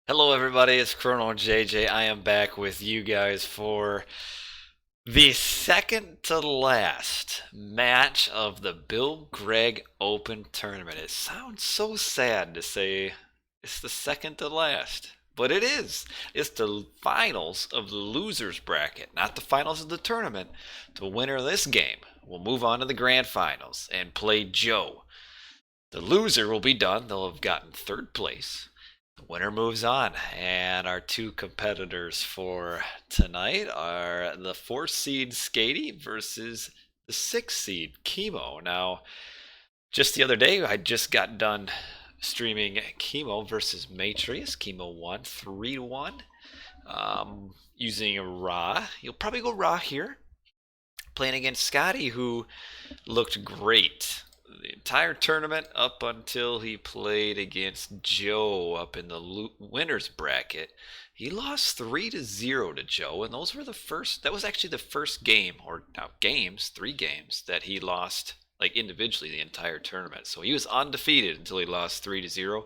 Hello, everybody. It's Chrono JJ. I am back with you guys for the second to last match of the Bill Gregg Open Tournament. It sounds so sad to say it's the second to last, but it is. It's the finals of the losers bracket, not the finals of the tournament. The winner of this game will move on to the grand finals and play Joe. The loser will be done. They'll have gotten third place. The winner moves on, and our two competitors for tonight are the 4 seed Skady versus the 6 seed Kimo. Now, just the other day, I just got done streaming Kimo versus Matrius. Kimo won 3-1 using Ra. You'll probably go Ra here, playing against Scotty, who looked great the entire tournament up until he played against Joe up in the winners bracket. He lost 3-0 to Joe, and those were the first. That was actually the first game, or now games, 3 games that he lost like individually the entire tournament. So he was undefeated until he lost 3-0. I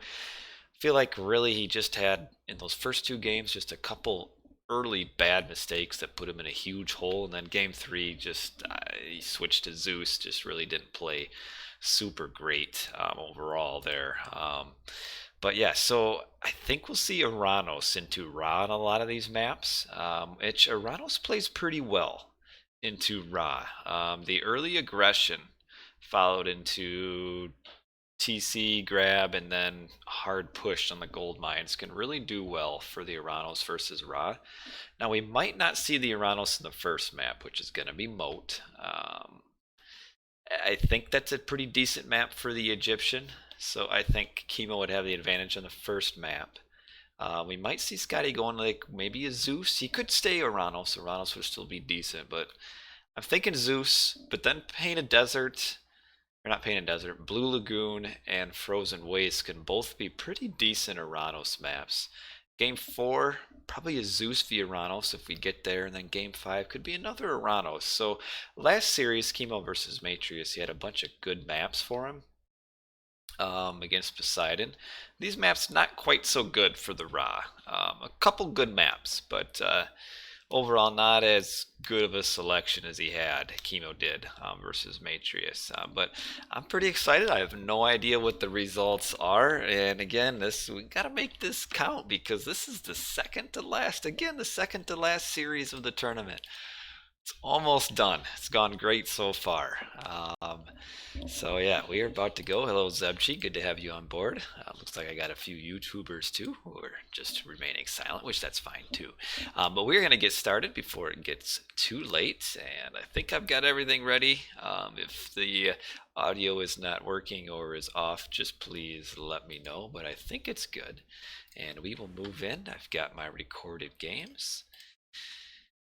feel like really he just had in those first 2 games just a couple early bad mistakes that put him in a huge hole, and then game 3 just he switched to Zeus, just really didn't play super great overall there. But yeah, so I think we'll see Oranos into Ra on a lot of these maps, which Oranos plays pretty well into Ra. The early aggression followed into TC grab and then hard push on the gold mines can really do well for the Oranos versus Ra. Now we might not see the Oranos in the first map, which is going to be Moat. I think that's a pretty decent map for the Egyptian, so I think Kimo would have the advantage on the first map. We might see Skady going like maybe a Zeus. He could stay Oranos. Oranos would still be decent, but I'm thinking Zeus, but then Painted Desert, or not Painted Desert, Blue Lagoon and Frozen Waste can both be pretty decent Oranos maps. Game 4, probably a Zeus v Oranos if we get there, and then Game 5 could be another Oranos. So last series, Kimo versus Matrius, he had a bunch of good maps for him against Poseidon. These maps not quite so good for the Ra. A couple good maps, but overall not as good of a selection as he had, Kimo did, versus Matrius. But I'm pretty excited. I have no idea what the results are. And again, we got to make this count because this is the second to last. Again, the second to last series of the tournament. It's almost done. It's gone great so far. Um, so yeah, we are about to go. Hello Zebchi, good to have you on board. Looks like I got a few YouTubers too who are just remaining silent, which that's fine too. But we're gonna get started before it gets too late, and I think I've got everything ready. If the audio is not working or is off, just please let me know. But I think it's good, and we will move in. I've got my recorded games.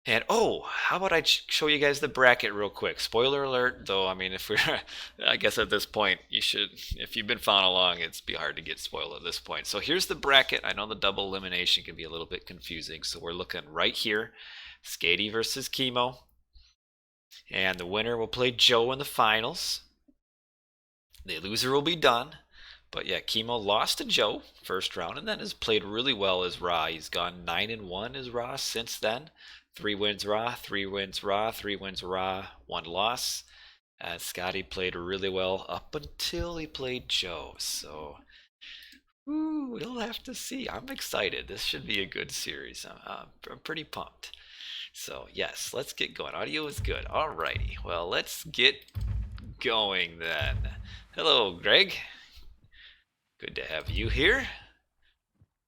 And oh, how about I show you guys the bracket real quick? Spoiler alert, though. I mean, if we're, I guess at this point, you should, if you've been following along, it's be hard to get spoiled at this point. So here's the bracket. I know the double elimination can be a little bit confusing, so we're looking right here: Skady versus Kimo, and the winner will play Joe in the finals. The loser will be done. But yeah, Kimo lost to Joe first round, and then has played really well as Ra. He's gone 9-1 as Ra since then. 3 wins Ra, 3 wins Ra, 3 wins Ra, 1 loss. Scotty played really well up until he played Joe. So we'll have to see. I'm excited. This should be a good series. I'm pretty pumped. So yes, let's get going. Audio is good. Alrighty. Well, let's get going then. Hello, Gregg. Good to have you here.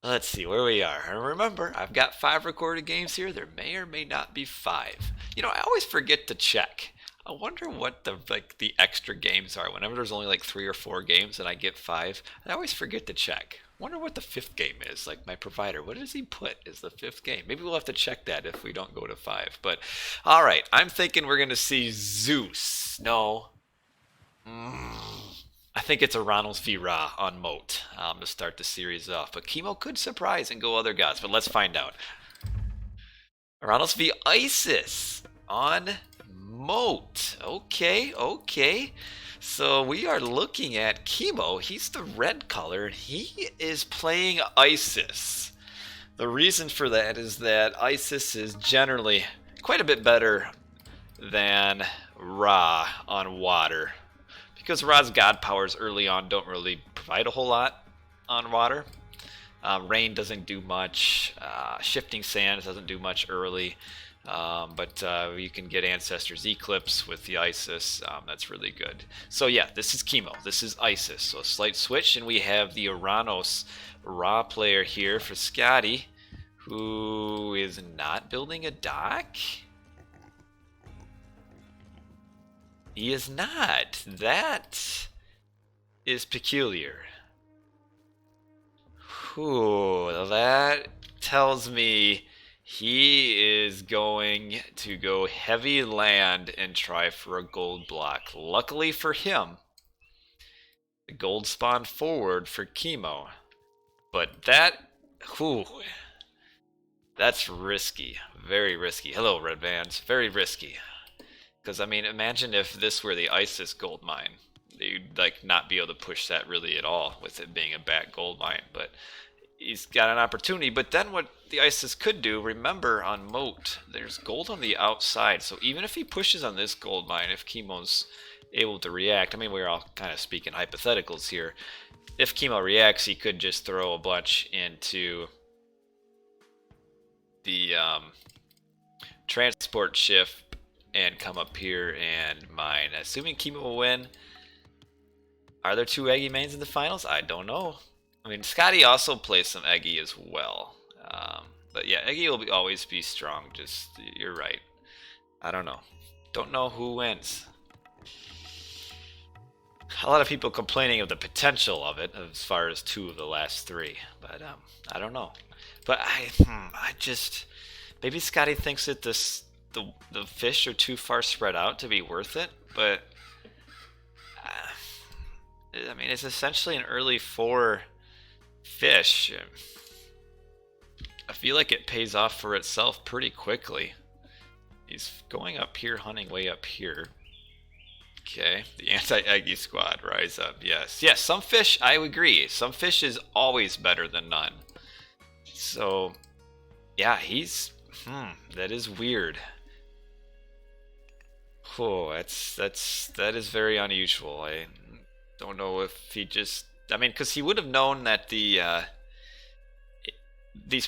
Let's see where we are. And remember, I've got 5 recorded games here. There may or may not be 5. You know, I always forget to check. I wonder what the extra games are. Whenever there's only like 3 or 4 games and I get 5, I always forget to check. I wonder what the 5th game is. Like my provider, what does he put as the 5th game? Maybe we'll have to check that if we don't go to 5. But all right, I'm thinking we're gonna see Zeus. No. I think it's Oranos v Ra on Moat to start the series off. But Kimo could surprise and go other gods, but let's find out. Oranos v Isis on Moat. Okay, okay. So we are looking at Kimo. He's the red color. He is playing Isis. The reason for that is that Isis is generally quite a bit better than Ra on water. Because Ra's god powers early on don't really provide a whole lot on water. Rain doesn't do much. Shifting Sands doesn't do much early. But you can get Ancestor's Eclipse with the Isis. That's really good. So yeah, this is Kimo. This is Isis. So slight switch, and we have the Oranos Ra player here for Skady, who is not building a dock. He is not. That is peculiar. Whew, that tells me he is going to go heavy land and try for a gold block. Luckily for him, the gold spawned forward for Kimo. But that's risky. Very risky. Hello, Red Bands. Very risky. Because, I mean, imagine if this were the Isis gold mine. You'd, like, not be able to push that really at all with it being a back gold mine. But he's got an opportunity. But then what the Isis could do, remember on Moat, there's gold on the outside. So even if he pushes on this gold mine, if Kimo's able to react, I mean, we're all kind of speaking hypotheticals here. If Kimo reacts, he could just throw a bunch into the transport ship and come up here and mine. Assuming Kimo will win, are there two Eggy mains in the finals? I don't know. I mean, Skady also plays some Eggy as well. But yeah, Eggy will always be strong. Just, you're right. I don't know. Don't know who wins. A lot of people complaining of the potential of it as far as 2 of the last 3. But I don't know. But I just, maybe Skady thinks that the fish are too far spread out to be worth it, but I mean, it's essentially an early 4 fish. I feel like it pays off for itself pretty quickly. He's going up here, hunting way up here. Okay, the anti-Eggy squad, rise up. Yes, some fish, I agree. Some fish is always better than none. So, yeah, that is weird. Oh, that is very unusual. I don't know if he just, I mean, because he would have known that these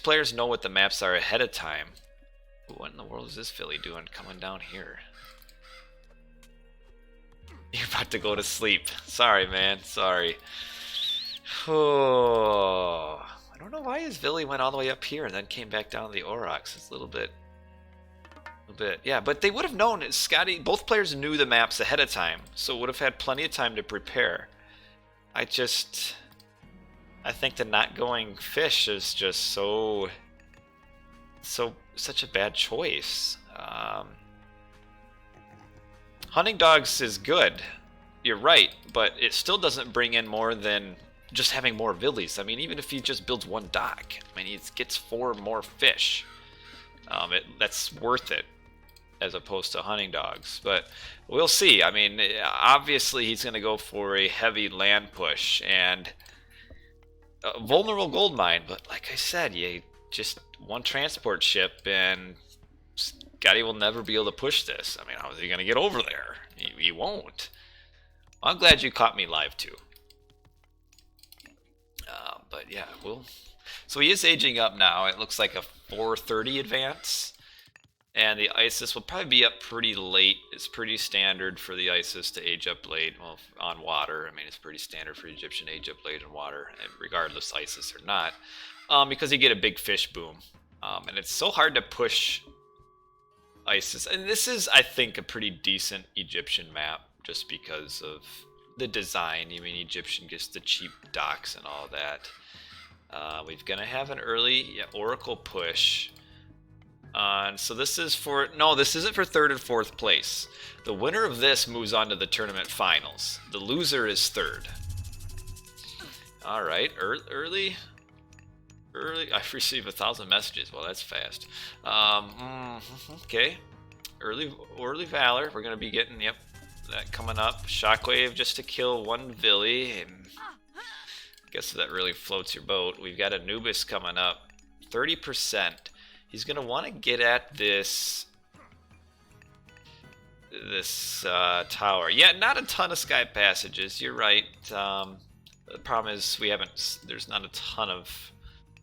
players know what the maps are ahead of time. What in the world is this Philly doing coming down here? You're about to go to sleep. Sorry, man. Sorry. Oh, I don't know why his Billy went all the way up here and then came back down to the Aurochs. It's a little bit. Yeah, but they would have known. Skady, both players knew the maps ahead of time, so would have had plenty of time to prepare. I think the not going fish is just such a bad choice. Hunting dogs is good. You're right, but it still doesn't bring in more than just having more villies. I mean, even if he just builds 1 dock, I mean, he gets 4 more fish. That's worth it, as opposed to hunting dogs. But we'll see. I mean, obviously he's going to go for a heavy land push and a vulnerable gold mine. But like I said, you just 1 transport ship and Skady will never be able to push this. I mean, how is he going to get over there? He won't. I'm glad you caught me live too. But yeah, so he is aging up now. It looks like a 430 advance. And the Isis will probably be up pretty late. It's pretty standard for the Isis to age up late. Well, on water, I mean, it's pretty standard for Egyptian to age up late on water, regardless Isis or not. Because you get a big fish boom. And it's so hard to push Isis. And this is, I think, a pretty decent Egyptian map, just because of the design. I mean, Egyptian gets the cheap docks and all that. We're going to have an early Oracle push. So this is for, no, this isn't for 3rd and 4th place. The winner of this moves on to the tournament finals. The loser is 3rd. Alright, early, I've received 1,000 messages. Well, that's fast. Okay. Early Valor. We're going to be getting, that coming up. Shockwave just to kill 1 Villy. I guess that really floats your boat. We've got Anubis coming up 30%. He's going to want to get at this tower. Yeah, not a ton of sky passages. You're right. The problem is there's not a ton of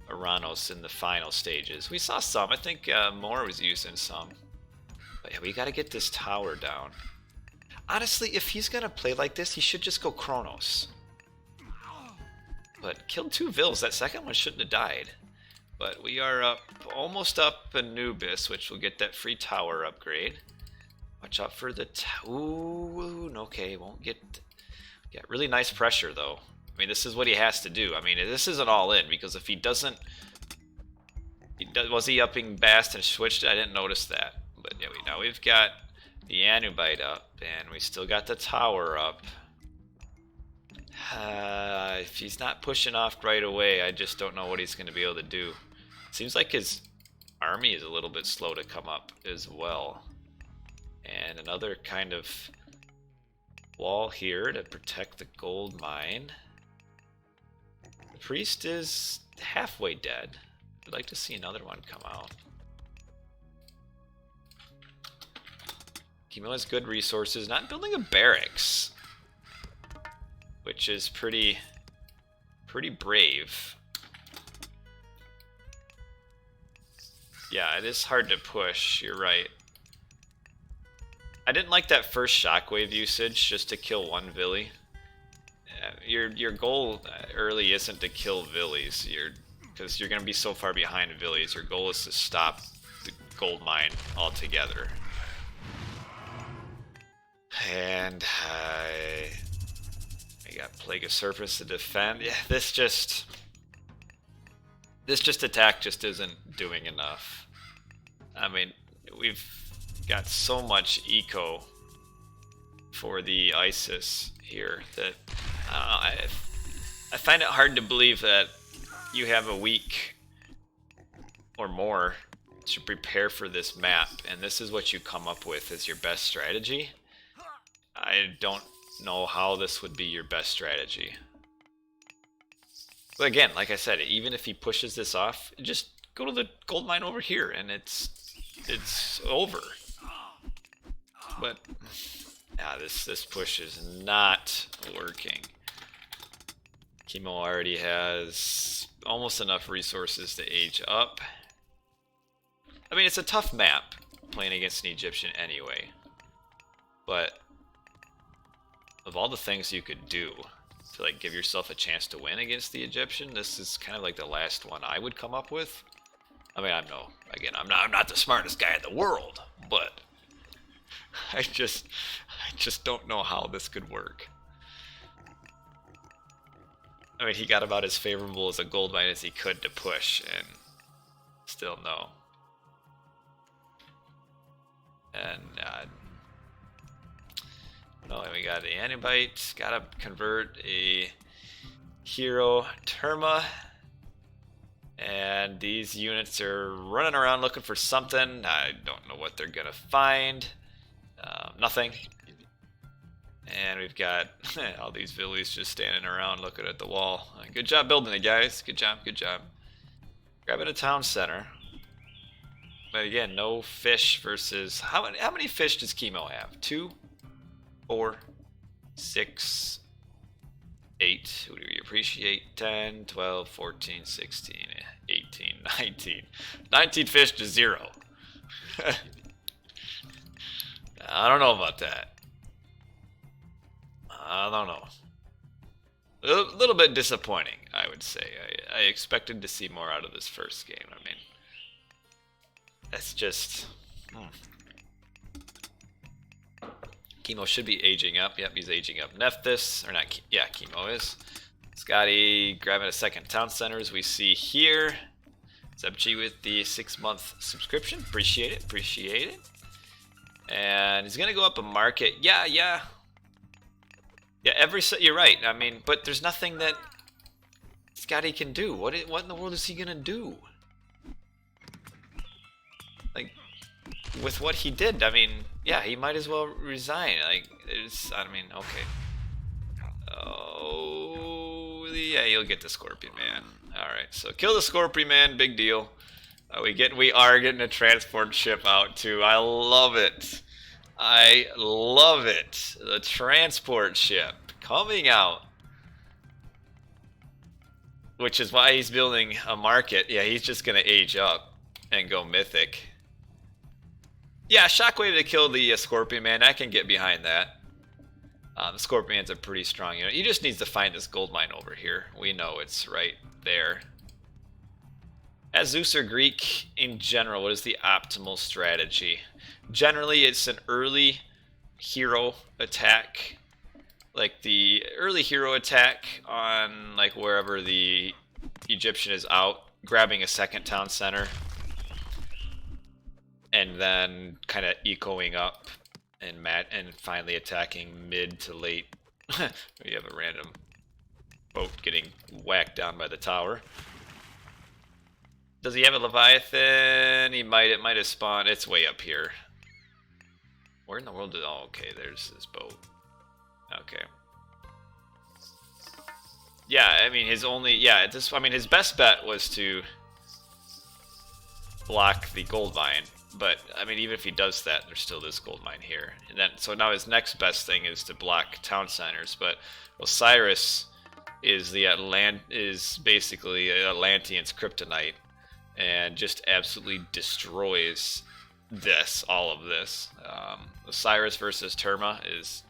Oranos in the final stages. We saw some. I think Moat was using some. But yeah, we got to get this tower down. Honestly, if he's going to play like this, he should just go Kronos. But killed 2 Vils. That second one shouldn't have died. But we are almost up Anubis, which will get that free tower upgrade. Watch out for the ooh, okay, won't get really nice pressure though. I mean, this is what he has to do. I mean, this isn't all in, because if he doesn't, was he upping Bast and switched? I didn't notice that. But yeah, now we've got the Anubite up, and we still got the tower up. If he's not pushing off right away, I just don't know what he's going to be able to do. Seems like his army is a little bit slow to come up as well. And another kind of wall here to protect the gold mine. The priest is halfway dead. I'd like to see another one come out. Kimo has good resources, not building a barracks, which is pretty brave. Yeah, it is hard to push, you're right. I didn't like that first shockwave usage just to kill 1 Villi. Your goal early isn't to kill Villies, because you're going to be so far behind Villies. Your goal is to stop the gold mine altogether. And we got Plague of Serpents to defend. Yeah, this attack just isn't doing enough. I mean, we've got so much eco for the Isis here that I find it hard to believe that you have a week or more to prepare for this map, and this is what you come up with as your best strategy. I don't know how this would be your best strategy. But again, like I said, even if he pushes this off, just go to the gold mine over here and it's over. But yeah, this push is not working. Kimo already has almost enough resources to age up. I mean, it's a tough map playing against an Egyptian anyway. But of all the things you could do to like give yourself a chance to win against the Egyptian, this is kind of like the last one I would come up with. I mean, I'm not the smartest guy in the world, but I just don't know how this could work. I mean, he got about as favorable as a gold mine as he could to push, and still no. And no, we got the Anubite. Gotta convert a hero Terma. And these units are running around looking for something. I don't know what they're gonna find. Nothing. And we've got all these Villies just standing around looking at the wall. Good job building it, guys. Good job, good job. Grabbing a town center. But again, no fish versus... How many fish does Kimo have? 2, 4, 6, 8. Who do we appreciate? 10, 12, 14, 16, 18, 19. 19 fish to 0. I don't know about that. I don't know. A little bit disappointing, I would say. I expected to see more out of this first game. I mean, that's just... Kimo should be aging up. Yep, he's aging up. Nephthys, or not, yeah, Kimo is. Skady grabbing a second town center, as we see here. ZebG with the 6-month subscription. Appreciate it, appreciate it. And he's going to go up a market. Yeah, you're right. I mean, but there's nothing that Skady can do. What in the world is he going to do? Like, with what he did, I mean, yeah, he might as well resign. Like, I mean, okay. Oh, yeah, you'll get the Scorpion Man. Alright, so kill the Scorpion Man, big deal. We are getting a transport ship out too. I love it. I love it. The transport ship coming out. Which is why he's building a market. Yeah, he's just gonna age up and go mythic. Yeah, Shockwave to kill the Scorpion Man. I can get behind that. The Scorpion Man's a pretty strong unit. He just needs to find this gold mine over here. We know it's right there. As Zeus or Greek, in general, what is the optimal strategy? Generally, it's an early hero attack. Like the early hero attack on like wherever the Egyptian is out, grabbing a second town center, and then kind of ecoing up and finally attacking mid to late. We have a random boat getting whacked down by the tower. Does he have a Leviathan? He might. It might have spawned. It's way up here. Where in the world did? Oh, okay. There's his boat. Okay. Yeah, I mean his only. Yeah, this. I mean his best bet was to block the gold mine. But I mean, even if he does that, there's still this gold mine here. And then, so now his next best thing is to block town centers. But Osiris is basically Atlantean's kryptonite, and just absolutely destroys all of this. Osiris versus Terma is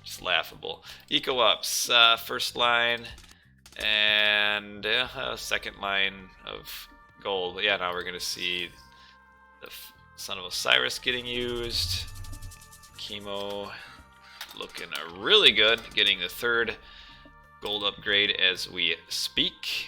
just laughable. Eco ups, first line, and second line of gold. But yeah, now we're gonna see the Son of Osiris getting used. Kimo looking really good, getting the third gold upgrade as we speak.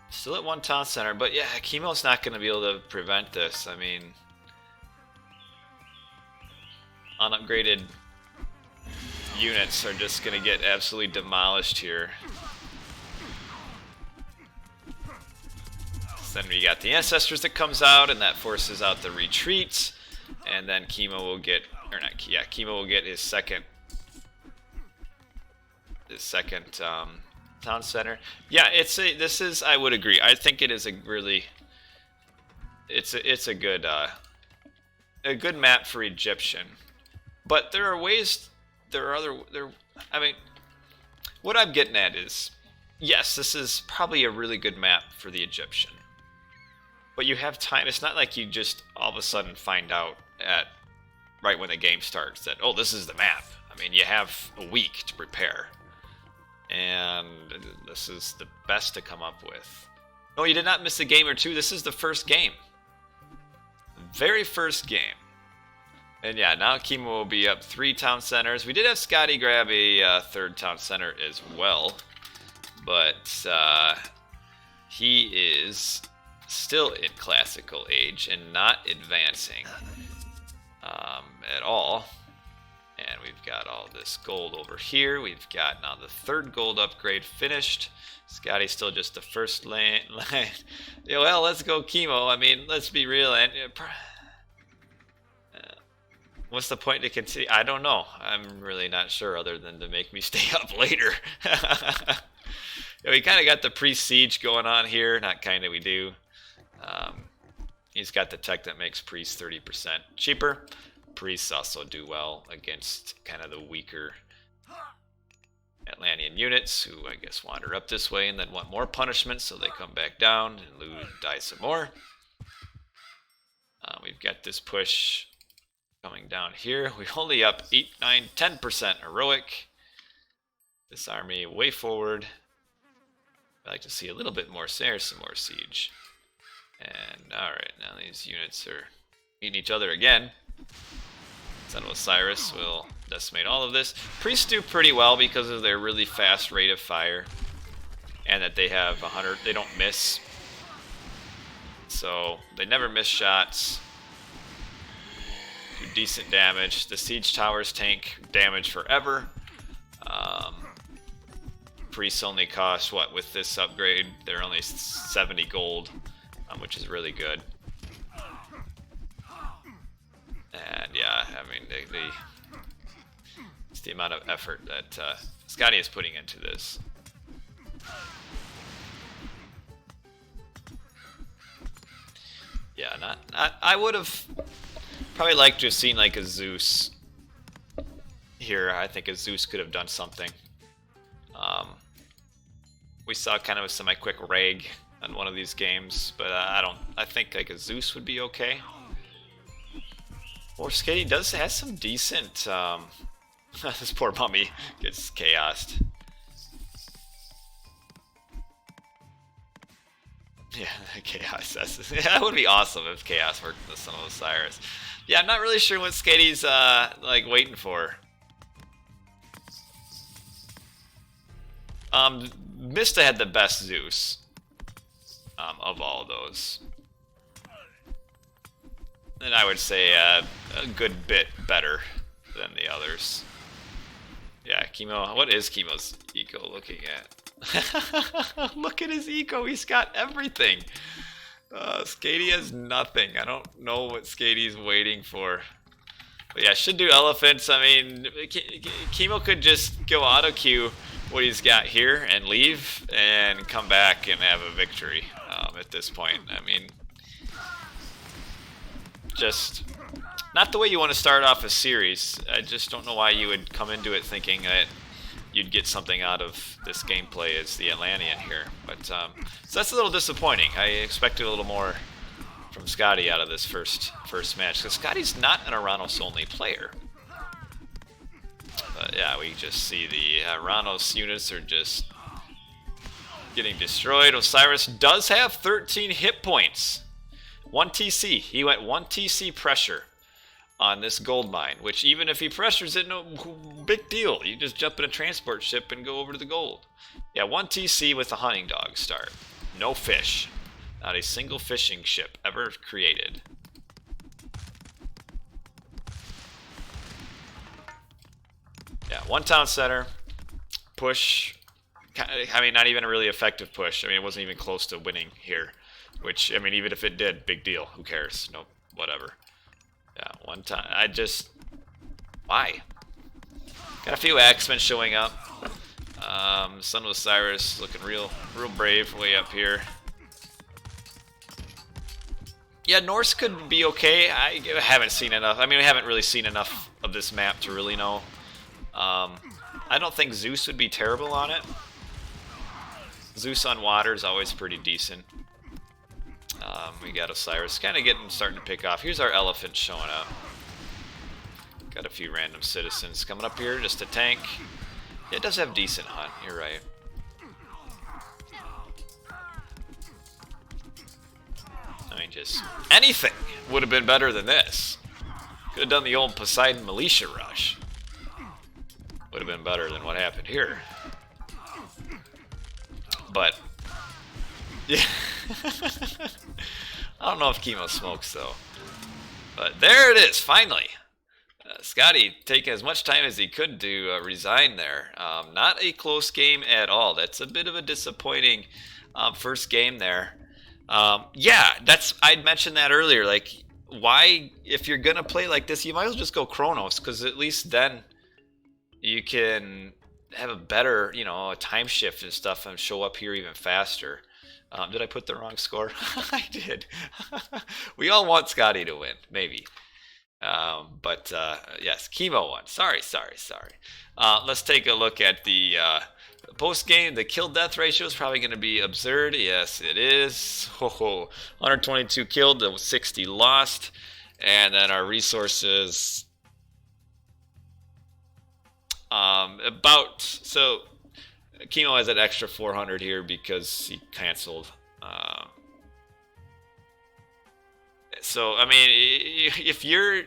Still at one town center, but yeah, Kimo's not going to be able to prevent this. I mean, unupgraded units are just going to get absolutely demolished here. So then we got the Ancestors that comes out, and that forces out the retreat. And then Kimo will get, or not, yeah, Kimo will get his second town center. Yeah, this is, I would agree. I think it is a really, it's a good map for Egyptian. But there are ways, I mean, what I'm getting at is, yes, this is probably a really good map for the Egyptian. But you have time. It's not like you just all of a sudden find out right when the game starts that, oh, this is the map. I mean, you have a week to prepare. And this is the best to come up with. No, you did not miss a game or two. This is the first game. Very first game. And yeah, now Kimo will be up 3 town centers. We did have Skady grab a third town center as well. But he is still in classical age and not advancing at all. And we've got all this gold over here. We've got now the third gold upgrade finished. Skady's still just the first lane. Yeah, well, let's go Kimo. I mean, let's be real. And what's the point to continue? I don't know. I'm really not sure, other than to make me stay up later. Yeah, we kind of got the pre-siege going on here. Not kind of, we do. He's got the tech that makes priests 30% cheaper. Priests also do well against kind of the weaker Atlantean units, who I guess wander up this way and then want more punishment, so they come back down and die some more. We've got this push coming down here. We're only up 8, 9, 10% heroic. This army way forward. I'd like to see a little bit more. There's some more siege. And alright, now these units are meeting each other again. Son of Osiris will decimate all of this. Priests do pretty well because of their really fast rate of fire. And that they have 100, they don't miss. So they never miss shots. Do decent damage. The siege towers tank damage forever. Priests only cost, what, with this upgrade, they're only 70 gold, which is really good. And yeah, I mean, the amount of effort that Skady is putting into this. Yeah, not I would have probably liked to have seen like a Zeus here. I think a Zeus could have done something. We saw kind of a semi-quick rag on one of these games, but I think like a Zeus would be okay. Or Skady has some decent. This poor mummy gets chaosed. Yeah, chaos. That would be awesome if chaos worked with the Son of Osiris. Yeah, I'm not really sure what Skady's like waiting for. Mista had the best Zeus of all of those. And I would say a good bit better than the others. Yeah, Kimo. What is Kimo's eco looking at? Look at his eco. He's got everything. Skady has nothing. I don't know what Skady's waiting for. But yeah, should do elephants. I mean, Kimo could just go auto queue what he's got here and leave and come back and have a victory at this point. I mean, just not the way you want to start off a series. I just don't know why you would come into it thinking that you'd get something out of this gameplay as the Atlantean here. But so that's a little disappointing. I expected a little more from Skady out of this first match, because Skady's not an Oranos only player. But yeah, we just see the Oranos units are just getting destroyed. Osiris does have 13 hit points. 1 TC. He went 1 TC pressure on this gold mine, which even if he pressures it, no big deal. You just jump in a transport ship and go over to the gold. Yeah, 1 TC with a hunting dog start. No fish. Not a single fishing ship ever created. Yeah, 1 town center. Push. I mean, not even a really effective push. I mean, it wasn't even close to winning here. Which, I mean, even if it did, big deal. Who cares? No, whatever. Yeah, 1 time. Why? Got a few X-Men showing up. Son of Osiris looking real brave way up here. Yeah, Norse could be okay. I haven't seen enough. I mean, we haven't really seen enough of this map to really know. I don't think Zeus would be terrible on it. Zeus on water is always pretty decent. We got Osiris kind of starting to pick off. Here's our elephant showing up. Got a few random citizens coming up here just to tank. Yeah, it does have decent hunt, you're right. I mean, just anything would have been better than this. Could have done the old Poseidon militia rush. Would have been better than what happened here. But yeah. I don't know if Kimo smokes though. But there it is, finally. Skady taking as much time as he could to resign there. Not a close game at all. That's a bit of a disappointing first game there. Yeah, I'd mentioned that earlier. Like, why, if you're gonna play like this, you might as well just go Chronos, because at least then you can have a better, a time shift and stuff, and show up here even faster. Did I put the wrong score? I did. We all want Skady to win, maybe. But yes, Kimo won. Sorry. Let's take a look at the post-game. The kill-death ratio is probably going to be absurd. Yes, it is. 122 killed, 60 lost. And then our resources... so Kimo has an extra 400 here because he canceled. So, I mean, if you're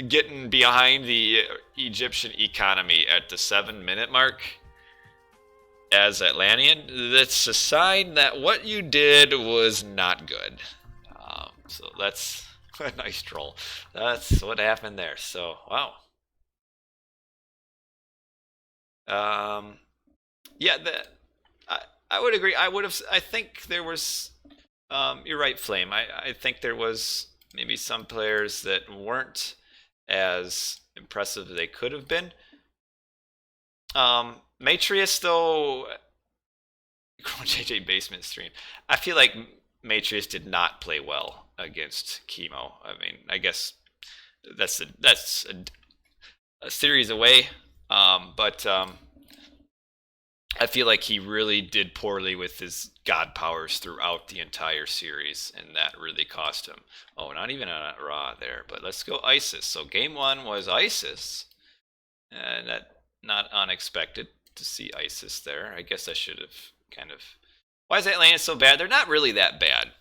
getting behind the Egyptian economy at the 7-minute mark as Atlantean, that's a sign that what you did was not good. So that's a nice troll. That's what happened there. So, wow. Yeah, I would agree. I think there was, you're right, Flame. I think there was maybe some players that weren't as impressive as they could have been. Matrius, though, JJ Basement Stream. I feel like Matrius did not play well against Kimo. I mean, I guess that's a series away. But I feel like he really did poorly with his god powers throughout the entire series, and that really cost him. Oh, not even on Raw there, but let's go Isis. So game one was Isis, and that not unexpected to see Isis there. I guess I should have kind of. Why is Atlantean so bad? They're not really that bad.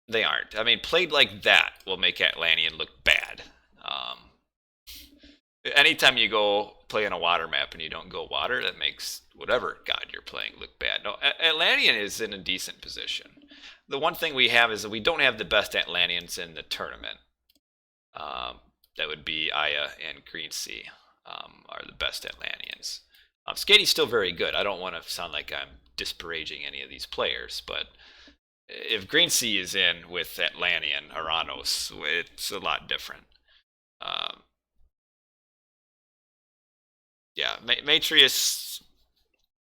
They aren't. I mean, played like that will make Atlantean look bad. Anytime you go play on a water map and you don't go water, that makes whatever god you're playing look bad. No, Atlantean is in a decent position. The one thing we have is that we don't have the best Atlanteans in the tournament. That would be Aya and Green Sea are the best Atlanteans. Skady's still very good. I don't want to sound like I'm disparaging any of these players, but if Green Sea is in with Atlantean, Oranos, it's a lot different. Yeah, Matrius.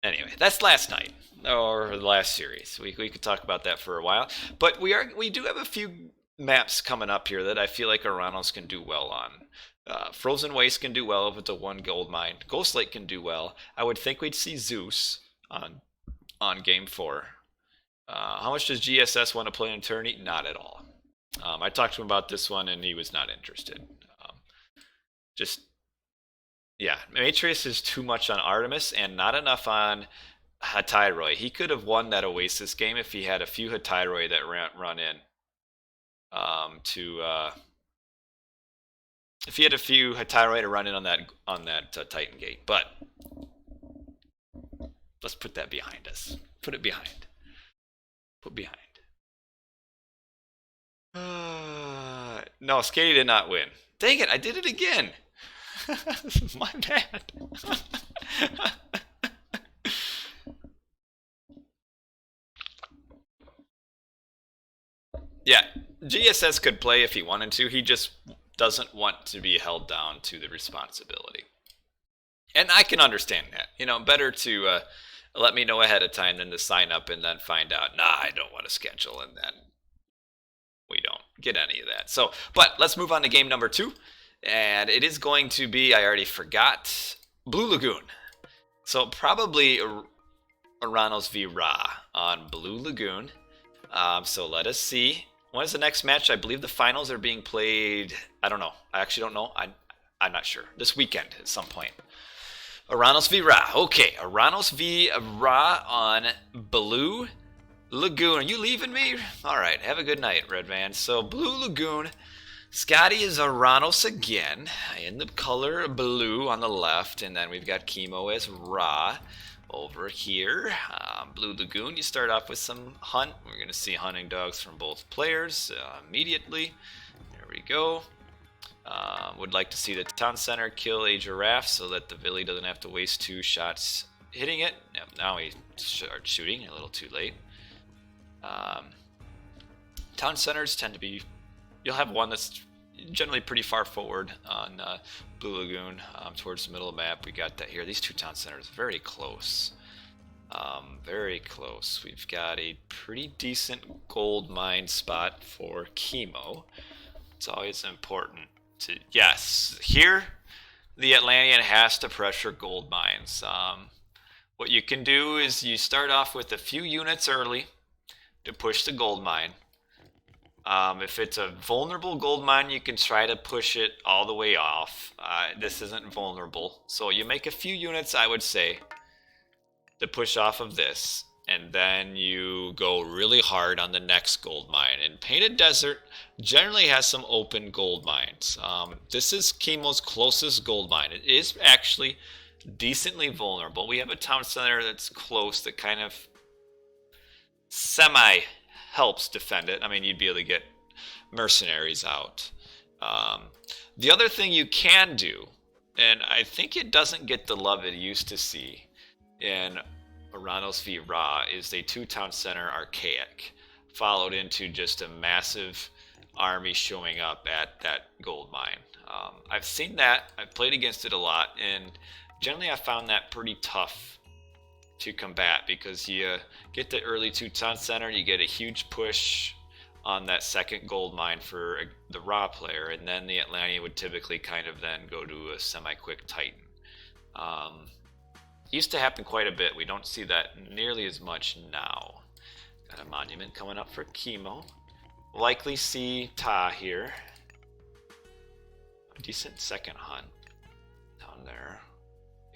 Anyway, that's last night or the last series. We could talk about that for a while, but we do have a few maps coming up here that I feel like Oranos can do well on. Frozen Waste can do well if it's a one gold mine. Ghost Lake can do well. I would think we'd see Zeus on game 4. How much does GSS want to play in tourney? Not at all. I talked to him about this one and he was not interested. Just yeah, Matrius is too much on Artemis and not enough on Hatyroi. He could have won that Oasis game if he had a few Hatyroi that run in if he had a few Hatyroi to run in on that Titan gate. But let's put that behind us. Put it behind. Put behind. No, Skady did not win. Dang it, I did it again. My bad. Yeah, GSS could play if he wanted to. He just doesn't want to be held down to the responsibility. And I can understand that. You know, better to let me know ahead of time than to sign up and then find out, nah, I don't want to schedule, and then we don't get any of that. So, but let's move on to game number 2. And it is going to be, I already forgot, Blue Lagoon. So probably Oranos v Ra on Blue Lagoon. So let us see. When is the next match? I believe the finals are being played. I don't know. I actually don't know. I'm not sure. This weekend at some point. Oranos v Ra. Okay, Oranos v Ra on Blue Lagoon. Are you leaving me? All right. Have a good night, Red Van. So Blue Lagoon. Skady is Oranos again, in the color blue on the left, and then we've got Kimo as Ra over here. Blue Lagoon, you start off with some hunt. We're going to see hunting dogs from both players immediately. There we go. Would like to see the town center kill a giraffe so that the Villy doesn't have to waste 2 shots hitting it. Now we start shooting, a little too late. Town centers tend to be... You'll have one that's generally pretty far forward on Blue Lagoon towards the middle of the map. We got that here. These 2 town centers very close. Very close. We've got a pretty decent gold mine spot for Kimo. It's always important to... Yes, here the Atlantean has to pressure gold mines. What you can do is you start off with a few units early to push the gold mine. If it's a vulnerable gold mine, you can try to push it all the way off. This isn't vulnerable. So you make a few units, I would say, to push off of this. And then you go really hard on the next gold mine. And Painted Desert generally has some open gold mines. This is Kimo's closest gold mine. It is actually decently vulnerable. We have a town center that's close that kind of semi helps defend it. I mean, you'd be able to get mercenaries out. The other thing you can do, and I think it doesn't get the love it used to see in Oranos v Ra, is a 2 town center archaic, followed into just a massive army showing up at that gold mine. I've seen that. I've played against it a lot, and generally I found that pretty tough to combat because you get the early 2 town center, you get a huge push on that second gold mine for the raw player, and then the Atlantean would typically kind of then go to a semi-quick Titan. Used to happen quite a bit. We don't see that nearly as much now. Got a monument coming up for Kimo. Likely see Ta here. A decent second hunt down there.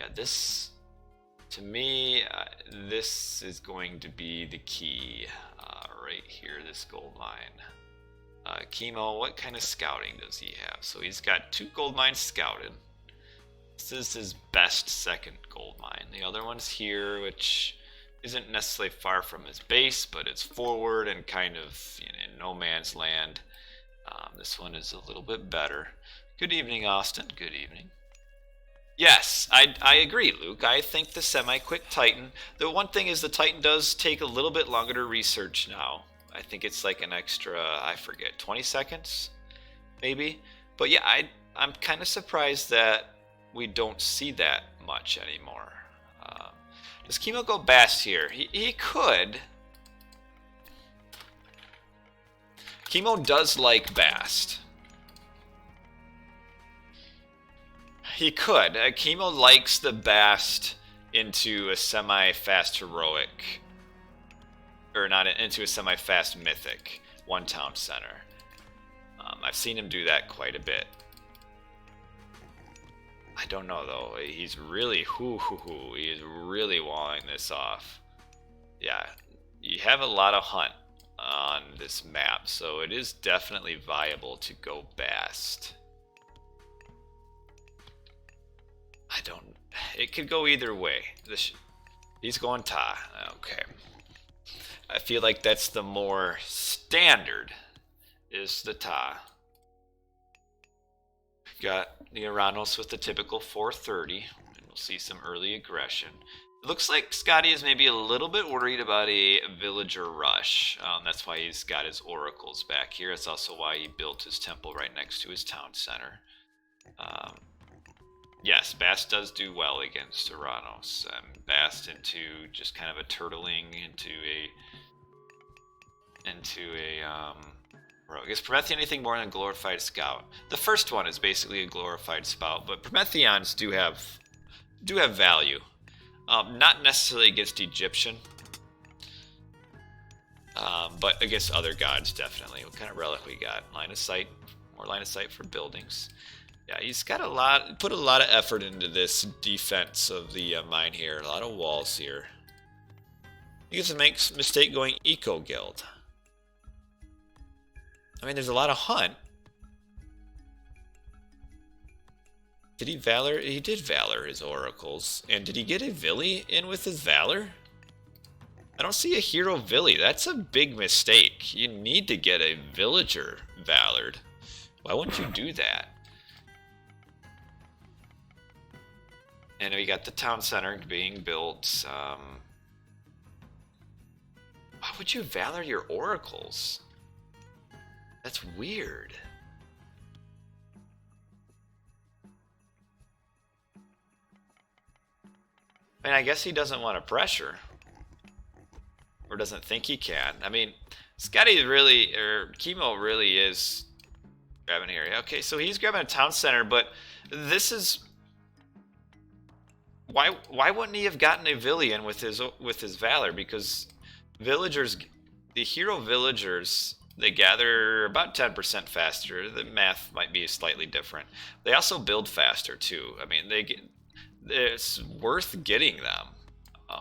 Yeah, this, to me, this is going to be the key right here, this gold mine. Kimo, what kind of scouting does he have? So he's got 2 gold mines scouted. This is his best second gold mine. The other one's here, which isn't necessarily far from his base, but it's forward and kind of in no man's land. This one is a little bit better. Good evening, Austin. Good evening. Yes, I agree, Luke. I think the semi-quick Titan. The one thing is the Titan does take a little bit longer to research now. I think it's like an extra, I forget, 20 seconds, maybe. But yeah, I'm kind of surprised that we don't see that much anymore. Does Kimo go Bast here? He could. Kimo does like Bast. He could. Kimo likes the Bast into a semi-fast heroic. Or not into a semi-fast mythic. 1 town center. I've seen him do that quite a bit. I don't know though. He's really he is really walling this off. Yeah, you have a lot of hunt on this map, so it is definitely viable to go Bast. I don't. It could go either way. He's going Ta. Okay. I feel like that's the more standard. Is the Ta. Got the Oranos with the typical 430, and we'll see some early aggression. It looks like Skady is maybe a little bit worried about a villager rush. That's why he's got his oracles back here. That's also why he built his temple right next to his town center. Yes, Bast does do well against Oranos. Bast into just kind of a turtling into a rogue. Is Promethean anything more than a glorified scout? The first one is basically a glorified spout, but Prometheans do have value. Not necessarily against Egyptian, but against other gods definitely. What kind of relic we got? Line of sight. More line of sight for buildings. Yeah, he's got put a lot of effort into this defense of the mine here. A lot of walls here. He gets a mistake going Eco Guild. I mean, there's a lot of hunt. Did he valor? He did valor his oracles. And did he get a Villi in with his valor? I don't see a hero Villi. That's a big mistake. You need to get a villager valored. Why wouldn't you do that? And we got the town center being built. Why would you valor your oracles? That's weird. I mean, I guess he doesn't want to pressure. Or doesn't think he can. I mean, Skady really, or Kimo really is grabbing here. Okay, so he's grabbing a town center, but this is... Why wouldn't he have gotten a Villian with his valor? Because villagers, the hero villagers, they gather about 10% faster. The math might be slightly different. They also build faster too. I mean, it's worth getting them.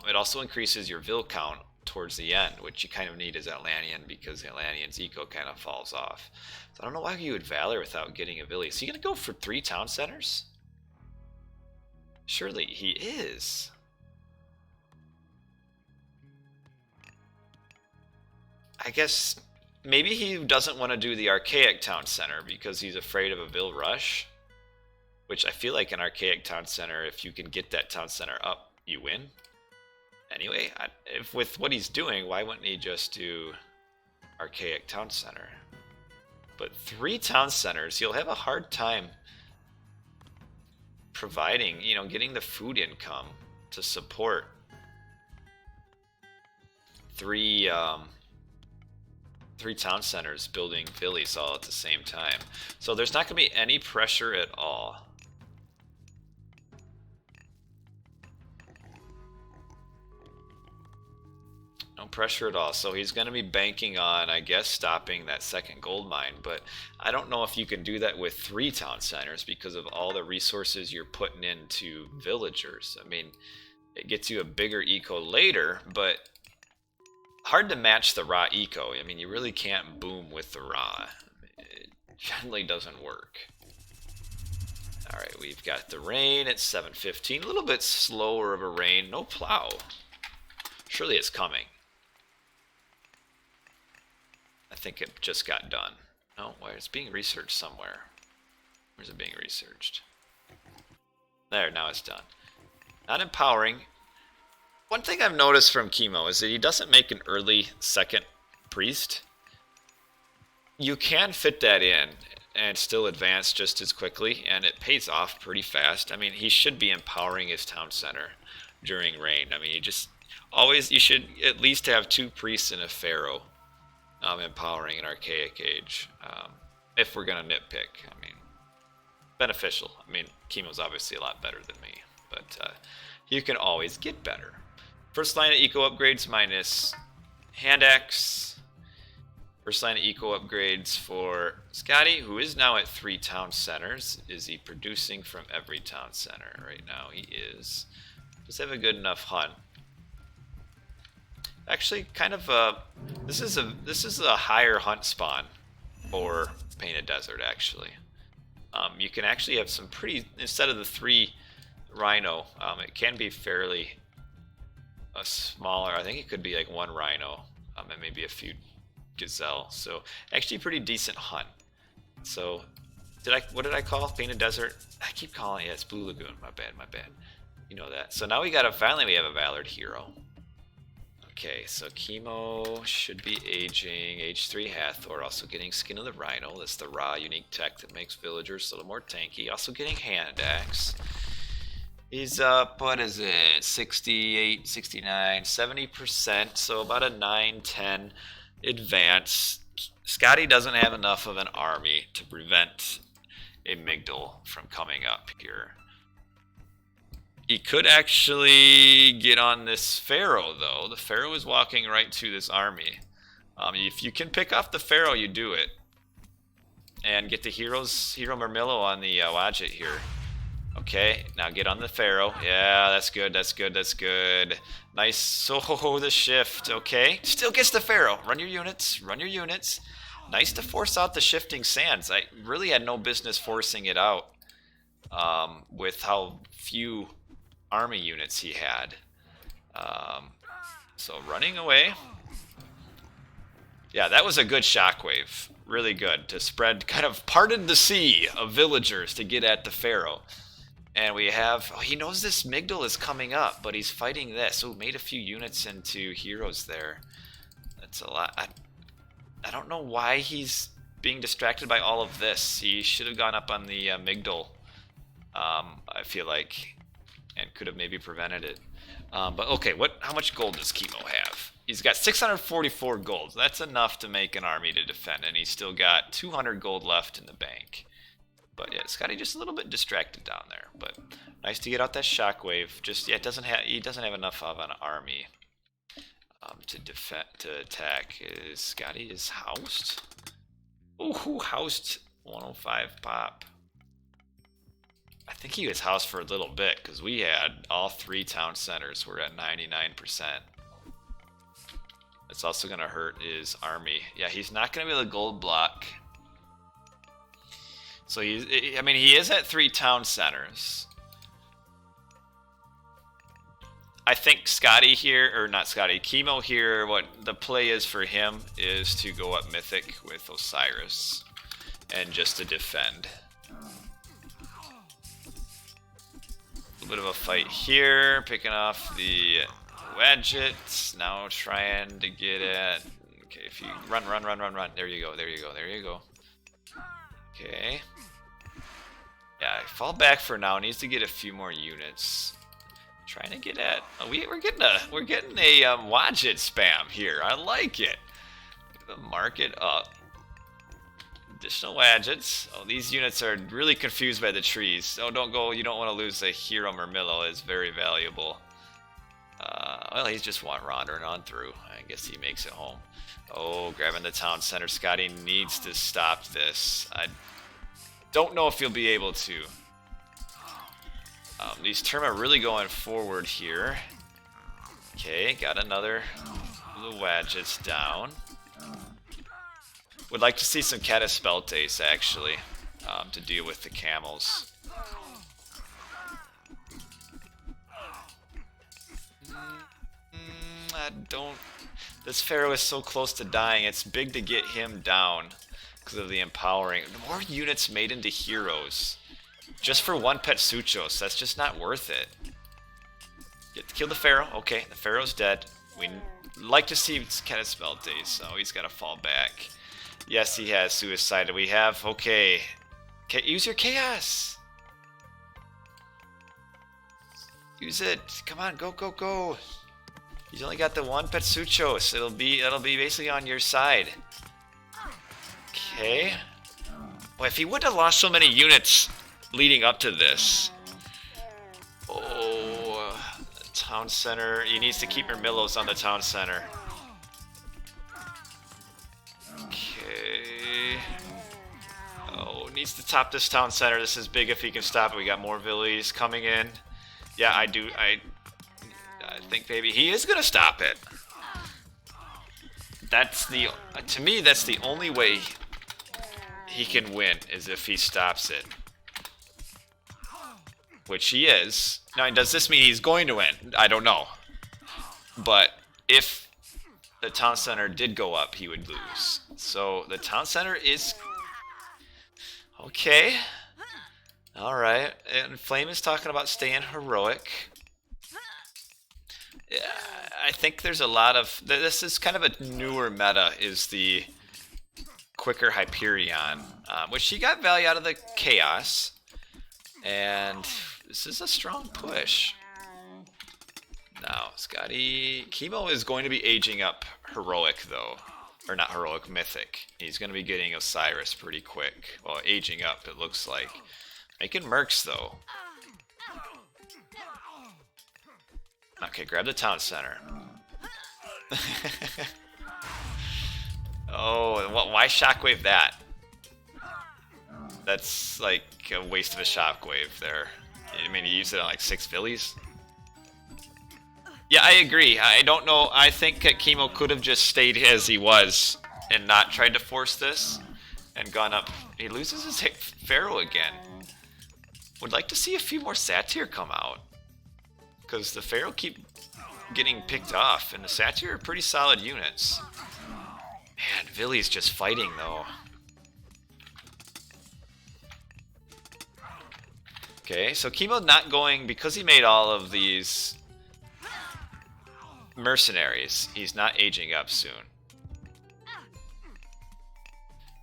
It also increases your Vil count towards the end, which you kind of need as Atlantean because the Atlantean's eco kind of falls off. So I don't know why you would valor without getting a Villi. Is he gonna go for 3 town centers? Surely he is. I guess maybe he doesn't want to do the Archaic Town Center because he's afraid of a Vil Rush. Which I feel like an Archaic Town Center, if you can get that Town Center up, you win. Anyway, if with what he's doing, why wouldn't he just do Archaic Town Center? But 3 town centers, you'll have a hard time providing, you know, getting the food income to support 3 town centers building villas all at the same time. So there's not going to be any pressure at all. No pressure at all. So he's going to be banking on, I guess, stopping that second gold mine. But I don't know if you can do that with 3 town centers because of all the resources you're putting into villagers. I mean, it gets you a bigger eco later, but hard to match the raw eco. I mean, you really can't boom with the raw. It generally doesn't work. Alright, we've got the rain at 7:15. A little bit slower of a rain. No plow. Surely it's coming. I think it just got done. No, where it's being researched somewhere. Where's it being researched? There, now it's done. Not empowering. One thing I've noticed from Kimo is that he doesn't make an early second priest. You can fit that in and still advance just as quickly, and it pays off pretty fast. I mean, he should be empowering his town center during rain. I mean, you should at least have 2 priests and a pharaoh empowering an archaic age. If we're going to nitpick, I mean, beneficial. I mean, Kimo's obviously a lot better than me, but you can always get better. First line of eco upgrades minus hand axe. First line of eco upgrades for Skady, who is now at 3 town centers. Is he producing from every town center? Right now he is. Does have a good enough hunt. Actually, kind of this is a higher hunt spawn for Painted Desert. Actually, you can actually have some pretty, instead of the 3 rhino, it can be fairly a smaller. I think it could be like 1 rhino and maybe a few gazelle. So actually, pretty decent hunt. So what did I call Painted Desert? I keep calling it. It's Blue Lagoon. My bad. You know that. So now we have a Valor hero. Okay, so Kimo should be aging, age 3 Hathor, also getting Skin of the Rhino. That's the raw unique tech that makes villagers a little more tanky. Also getting Hand Axe. He's up, what is it, 68, 69, 70%, so about a 9-10 advance. Skady doesn't have enough of an army to prevent a Migdal from coming up here. He could actually get on this Pharaoh, though. The Pharaoh is walking right to this army. If you can pick off the Pharaoh, you do it. And get the Hero Murmillo on the Wadjet here. Okay, now get on the Pharaoh. Yeah, that's good. Nice. So the shift. Okay, still gets the Pharaoh. Run your units. Nice to force out the shifting sands. I really had no business forcing it out with how few army units he had. So running away. Yeah, that was a good shockwave. Really good to spread, kind of parted the sea of villagers to get at the Pharaoh. And we have, he knows this Migdal is coming up, but he's fighting this. Oh, made a few units into heroes there. That's a lot. I don't know why he's being distracted by all of this. He should have gone up on the Migdal, I feel like, and could have maybe prevented it. But okay, how much gold does Kimo have? He's got 644 gold. That's enough to make an army to defend, and he's still got 200 gold left in the bank. But yeah, Skady just a little bit distracted down there. But nice to get out that shockwave. Just yeah, he doesn't have enough of an army to attack. Skady is housed. Ooh, housed 105 pop. I think he was housed for a little bit because we had all 3 town centers. We're at 99%. It's also going to hurt his army. Yeah, he's not going to be able to gold block. So he is at 3 town centers. I think Skady here, or not Skady, Kimo here, what the play is for him is to go up Mythic with Osiris and just to defend. A bit of a fight here, picking off the Wadjet. Now trying to get at. Okay, if you run. There you go. Okay. Yeah, fall back for now. Needs to get a few more units. Trying to get at. Oh, we're getting a Wadjet spam here. I like it. Mark it up. Additional Wadgets. Oh, these units are really confused by the trees. Oh, don't go. You don't want to lose a hero. Murmillo is very valuable. Well, he's just wandering on through. I guess he makes it home. Oh, grabbing the town center. Skady needs to stop this. I don't know if he'll be able to. These Terma really going forward here. Okay, got another of the Wadgets down. Would like to see some Cataspeltes, actually, to deal with the camels. I don't... This Pharaoh is so close to dying. It's big to get him down because of the empowering. More units made into heroes. Just for one Petsuchos. That's just not worth it. Kill the Pharaoh. Okay, the Pharaoh's dead. We'd like to see Cataspeltes, so he's got to fall back. Yes, he has suicided. We have... Okay. Use your chaos! Use it. Come on, go, go, go. He's only got the one Petsuchos. It'll be basically on your side. Okay. Well, if he wouldn't have lost so many units leading up to this. Oh, the town center. He needs to keep Murmillos on the town center. Okay. Oh, needs to top this town center. This is big if he can stop it. We got more villies coming in. Yeah, I think maybe he is gonna stop it. To me, that's the only way he can win, is if he stops it. Which he is. Now, does this mean he's going to win? I don't know. But if the town center did go up, he would lose. So the town center is... Okay. Alright. And Flame is talking about staying heroic. Yeah, I think there's a lot of... This is kind of a newer meta, is the quicker Hyperion. Which she got value out of the Chaos. And this is a strong push. Now, Skady... Kimo is going to be aging up heroic, though. Or not heroic, mythic. He's going to be getting Osiris pretty quick. Well, aging up, it looks like. Making mercs, though. Okay, grab the town center. Oh, why shockwave that? That's like a waste of a shockwave there. I mean, you use it on like 6 Phillies. Yeah, I agree. I don't know. I think that Kimo could have just stayed as he was and not tried to force this and gone up. He loses his Pharaoh again. Would like to see a few more Satyr come out. Because the Pharaoh keep getting picked off, and the Satyr are pretty solid units. Man, Villy's just fighting, though. Okay, so Kimo not going, because he made all of these mercenaries, he's not aging up soon.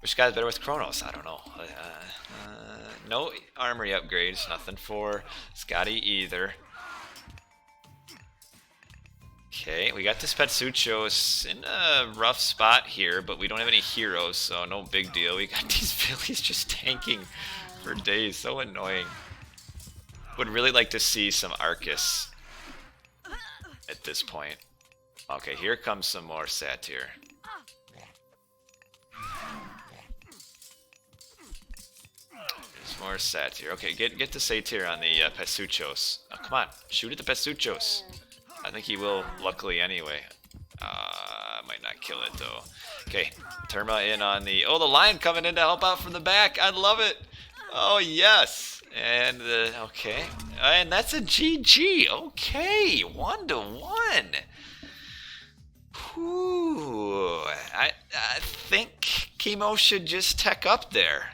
Which guy's better with Kronos? I don't know. No armory upgrades, nothing for Skady either. Okay, we got this Petsuchos in a rough spot here, but we don't have any heroes, so no big deal. We got these Phillies just tanking for days, so annoying. Would really like to see some Arcus at this point. Okay, here comes some more Satyr. There's more Satyr. Okay, get the Satyr on the Petsuchos. Oh, come on, shoot at the Petsuchos. I think he will, luckily, anyway. Might not kill it, though. Okay, Terma in on the... Oh, the lion coming in to help out from the back. I love it. Oh, yes. And, okay. And that's a GG. Okay, 1-1. Whew. I think Kimo should just tech up there.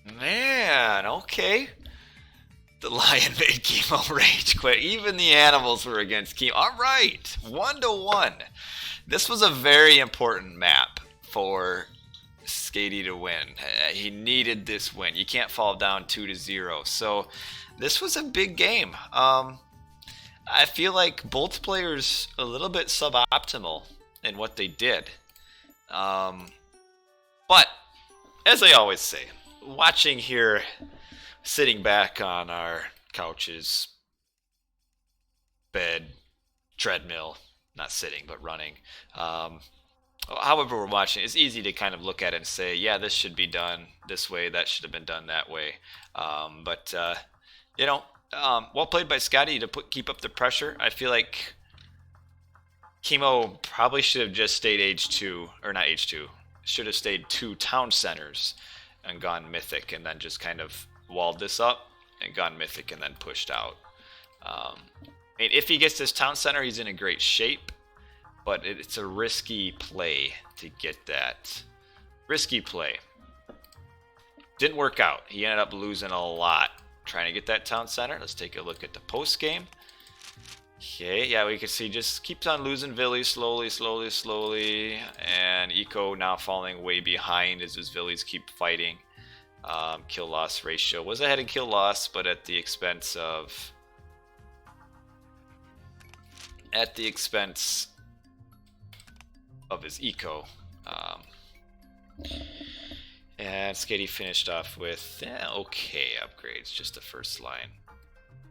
Man, okay. The lion made Kimo rage quit. Even the animals were against Kimo. Alright, 1-1. This was a very important map for Skady to win. He needed this win. You can't fall down 2-0. So this was a big game. I feel like both players a little bit suboptimal in what they did. But as I always say, watching here, sitting back on our couches, bed, treadmill, not sitting but running, however we're watching, it's easy to kind of look at it and say, yeah, this should be done this way, that should have been done that way. But well played by Skady to keep up the pressure. I feel like Kimo probably should have just stayed H2, or not H2, should have stayed 2 town centers and gone Mythic, and then just kind of walled this up and gone Mythic and then pushed out. If he gets this town center, he's in a great shape, but it's a risky play to get that. Risky play. Didn't work out. He ended up losing a lot trying to get that town center. Let's take a look at the post game. Okay, yeah, we can see just keeps on losing Villies slowly, and Eco now falling way behind as his Villies keep fighting. Kill loss ratio was ahead in kill loss, but at the expense of his Eco. And Skady finished off with okay upgrades, just the first line.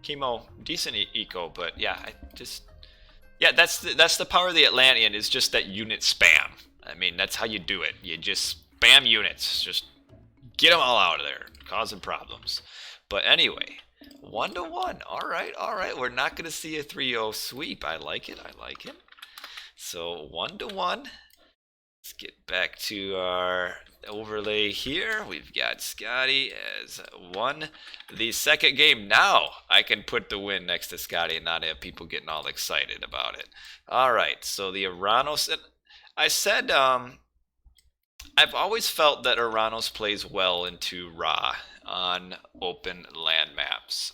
Kimo, decent eco, but yeah, that's the power of the Atlantean, is just that unit spam. I mean, that's how you do it. You just spam units, just get them all out of there, causing problems. But anyway, 1-1. All right. We're not gonna see a 3-0 sweep. I like it. So 1-1. Let's get back to our overlay here. We've got Skady as won the second game. Now I can put the win next to Skady and not have people getting all excited about it. All right, so the Oranos. I said I've always felt that Oranos plays well into Ra on open land maps.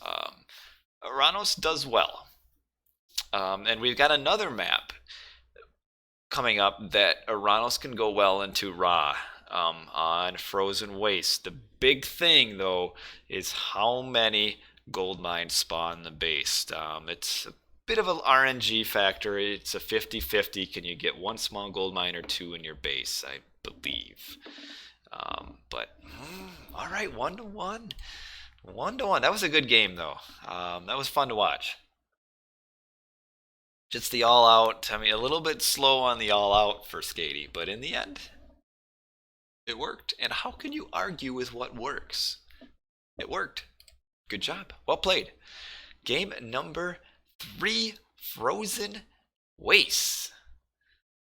Oranos does well. And we've got another map coming up that Oranos can go well into Ra on Frozen Waste. The big thing, though, is how many gold mines spawn the base. It's a bit of an RNG factor. It's a 50-50. Can you get 1 small gold mine or 2 in your base, I believe. All right, 1-1. 1-1. That was a good game, though. That was fun to watch. Just the all-out. I mean, a little bit slow on the all-out for Skady, but in the end, it worked. And how can you argue with what works? It worked. Good job. Well played. Game number 3, Frozen Waste.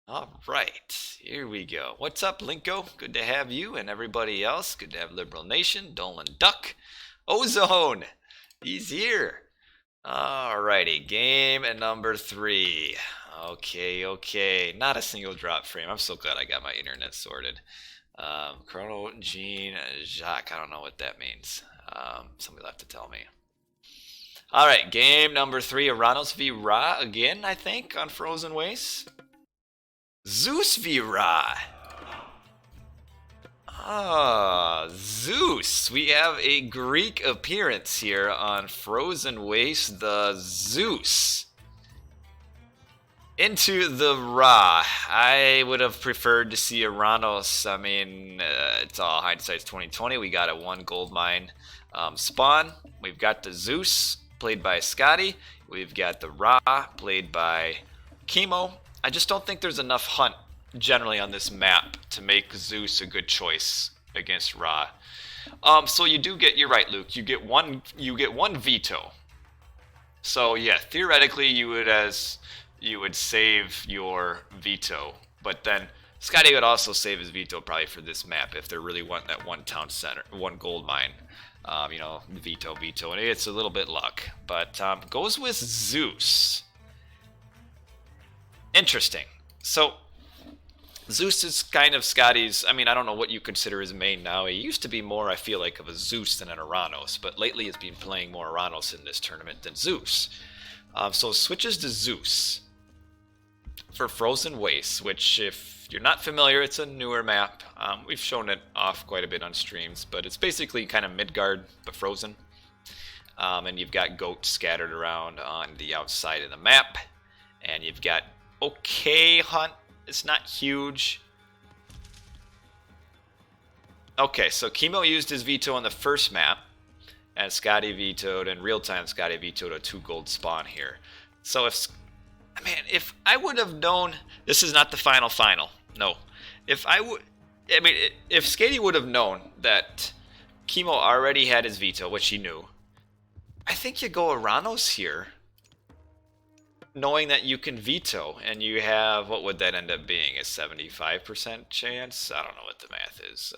All right, here we go. What's up, Linko? Good to have you and everybody else. Good to have Liberal Nation, Dolan Duck, Ozone. He's here. Alrighty, game number 3. Okay. Not a single drop frame. I'm so glad I got my internet sorted. Chrono, Jean, Jacques. I don't know what that means. Somebody will have to tell me. Alright, game number 3. Oranos v Ra again, I think, on Frozen Waste. Zeus v Ra. Zeus. We have a Greek appearance here on Frozen Waste. The Zeus into the Ra. I would have preferred to see Oranos. I mean, it's all hindsight's 2020. We got a 1 gold mine spawn. We've got the Zeus, played by Skady. We've got the Ra, played by Kimo. I just don't think there's enough hunt generally on this map to make Zeus a good choice against Ra. So you do get, you're right, Luke, you get one veto. So yeah, theoretically you would save your veto, but then Skady would also save his veto probably for this map if they're really wanting that 1 town center, 1 gold mine. Veto, and it's a little bit luck, but goes with Zeus. Interesting. So Zeus is kind of Skady's, I mean, I don't know what you consider his main now. He used to be more, I feel like, of a Zeus than an Oranos, but lately he's been playing more Oranos in this tournament than Zeus. So switches to Zeus for Frozen Waste, which if if you're not familiar, it's a newer map. We've shown it off quite a bit on streams, but it's basically kind of Midgard, but frozen. And you've got goats scattered around on the outside of the map. And you've got okay hunt. It's not huge. Okay, so Kimo used his veto on the first map. And Skady vetoed, in real time, Skady vetoed a 2 gold spawn here. So if I would have known, this is not the final. No. If Skady would have known that Kimo already had his veto, which he knew, I think you go Oranos here, knowing that you can veto, and you have, what would that end up being, a 75% chance? I don't know what the math is,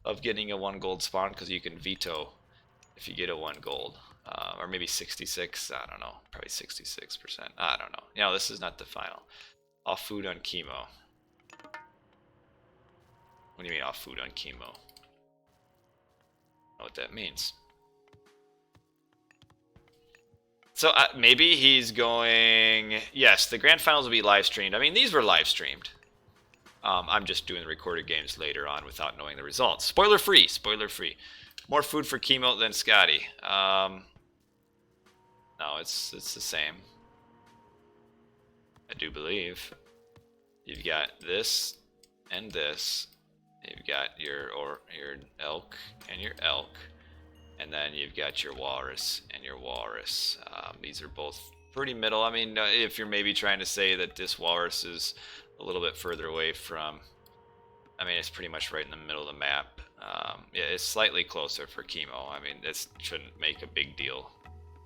of getting a 1 gold spawn, because you can veto if you get a 1 gold. Or maybe 66, I don't know, probably 66%, I don't know. You know, this is not the final. Off food on Kimo. What do you mean off food on Kimo? I don't know what that means. So maybe he's going, yes, the grand finals will be live streamed. I mean, these were live streamed. I'm just doing the recorded games later on without knowing the results. Spoiler free. More food for Kimo than Skady. No, it's the same. I do believe. You've got this and this. You've got your elk and your elk. And then you've got your walrus and your walrus. These are both pretty middle. I mean, if you're maybe trying to say that this walrus is a little bit further away from... I mean, it's pretty much right in the middle of the map. Yeah, it's slightly closer for Kimo. I mean, this shouldn't make a big deal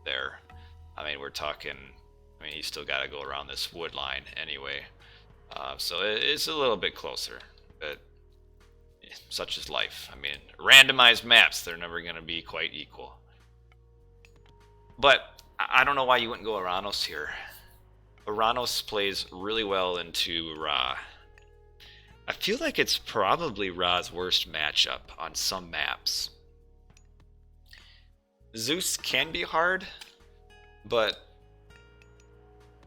there. I mean, we're talking... I mean, he's still got to go around this wood line anyway. So it's a little bit closer. But such is life. I mean, randomized maps, they're never going to be quite equal. But I don't know why you wouldn't go Oranos here. Oranos plays really well into Ra. I feel like it's probably Ra's worst matchup on some maps. Zeus can be hard, but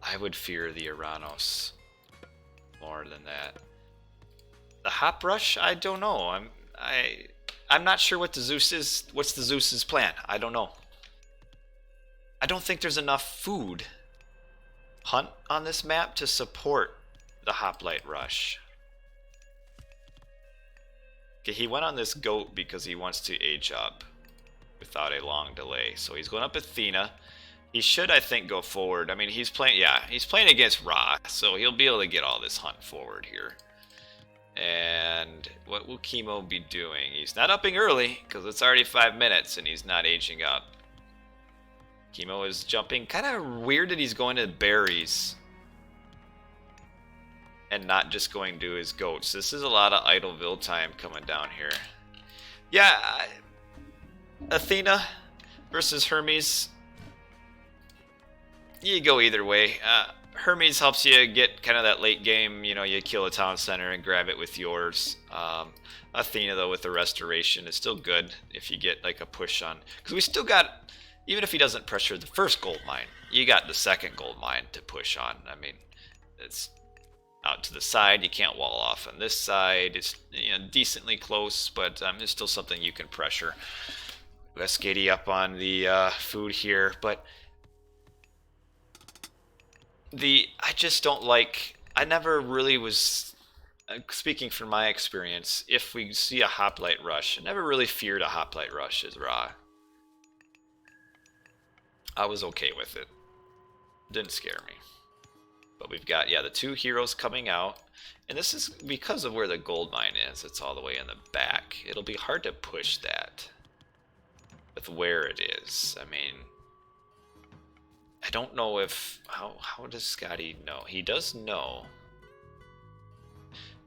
I would fear the Oranos more than that. The hop rush, I don't know. I'm not sure what the Zeus is. What's the Zeus's plan? I don't know. I don't think there's enough food hunt on this map to support the hoplite rush. Okay, he went on this goat because he wants to age up without a long delay. So he's going up Athena. He should, I think, go forward. I mean, he's playing against Ra, so he'll be able to get all this hunt forward here. And what will Kimo be doing? He's not upping early because it's already 5 minutes and he's not aging up. Kimo is jumping. Kind of weird that he's going to berries and not just going to his goats. This is a lot of Idleville time coming down here. Yeah, Athena versus Hermes. You go either way. Hermes helps you get kind of that late game, you know, you kill a town center and grab it with yours. Athena, though, with the restoration is still good if you get like a push on. Because we still got, even if he doesn't pressure the first gold mine, you got the second gold mine to push on. I mean, it's out to the side. You can't wall off on this side. It's, you know, decently close, but there's still something you can pressure. We got Skady up on the food here, but... I just don't like, I never really was, speaking from my experience, if we see a hoplite rush, I never really feared a hoplite rush as Ra. I was okay with it. Didn't scare me. But we've got, yeah, the 2 heroes coming out. And this is because of where the gold mine is. It's all the way in the back. It'll be hard to push that with where it is. I mean... I don't know if... How does Skady know? He does know.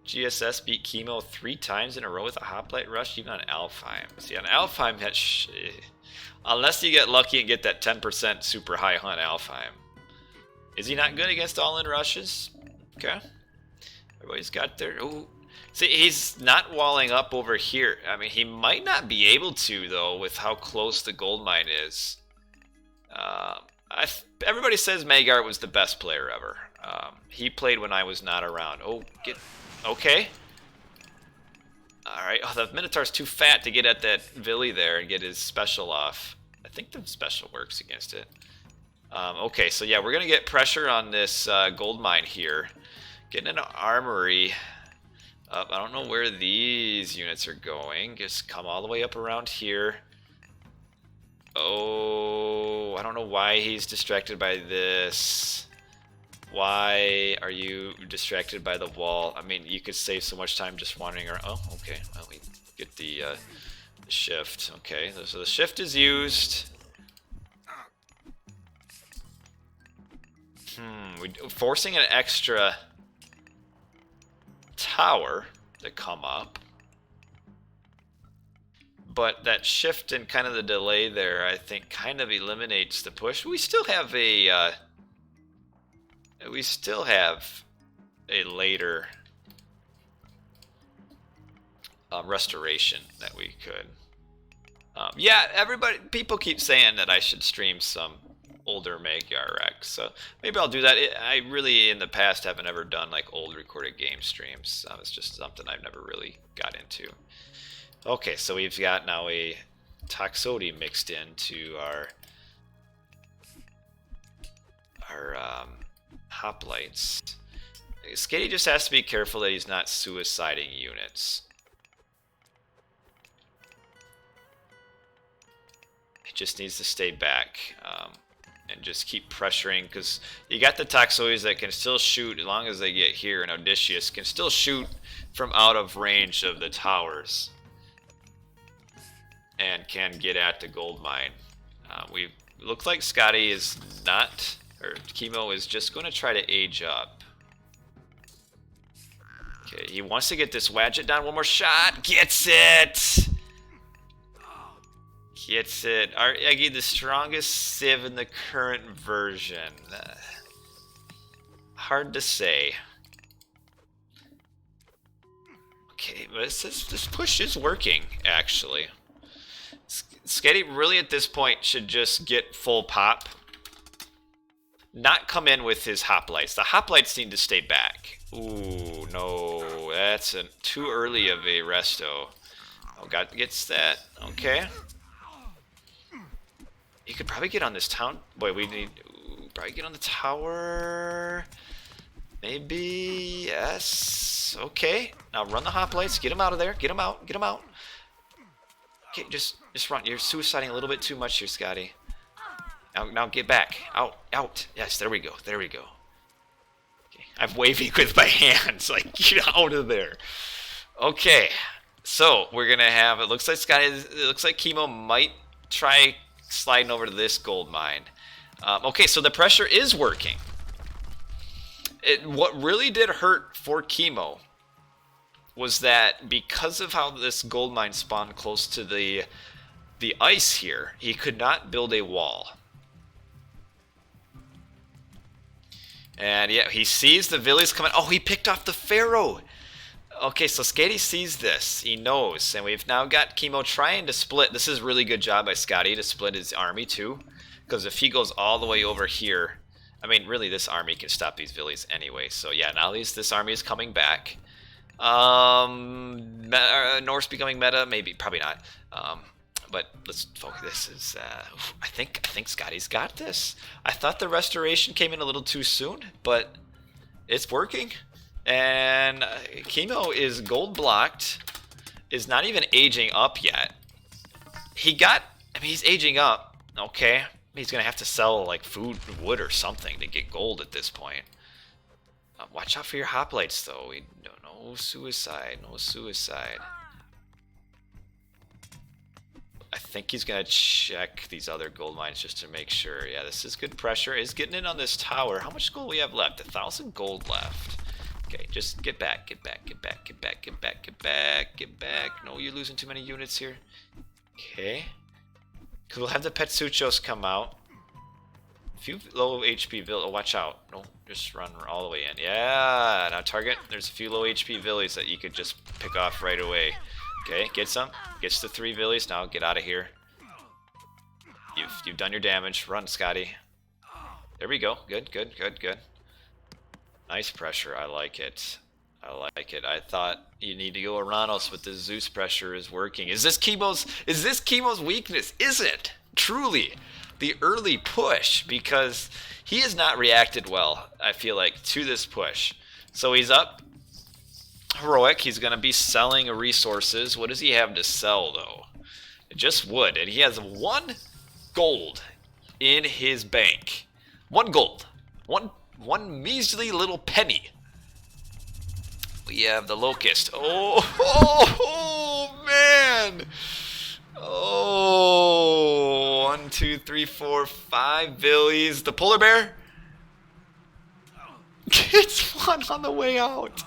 GSS beat Kimo 3 times in a row with a hoplite rush, even on Alfheim. See, on Alfheim, unless you get lucky and get that 10% super high hunt Alfheim. Is he not good against all-in rushes? Okay. Everybody's got their... Ooh. See, he's not walling up over here. I mean, he might not be able to, though, with how close the gold mine is. Everybody says Magart was the best player ever. He played when I was not around. Oh, Okay. Alright. Oh, the Minotaur's too fat to get at that Villy there and get his special off. I think the special works against it. Okay, so yeah, we're going to get pressure on this gold mine here. Getting an armory up. I don't know where these units are going. Just come all the way up around here. Oh, I don't know why he's distracted by this. Why are you distracted by the wall? I mean, you could save so much time just wandering around. Oh, okay. Well, we get the shift. Okay, so the shift is used. Forcing an extra tower to come up. But that shift and kind of the delay there, I think, kind of eliminates the push. We still have a later restoration that we could. Yeah, people keep saying that I should stream some older Magyar Rex, so maybe I'll do that. I really, in the past, haven't ever done like old recorded game streams. It's just something I've never really got into. Okay, so we've got now a Toxody mixed into our hoplites. Skady just has to be careful that he's not suiciding units. He just needs to stay back and just keep pressuring, because you got the Toxoids that can still shoot as long as they get here, and Odysseus can still shoot from out of range of the towers and can get at the gold mine. Looks like Skady is not, or Kimo is just going to try to age up. Okay, he wants to get this Wadjet down. One more shot. Gets it! Gets it. Eggy, the strongest Civ in the current version. Hard to say. Okay, but this push is working, actually. Skady really at this point should just get full pop. Not come in with his hoplites. The hoplites need to stay back. Ooh, no. That's too early of a resto. Oh, God gets that. Okay. You could probably get on this town. Boy, we need... probably get on the tower. Maybe... yes. Okay. Now run the hoplites. Get him out of there. Get him out. Get him out. Okay, just run. You're suiciding a little bit too much here, Skady. Now get back. Out. Yes, there we go. There we go. Okay, I'm waving with my hands. Like, get out of there. Okay. So, we're going to have... it looks like Skady... it looks like Kimo might try sliding over to this gold mine. Okay, so the pressure is working. What really did hurt for Kimo was that because of how this gold mine spawned close to the ice here, he could not build a wall. And yeah, he sees the Villies coming. Oh, he picked off the Pharaoh. Okay, so Skady sees this. He knows. And we've now got Kimo trying to split. This is a really good job by Skady to split his army too. Because if he goes all the way over here, I mean, really this army can stop these Villies anyway. So yeah, now this army is coming back. Norse becoming meta? Maybe, probably not. But let's focus. This is, I think Skady's got this. I thought the restoration came in a little too soon, but it's working. And Kimo is gold blocked, is not even aging up yet. He's aging up, okay. He's gonna have to sell like food, wood or something to get gold at this point. Watch out for your hoplites though. No suicide, no suicide. I think he's gonna check these other gold mines just to make sure. Yeah, this is good pressure. He's getting in on this tower. How much gold we have left? 1,000 gold left. Okay, just get back, get back. No, you're losing too many units here. Okay. Cause we'll have the Petsuchos come out. A few low HP Villies. Oh, watch out. No, just run all the way in. Yeah, now target. There's a few low HP Villies that you could just pick off right away. Okay, get some. Gets the 3 Villies. Now get out of here. You've done your damage. Run, Skady. There we go. Good. Nice pressure. I like it. I like it. I thought you need to go Oranos, but the Zeus pressure is working. Is this Kimo's weakness? Is it? Truly. The early push, because he has not reacted well, I feel like, to this push. So he's up heroic. He's going to be selling resources. What does he have to sell, though? Just wood. And he has 1 gold in his bank. 1 gold. One measly little penny. We have the locust. Oh man. Oh, 1, 2, 3, 4, 5 billies. The polar bear gets 1 on the way out.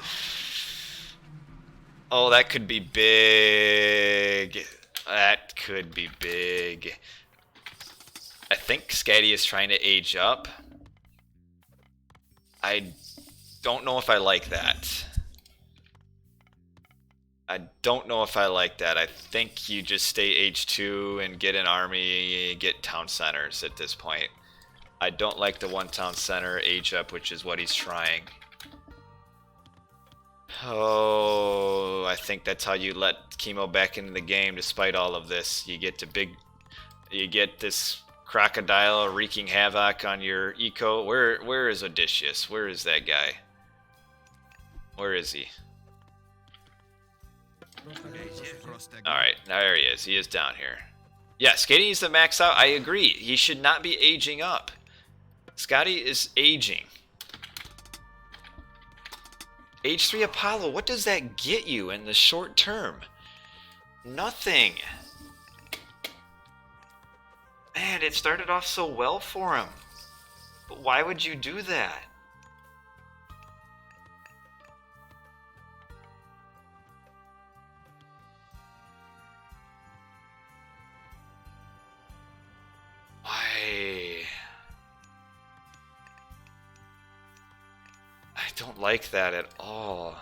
Oh, that could be big. That could be big. I think Skady is trying to age up. I don't know if I like that. I don't know if I like that. I think you just stay age 2 and get an army, get town centers at this point. I don't like the 1 town center age up, which is what he's trying. Oh, I think that's how you let Kimo back into the game despite all of this. You get this crocodile wreaking havoc on your eco. Where is Odysseus? Where is that guy? Where is he? Alright, there he is. He is down here. Yeah, Skady needs to max out. I agree. He should not be aging up. Skady is aging. Age 3 Apollo, what does that get you in the short term? Nothing. Man, it started off so well for him. But why would you do that? Why? I don't like that at all.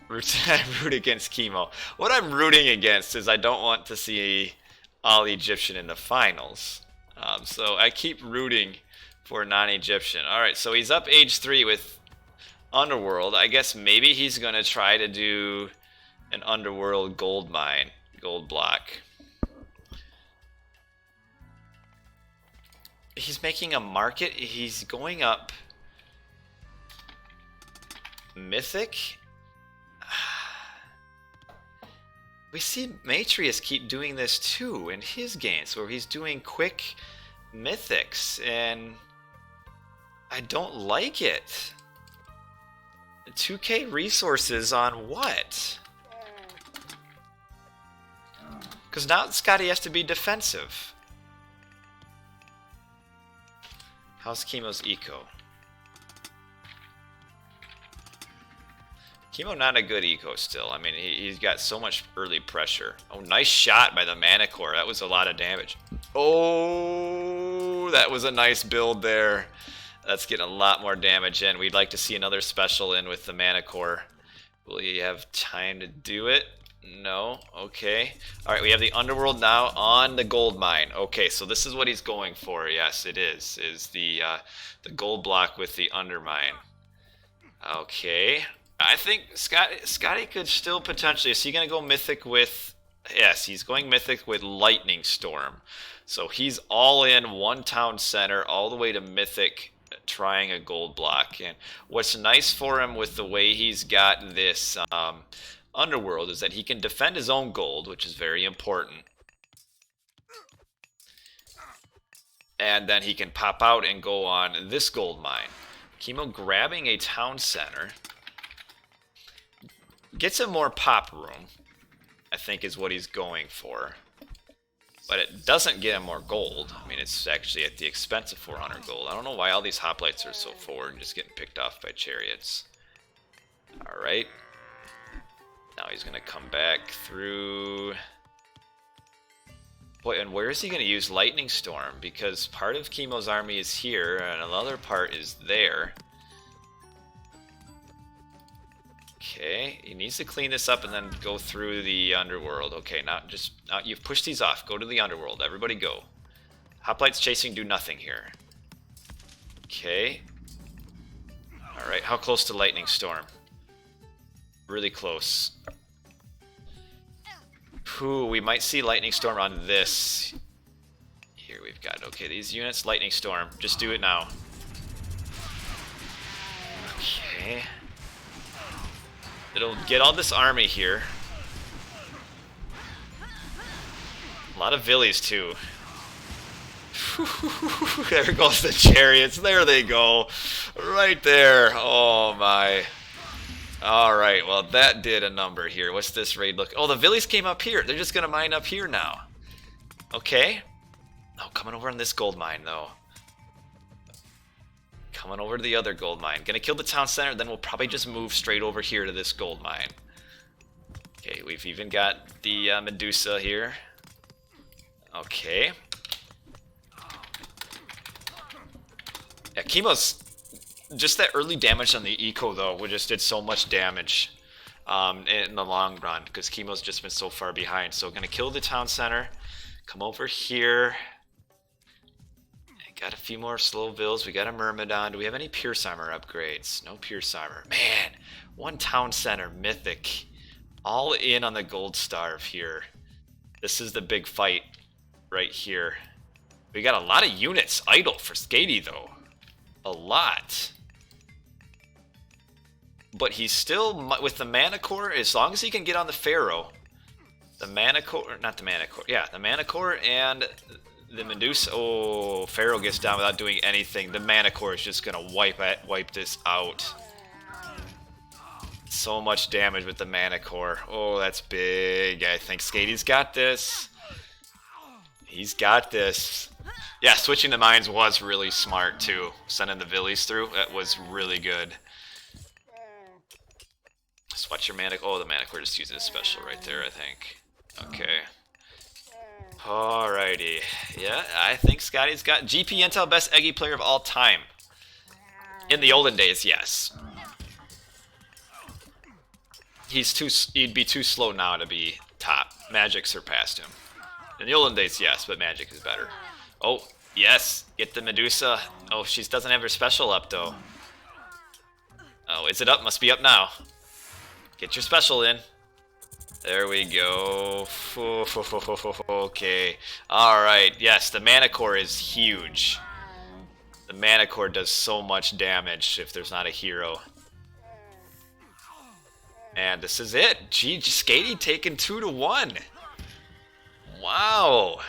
Root against Kimo. What I'm rooting against is I don't want to see all Egyptian in the finals. So I keep rooting for non-Egyptian. Alright, so he's up age 3 with Underworld. I guess maybe he's going to try to do an Underworld gold mine, gold block. He's making a market. He's going up Mythic. We see Matrius keep doing this too in his games, where he's doing quick mythics, and I don't like it. 2k resources on what? Because now Skady has to be defensive. How's Kimo's eco? Kimo not a good eco still. I mean, he's got so much early pressure. Oh, nice shot by the Manicore. That was a lot of damage. Oh, that was a nice build there. That's getting a lot more damage in. We'd like to see another special in with the Manicore. Will you have time to do it? No. Okay. All right, we have the Underworld now on the gold mine. Okay, so this is what he's going for. Yes, it is the gold block with the undermine. Okay. I think Skady could still potentially. Is he going to go mythic with? Yes, he's going mythic with Lightning Storm. So he's all in 1 town center all the way to mythic, trying a gold block. And what's nice for him with the way he's got this Underworld is that he can defend his own gold, which is very important. And then he can pop out and go on this gold mine. Kimo grabbing a town center. Gets him more pop room, I think, is what he's going for. But it doesn't get him more gold. I mean, it's actually at the expense of 400 gold. I don't know why all these hoplites are so forward and just getting picked off by chariots. Alright. Now he's going to come back through. Boy, and where is he going to use Lightning Storm? Because part of Kimo's army is here, and another part is there. Okay, he needs to clean this up and then go through the Underworld. Okay, now you've pushed these off. Go to the Underworld. Everybody go. Hoplites chasing do nothing here. Okay. Alright, how close to lightning storm? Really close. Ooh, we might see lightning storm on this. Here we've got, okay, these units, lightning storm. Just do it now. Okay. It'll get all this army here. A lot of villies too. There goes the chariots. There they go. Right there. Oh my. Alright, well that did a number here. What's this raid look? Oh, the villies came up here. They're just gonna mine up here now. Okay. Oh, coming over on this gold mine though. Coming over to the other gold mine. Gonna kill the town center, then we'll probably just move straight over here to this gold mine. Okay, we've even got the Medusa here. Okay. Yeah, Kimo's... Just that early damage on the eco, though, we just did so much damage in the long run, because Kimo's just been so far behind. So gonna kill the town center. Come over here. Got a few more slow vills. We got a Myrmidon. Do we have any Pierce Armor upgrades? No Pierce Armor. Man, one town center, mythic. All in on the gold starve here. This is the big fight right here. We got a lot of units idle for Skady, though. A lot. But he's still, with the Mana Core, as long as he can get on the Pharaoh. The Mana Core, not the Mana Core, yeah, the Mana Core and... the Medusa, oh, Pharaoh gets down without doing anything. The Mana Core is just gonna wipe this out. So much damage with the Mana Core. Oh, that's big. I think Skady's got this. He's got this. Yeah, switching the mines was really smart too. Sending the villies through, that was really good. Swatch your Mana. Oh, the Mana Core just uses a special right there, I think. Okay. Alrighty. Yeah, I think Skady's got GP Intel best Eggy player of all time. In the olden days, yes. He'd be too slow now to be top. Magic surpassed him. In the olden days, yes, but Magic is better. Oh, yes. Get the Medusa. Oh, she doesn't have her special up, though. Oh, is it up? Must be up now. Get your special in. There we go. Okay. Alright, yes, the Mana Core is huge. The Mana Core does so much damage if there's not a hero. And this is it. Gee, Skady taking 2-1. Wow.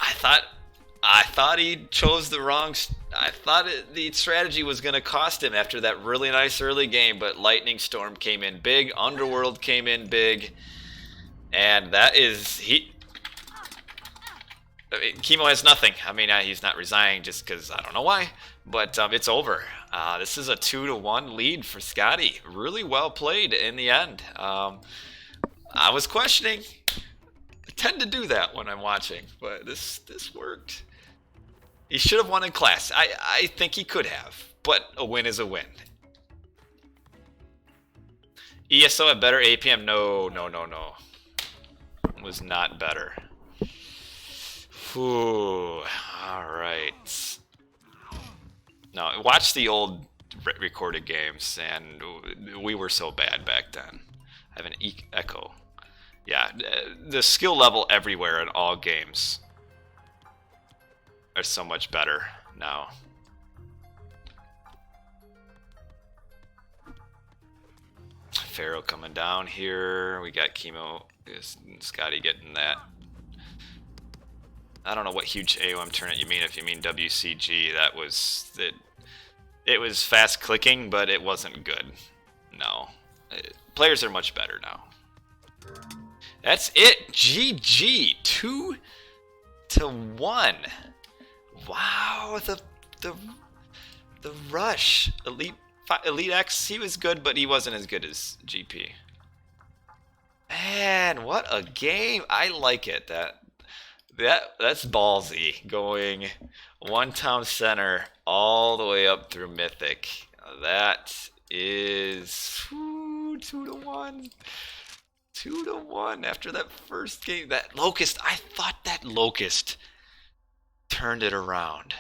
I thought he chose the wrong... I thought the strategy was going to cost him after that really nice early game, but Lightning Storm came in big, Underworld came in big, and that is... I mean, Kimo has nothing. I mean, he's not resigning just because I don't know why, but it's over. This is a 2-1 lead for Skady. Really well played in the end. I was questioning. I tend to do that when I'm watching, but this worked. He should have won in class. I think he could have, but a win is a win. ESO had better APM? No. It was not better. Ooh, alright. No, watch the old recorded games, and we were so bad back then. I have an echo. Yeah, the skill level everywhere in all games are so much better now. Pharaoh coming down here. We got Kimo, Skady getting that. I don't know what huge AOM tournament you mean. If you mean WCG, that was it. It was fast clicking, but it wasn't good. No, players are much better now. That's it. GG 2-1. Wow, the rush. Elite X, he was good, but he wasn't as good as GP. Man, what a game. I like it. That's ballsy, going one town center all the way up through Mythic. That is 2-1. 2-1 after that first game. That Locust, I thought that Locust turned it around.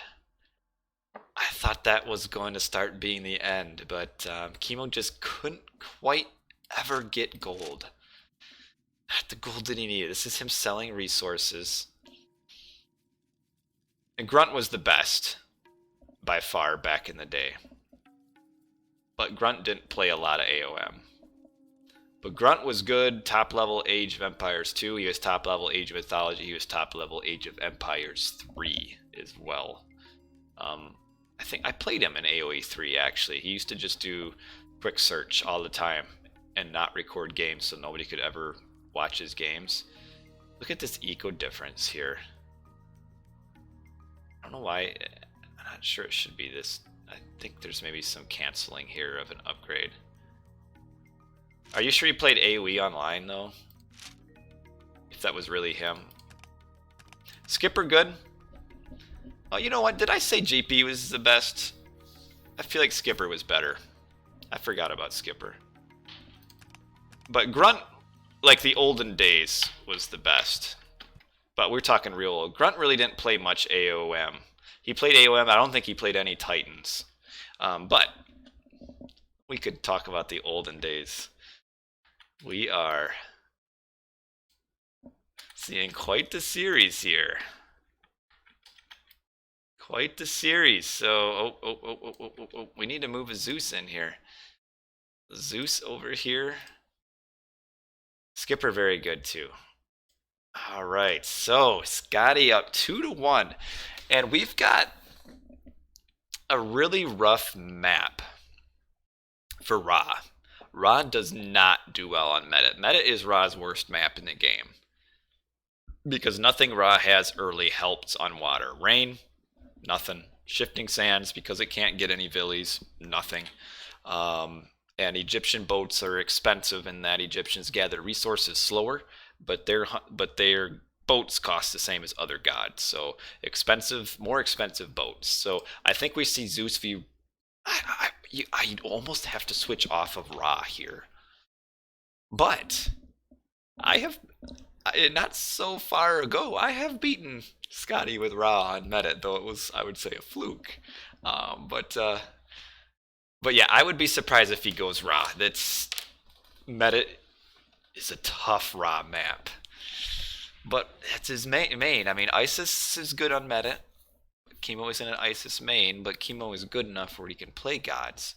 I thought that was going to start being the end, but Kimo just couldn't quite ever get gold. Not the gold that he needed. This is him selling resources. And Grunt was the best, by far, back in the day. But Grunt didn't play a lot of AOM. But Grunt was good, top level Age of Empires 2. He was top level Age of Mythology. He was top level Age of Empires 3 as well. I think I played him in AoE 3 actually. He used to just do quick search all the time and not record games so nobody could ever watch his games. Look at this eco difference here. I don't know why. I'm not sure it should be this. I think there's maybe some canceling here of an upgrade. Are you sure you played AoE online though? If that was really him. Skipper good? Oh, you know what? Did I say GP was the best? I feel like Skipper was better. I forgot about Skipper. But Grunt, like the olden days, was the best. But we're talking real old. Grunt really didn't play much AOM. He played AOM. I don't think he played any Titans. But we could talk about the olden days. We are seeing quite the series here. Quite the series. So, we need to move a Zeus in here. Zeus over here. Skipper very good too. All right, so Skady up 2-1, and we've got a really rough map for Ra. Ra does not do well on Medit. Medit is Ra's worst map in the game because nothing Ra has early helps on water. Rain, nothing. Shifting sands because it can't get any villies, nothing. And Egyptian boats are expensive in that Egyptians gather resources slower, but their boats cost the same as other gods. So expensive, more expensive boats. So I think we see Zeus v. I almost have to switch off of Ra here. But I have, not so far ago, I have beaten Skady with Ra on Medit, though it was, I would say, a fluke. But yeah, I would be surprised if he goes Ra. Medit is a tough Ra map. But that's his main. I mean, Isis is good on Medit. Kimo isn't an Isis main, but Kimo is good enough where he can play gods.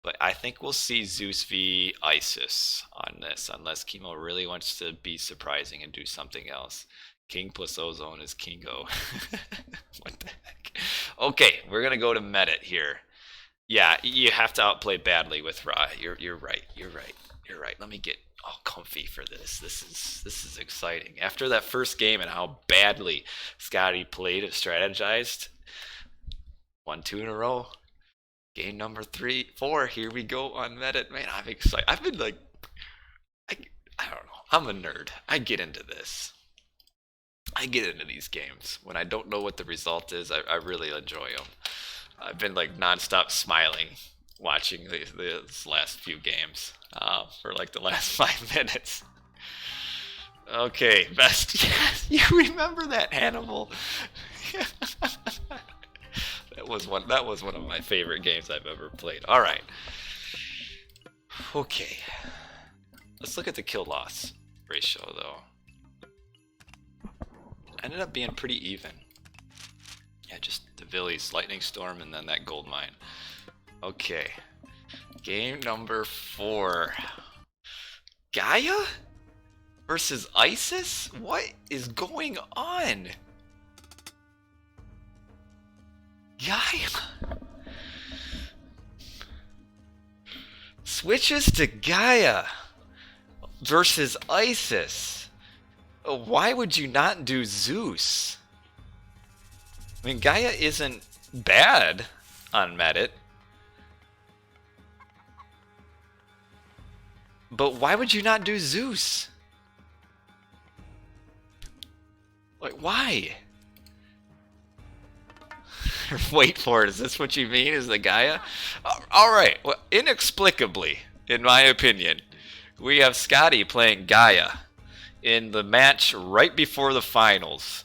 But I think we'll see Zeus v Isis on this, unless Kimo really wants to be surprising and do something else. King plus Ozone is Kingo. What the heck? Okay, we're going to go to Medit here. Yeah, you have to outplay badly with Ra. You're right. You're right. Let me get all comfy for this. This is exciting. After that first game and how badly Skady played and strategized, 1-2 in a row. Game number 3-4. Here we go on Medit. Man, I'm excited. I've been like, I don't know. I'm a nerd. I get into this. I get into these games. When I don't know what the result is, I really enjoy them. I've been like nonstop smiling watching these last few games for like the last 5 minutes. Okay, best. Yes, you remember that Hannibal? That was one of my favorite games I've ever played. All right. Okay. Let's look at the kill loss ratio though. Ended up being pretty even. Yeah, just the Villies, Lightning Storm, and then that gold mine. Okay. Game number 4. Gaia versus Isis? What is going on? Gaia switches to Gaia versus Isis. Why would you not do Zeus? I mean, Gaia isn't bad on Medit. But why would you not do Zeus? Like, why? Wait for it. Is this what you mean? Is the Gaia? Alright. Well, inexplicably, in my opinion, we have Skady playing Gaia in the match right before the finals.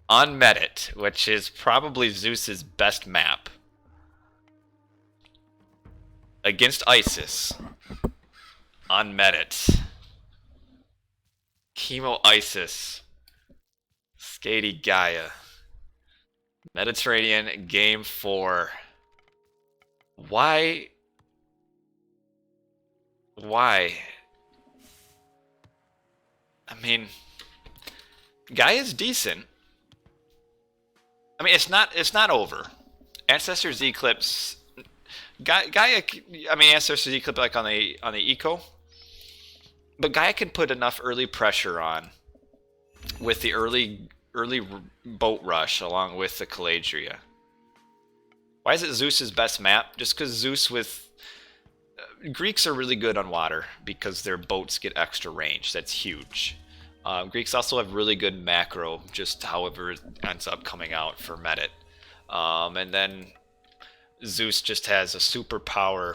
on Medit, which is probably Zeus's best map. Against Isis. On Medit. Kimo Isis. Skady Gaia. Mediterranean Game 4. Why? Why? I mean, Gaia's decent. I mean, it's not over. Ancestors Eclipse, Gaia. I mean, Ancestors Eclipse like on the eco, but Gaia can put enough early pressure on with the early boat rush along with the Caladria. Why is it Zeus's best map? Just because Zeus with Greeks are really good on water because their boats get extra range. That's huge. Greeks also have really good macro, just however it ends up coming out for Medit. And then Zeus just has a superpower.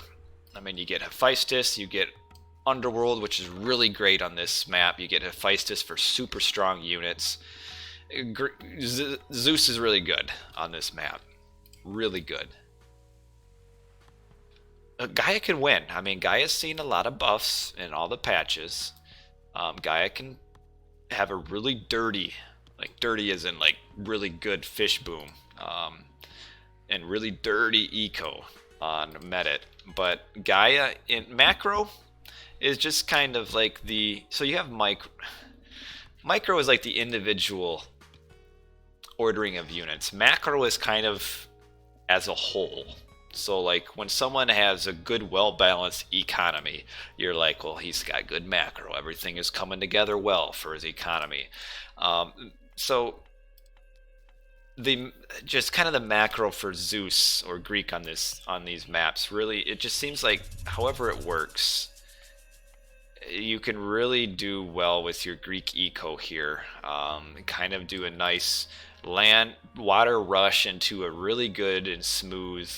I mean, you get Hephaestus, you get Underworld, which is really great on this map. You get Hephaestus for super strong units. Zeus is really good on this map. Really good. Gaia can win. I mean, Gaia's seen a lot of buffs in all the patches. Gaia can have a really dirty, like dirty as in like really good fish boom, and really dirty eco on Medit. But Gaia in macro is just kind of like the, so you have micro is like the individual ordering of units. Macro is kind of as a whole. So like when someone has a good, well-balanced economy, you're like, well, he's got good macro. Everything is coming together well for his economy. So the just kind of the macro for Zeus or Greek on these maps, really, it just seems like however it works, you can really do well with your Greek eco here. Kind of do a nice water rush into a really good and smooth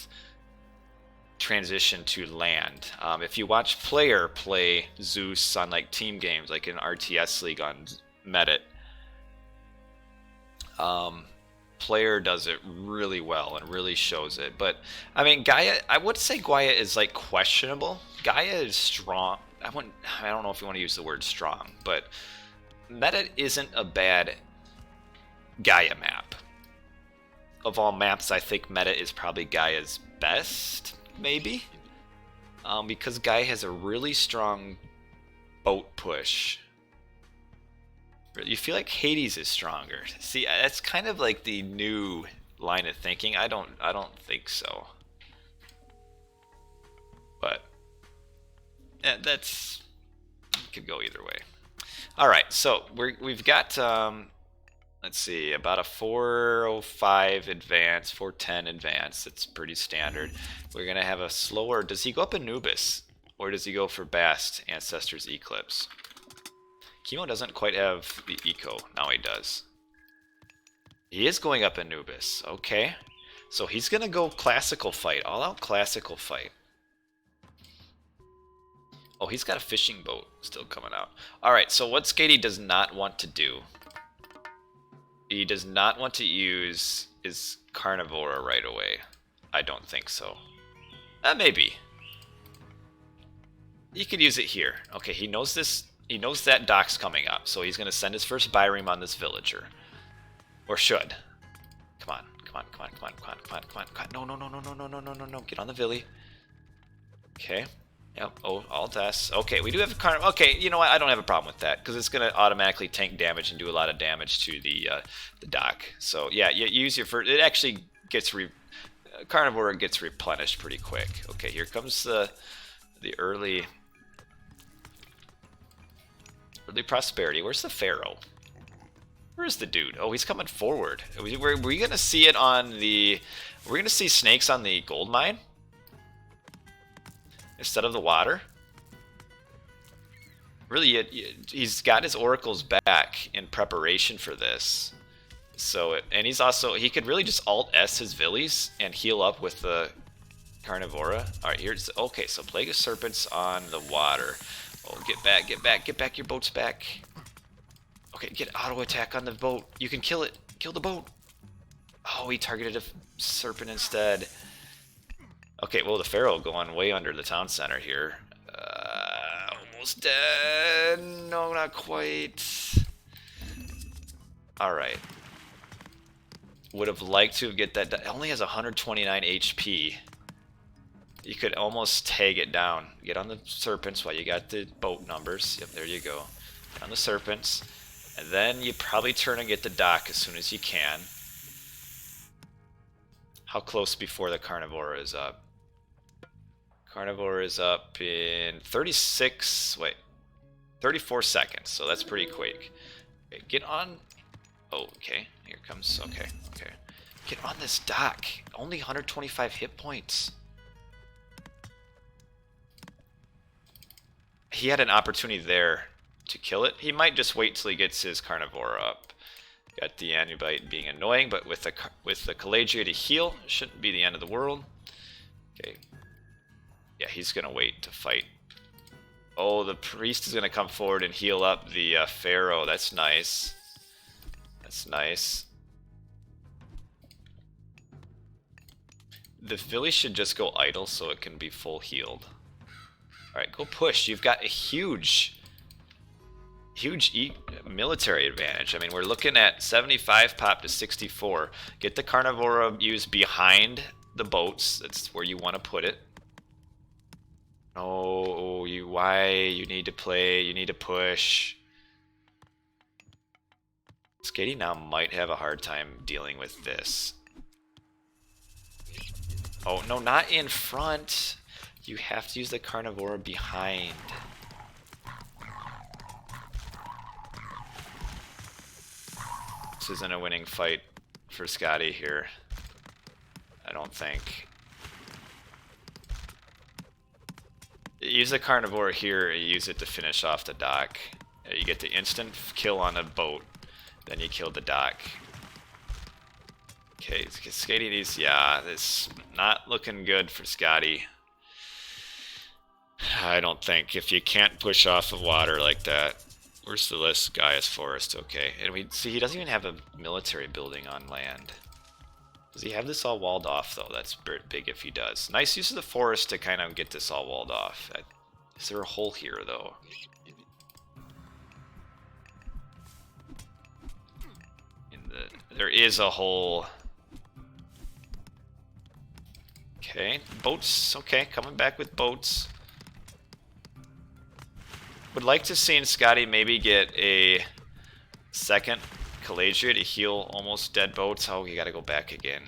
transition to land. If you watch player play Zeus on like team games, like in RTS League on Medit, player does it really well and really shows it. But I mean, Gaia, I would say Gaia is like questionable. Gaia is strong. I don't know if you want to use the word strong, but Medit isn't a bad Gaia map. Of all maps, I think Medit is probably Gaia's best. Maybe because Gaia has a really strong boat push. You feel like Hades is stronger. See, that's kind of like the new line of thinking. I don't think so. But that's could go either way. All right, so we've got let's see, about a 405 advance, 410 advance. That's pretty standard. We're going to have a slower... Does he go up Anubis? Or does he go for Bast, Ancestors Eclipse? Kimo doesn't quite have the eco. Now he does. He is going up Anubis. Okay. So he's going to go classical fight. All out classical fight. Oh, he's got a fishing boat still coming out. Alright, so what Skady does not want to do... He does not want to use his Carnivora right away. I don't think so. Maybe. He could use it here. Okay, he knows this. He knows that dock's coming up, so he's going to send his first Bireem on this villager. Or should. Come on. Come on, come on, come on, come on, come on, come on, come on. No, no, no, no, no, no, no, no, no, no. Get on the Villy. Okay. Yep. Oh, Alt S. Okay, we do have a Carnivora. Okay, you know what? I don't have a problem with that because it's going to automatically tank damage and do a lot of damage to the dock. So yeah, you use your first. It actually gets Carnivora gets replenished pretty quick. Okay, here comes the early prosperity. Where's the Pharaoh? Where's the dude? Oh, he's coming forward. Were we going to see it on the? We're going to see snakes on the gold mine instead of the water. Really, he's got his oracles back in preparation for this. So, and he's also, he could really just Alt S his Villies and heal up with the Carnivora. Alright, here's, okay, so Plague of Serpents on the water. Oh, get back, get back, get back, your boat's back. Okay, get auto attack on the boat. You can kill it. Kill the boat. Oh, he targeted a serpent instead. Okay, well, the Pharaoh going way under the town center here. Almost dead. No, not quite. Alright. Would have liked to get that. It only has 129 HP. You could almost tag it down. Get on the serpents while you got the boat numbers. Yep, there you go. Get on the serpents. And then you probably turn and get the dock as soon as you can. How close before the carnivore is up? Carnivore is up in 34 seconds, so that's pretty quick. Okay, get on. Oh, okay, here comes. Okay. Get on this dock. Only 125 hit points. He had an opportunity there to kill it. He might just wait till he gets his carnivore up. Got the Anubite being annoying, but with the Caladria to heal, shouldn't be the end of the world. Okay. Yeah, he's gonna wait to fight. Oh, the priest is gonna come forward and heal up the Pharaoh. That's nice. That's nice. The village should just go idle so it can be full healed. Alright, go push. You've got a huge military advantage. I mean, we're looking at 75 pop to 64. Get the Carnivora used behind the boats. That's where you want to put it. Oh, why? You need to play. You need to push. Skady now might have a hard time dealing with this. Oh, no, not in front. You have to use the Carnivora behind. This isn't a winning fight for Skady here. I don't think. Use the Carnivora here, you use it to finish off the dock. You get the instant kill on a boat, then you kill the dock. Okay, Skady needs, yeah, this not looking good for Skady. I don't think, if you can't push off of water like that. Where's the list? Gaia's Forest, okay. And we see he doesn't even have a military building on land. Does he have this all walled off though? That's big if he does. Nice use of the forest to kind of get this all walled off. Is there a hole here though? There is a hole. Okay, boats. Okay, coming back with boats. Would like to see Skady maybe get a second Caladria to heal almost dead boats. Oh, you gotta go back again.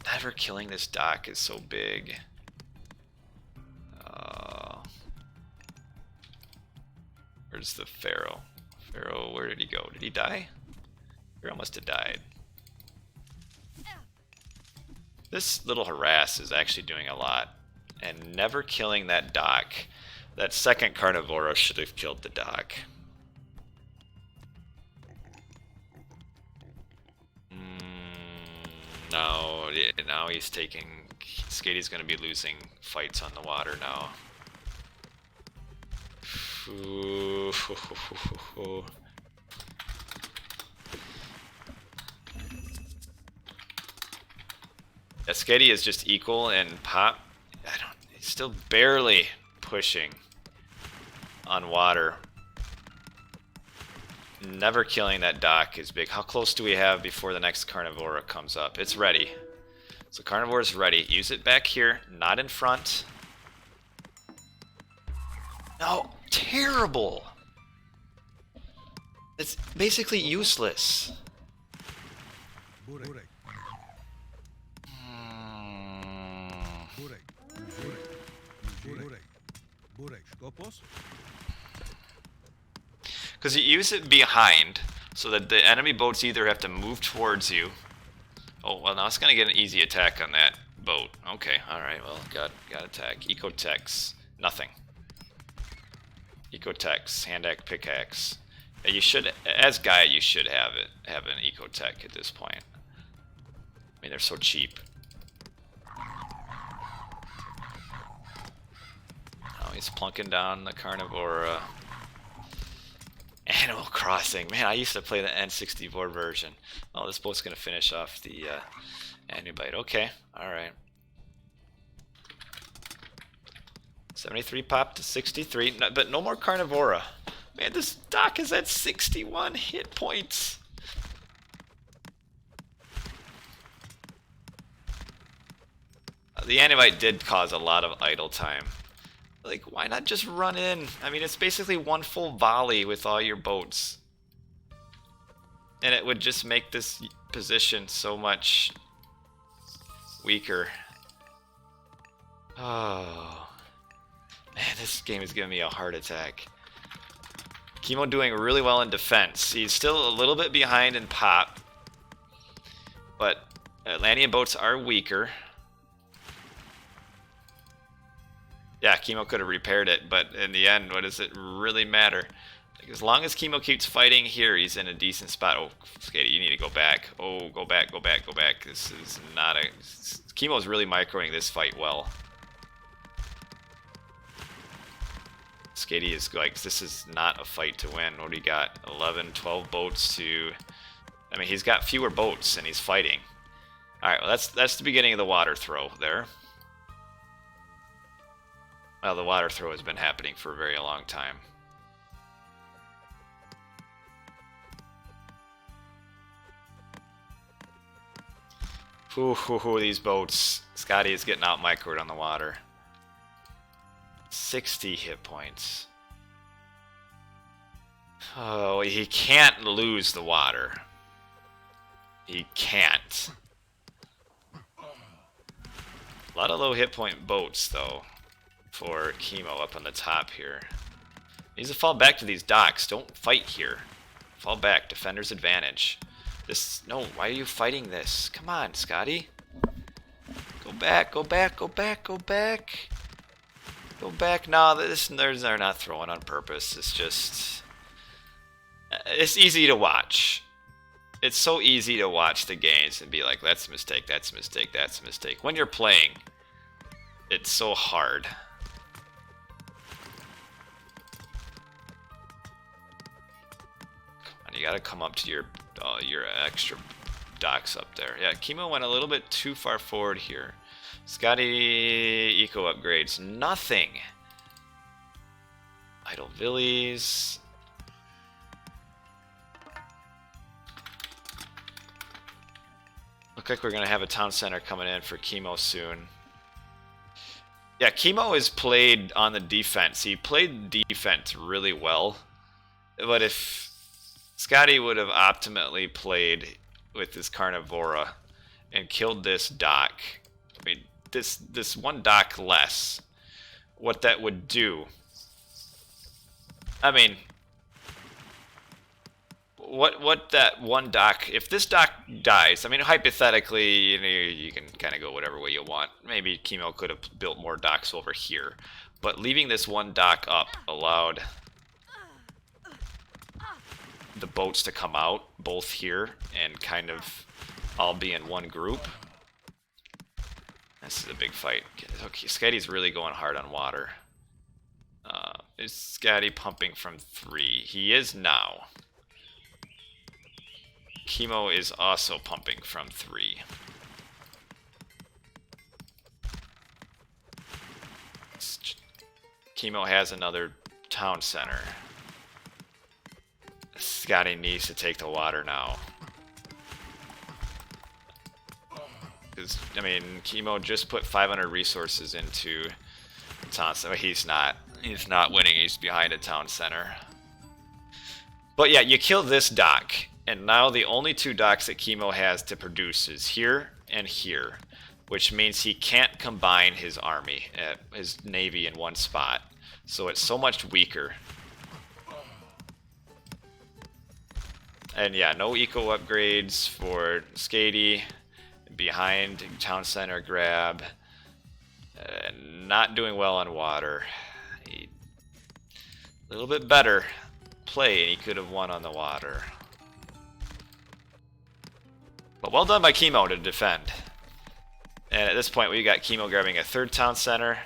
Never killing this dock is so big. Where's the Pharaoh? Pharaoh, where did he go? Did he die? Pharaoh must have died. This little harass is actually doing a lot. And never killing that dock. That second Carnivora should have killed the dock. No, now he's taking... Skady's going to be losing fights on the water now. Yeah, Skady is just equal and pop. He's still barely pushing on water. Never killing that dock is big. How close do we have before the next Carnivora comes up? It's ready. So Carnivora's ready. Use it back here, not in front. No, terrible. It's basically useless. Because you use it behind, so that the enemy boats either have to move towards you. Oh, well, now it's going to get an easy attack on that boat. Okay, alright, well, got attack. Ecotex, nothing. Ecotex, hand axe, pickaxe. You should, as Gaia, you should have an Ecotech at this point. I mean, they're so cheap. Oh, he's plunking down the Carnivora. Animal Crossing. Man, I used to play the N64 version. Oh, this boat's going to finish off the Anubite. Okay, alright. 73 pop to 63, but no more Carnivora. Man, this dock is at 61 hit points. The Anubite did cause a lot of idle time. Like, why not just run in? I mean, it's basically one full volley with all your boats. And it would just make this position so much weaker. Oh. Man, this game is giving me a heart attack. Kimo doing really well in defense. He's still a little bit behind in pop. But Atlantean boats are weaker. Yeah, Kimo could have repaired it, but in the end, what does it really matter? Like, as long as Kimo keeps fighting here, he's in a decent spot. Oh, Skady, you need to go back. Oh, go back, go back, go back. This is not a... Kimo's really microing this fight well. Skady is like, this is not a fight to win. What do you got? 11, 12 boats to... I mean, he's got fewer boats, and he's fighting. Alright, well, that's the beginning of the water throw there. Well, the water throw has been happening for a very long time. Ooh, these boats. Skady is getting out microed on the water. 60 hit points. Oh, he can't lose the water. He can't. A lot of low hit point boats, though, for Kimo up on the top here. He needs to fall back to these docks. Don't fight here. Fall back. Defender's advantage. This... No, why are you fighting this? Come on, Skady. Go back, go back, go back, go back. Go back. No, they're not throwing on purpose. It's just... It's easy to watch. It's so easy to watch the games and be like, that's a mistake, that's a mistake, that's a mistake. When you're playing, it's so hard. Come on, you gotta come up to your extra docks up there. Yeah, Kimo went a little bit too far forward here. Skady eco upgrades, nothing. Idle Villies. Look like we're going to have a town center coming in for Kimo soon. Yeah, Kimo is played on the defense. He played defense really well. But if Skady would have optimally played with this Carnivora and killed this dock, I mean, this one dock less, what that would do, I mean, what that one dock, if this dock dies, I mean, hypothetically, you can kind of go whatever way you want. Maybe Kimo could have built more docks over here, but leaving this one dock up allowed the boats to come out both here and kind of all be in one group. This is a big fight. Okay, Skady's really going hard on water. Is Skady pumping from 3? He is now. Kimo is also pumping from 3. Kimo has another town center. Skady needs to take the water now. Because, I mean, Kimo just put 500 resources into the town center. He's not winning. He's behind a town center. But yeah, you kill this dock. And now the only 2 docks that Kimo has to produce is here and here, which means he can't combine his army, his navy in one spot. So it's so much weaker. And yeah, no eco upgrades for Skady. Behind town center grab. Not doing well on water. A little bit better play, and he could have won on the water. But well done by Kimo to defend. And at this point, we got Kimo grabbing a 3rd town center.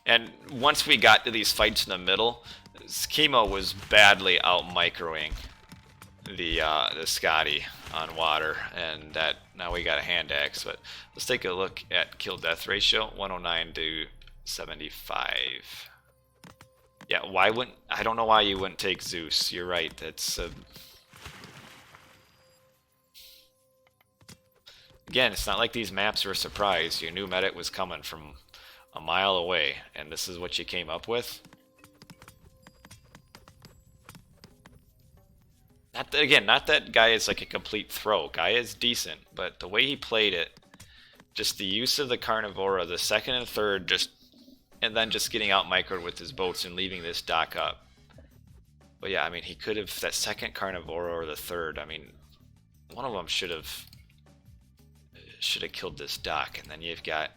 And once we got to these fights in the middle, Kimo was badly out microing the Skady on water, and that now we got a hand axe. But let's take a look at kill death ratio, 109 to 75. Yeah, why wouldn't I don't know why you wouldn't take Zeus. You're right. That's again, it's not like these maps are a surprise. You knew Medit was coming from a mile away, and this is what you came up with. Not that Gaia is like a complete throw. Gaia is decent, but the way he played it, just the use of the Carnivora, the second and third, and then just getting out microed with his boats and leaving this dock up. But yeah, I mean, he could have, that second Carnivora or the third, I mean, one of them should have killed this dock, and then you've got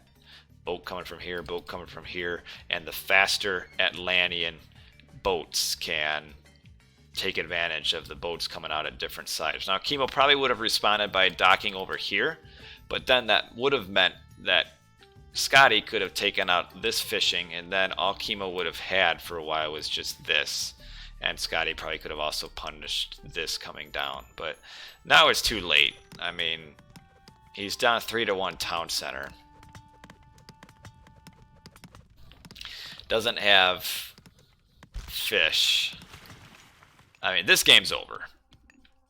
boat coming from here, boat coming from here, and the faster Atlantean boats can take advantage of the boats coming out at different sides. Now, Kimo probably would have responded by docking over here, but then that would have meant that Skady could have taken out this fishing, and then all Kimo would have had for a while was just this. And Skady probably could have also punished this coming down. But now it's too late. I mean, he's down 3-1 town center. Doesn't have fish. I mean, this game's over.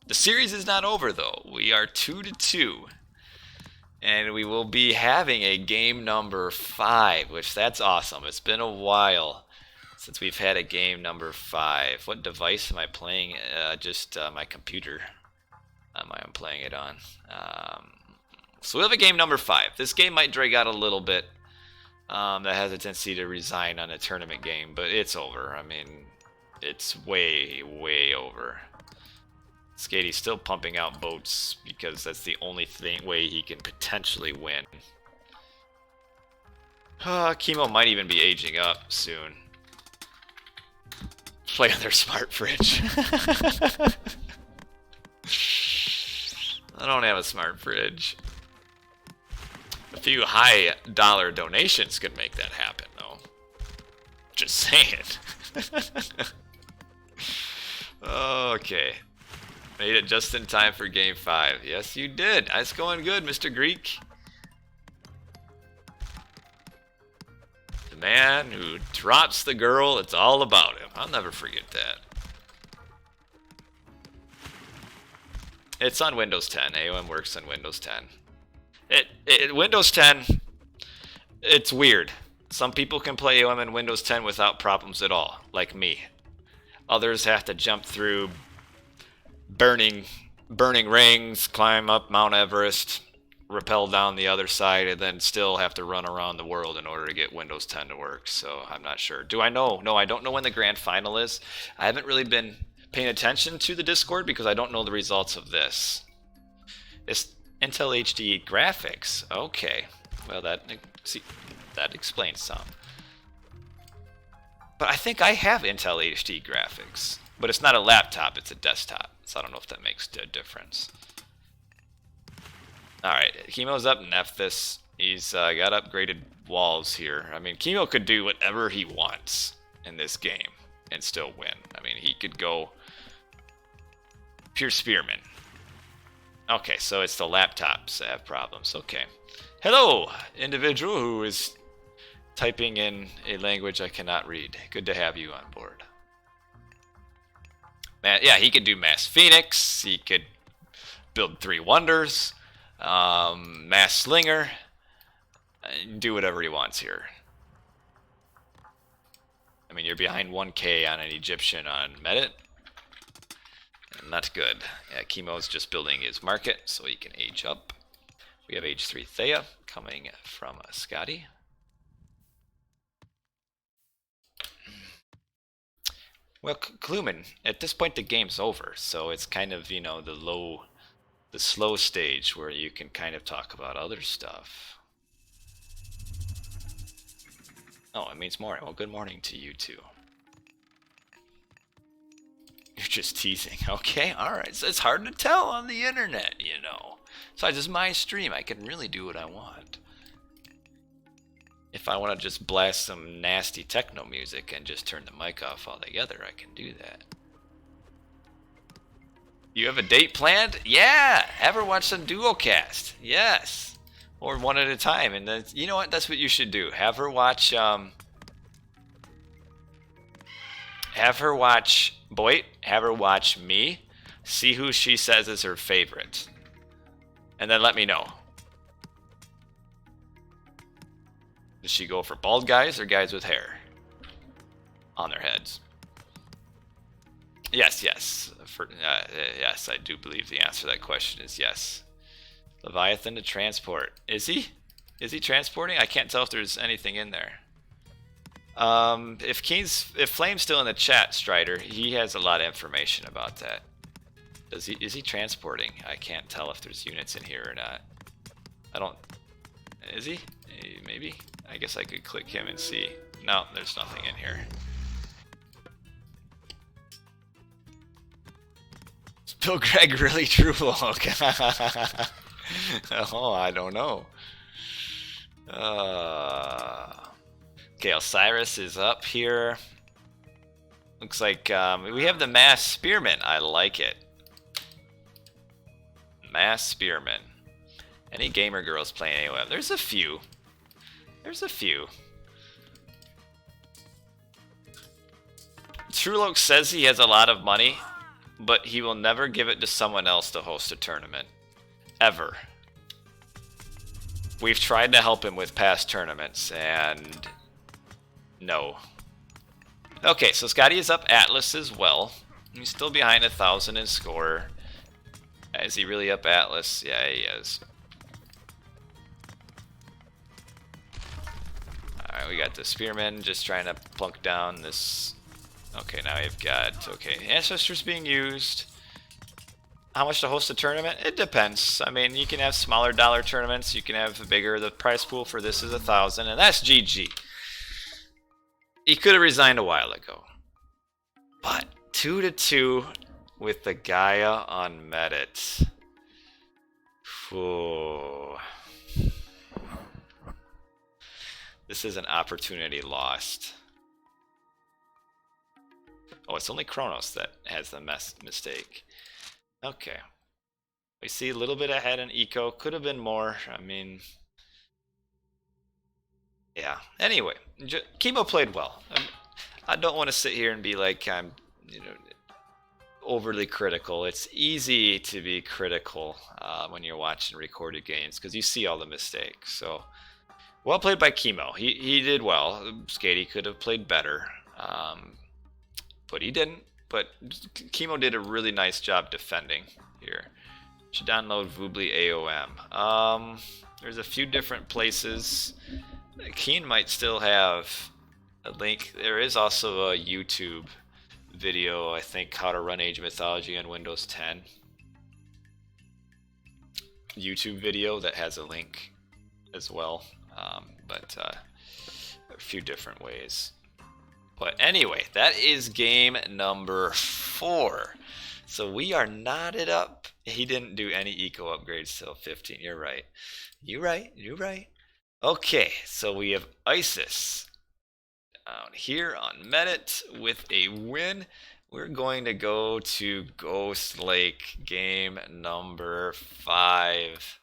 The series is not over, though. We are 2-2. And we will be having a game number 5, which that's awesome. It's been a while since we've had a game number 5. What device am I playing? Just my computer. I'm playing it on. So we have a game number 5. This game might drag out a little bit. That has a tendency to resign on a tournament game, but it's over. I mean, it's way, way over. Skady's still pumping out boats because that's the only way he can potentially win. Kimo might even be aging up soon. Play on their smart fridge. I don't have a smart fridge. A few high dollar donations could make that happen, though. Just saying. Okay. Made it just in time for game 5. Yes, you did. It's going good, Mr. Greek. The man who drops the girl, it's all about him. I'll never forget that. It's on Windows 10. AOM works on Windows 10. Windows 10, it's weird. Some people can play AOM in Windows 10 without problems at all, like me. Others have to jump through burning rings, climb up Mount Everest, rappel down the other side, and then still have to run around the world in order to get Windows 10 to work. So I'm not sure. Do I know? No, I don't know when the grand final is. I haven't really been paying attention to the Discord because I don't know the results of this. It's Intel HD graphics. Okay. Well, that explains some. But I think I have Intel HD graphics. But it's not a laptop, it's a desktop. So I don't know if that makes a difference. Alright, Kimo's up Nephthys. He's got upgraded walls here. I mean, Kimo could do whatever he wants in this game and still win. I mean, he could go pure spearman. Okay, so it's the laptops that have problems. Okay. Hello, individual who is typing in a language I cannot read. Good to have you on board. Yeah, he could do Mass Phoenix. He could build 3 Wonders. Mass Slinger. Do whatever he wants here. I mean, you're behind 1K on an Egyptian on Medit. Not good. Yeah, Kimo's just building his market so he can age up. We have age 3 Thea coming from Skady. Well, Kluman, at this point the game's over, so it's kind of, you know, the slow stage where you can kind of talk about other stuff. Oh, it means morning. Well, good morning to you too. You're just teasing. Okay, alright. So it's hard to tell on the internet, you know. Besides, it's my stream. I can really do what I want. If I want to just blast some nasty techno music and just turn the mic off altogether, I can do that. You have a date planned? Yeah! Have her watch some Duocast. Yes! Or one at a time. And then, you know what? That's what you should do. Have her watch, Boyd, have her watch me. See who she says is her favorite. And then let me know. Does she go for bald guys or guys with hair on their heads? Yes, yes. Yes, I do believe the answer to that question is yes. Leviathan to transport. Is he? Is he transporting? I can't tell if there's anything in there. If Flame's still in the chat, Strider, he has a lot of information about that. Is he transporting? I can't tell if there's units in here or not. I don't. Is he? Maybe. I guess I could click him and see. No, there's nothing in here. Is Bill Gregg really true? Oh, I don't know. Okay, Osiris is up here. Looks like we have the mass spearman. I like it. Mass spearman. Any gamer girls playing AOM? There's a few. There's a few. Trueloak says he has a lot of money, but he will never give it to someone else to host a tournament. Ever. We've tried to help him with past tournaments, and no. Okay, so Skady is up Atlas as well. He's still behind 1,000 in score. Is he really up Atlas? Yeah, he is. Alright, we got the Spearman just trying to plunk down this. Okay, now we've got, okay, Ancestors being used. How much to host a tournament? It depends. I mean, you can have smaller dollar tournaments, you can have bigger. The price pool for this is 1,000, and that's GG. He could have resigned a while ago. But 2-2 with the Gaia on Medit. Ooh. This is an opportunity lost. Oh, it's only Kronos that has the mistake. Okay. We see a little bit ahead in Eco. Could have been more. I mean, yeah. Anyway, Kimo played well. I don't want to sit here and be like I'm, overly critical. It's easy to be critical when you're watching recorded games because you see all the mistakes. So, well played by Kimo. He did well. Skady could have played better, but he didn't. But Kimo did a really nice job defending here. Should download Voobly AOM. There's a few different places. Keen might still have a link. There is also a YouTube video, I think, how to run Age of Mythology on Windows 10. YouTube video that has a link as well. But a few different ways. But anyway, that is game number 4. So we are knotted up. He didn't do any eco upgrades till 15. You're right. You're right. Okay, so we have Isis down here on Medit with a win. We're going to go to Ghost Lake, game number 5.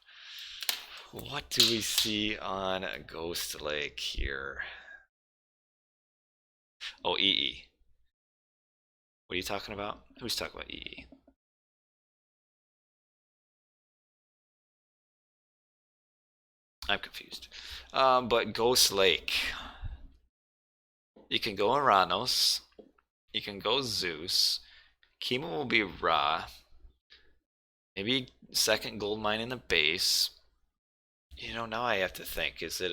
What do we see on Ghost Lake here? Oh, EE. What are you talking about? Who's talking about EE? I'm confused. But Ghost Lake. You can go Oranos. You can go Zeus. Kimo will be Ra. Maybe second gold mine in the base. Now I have to think. Is it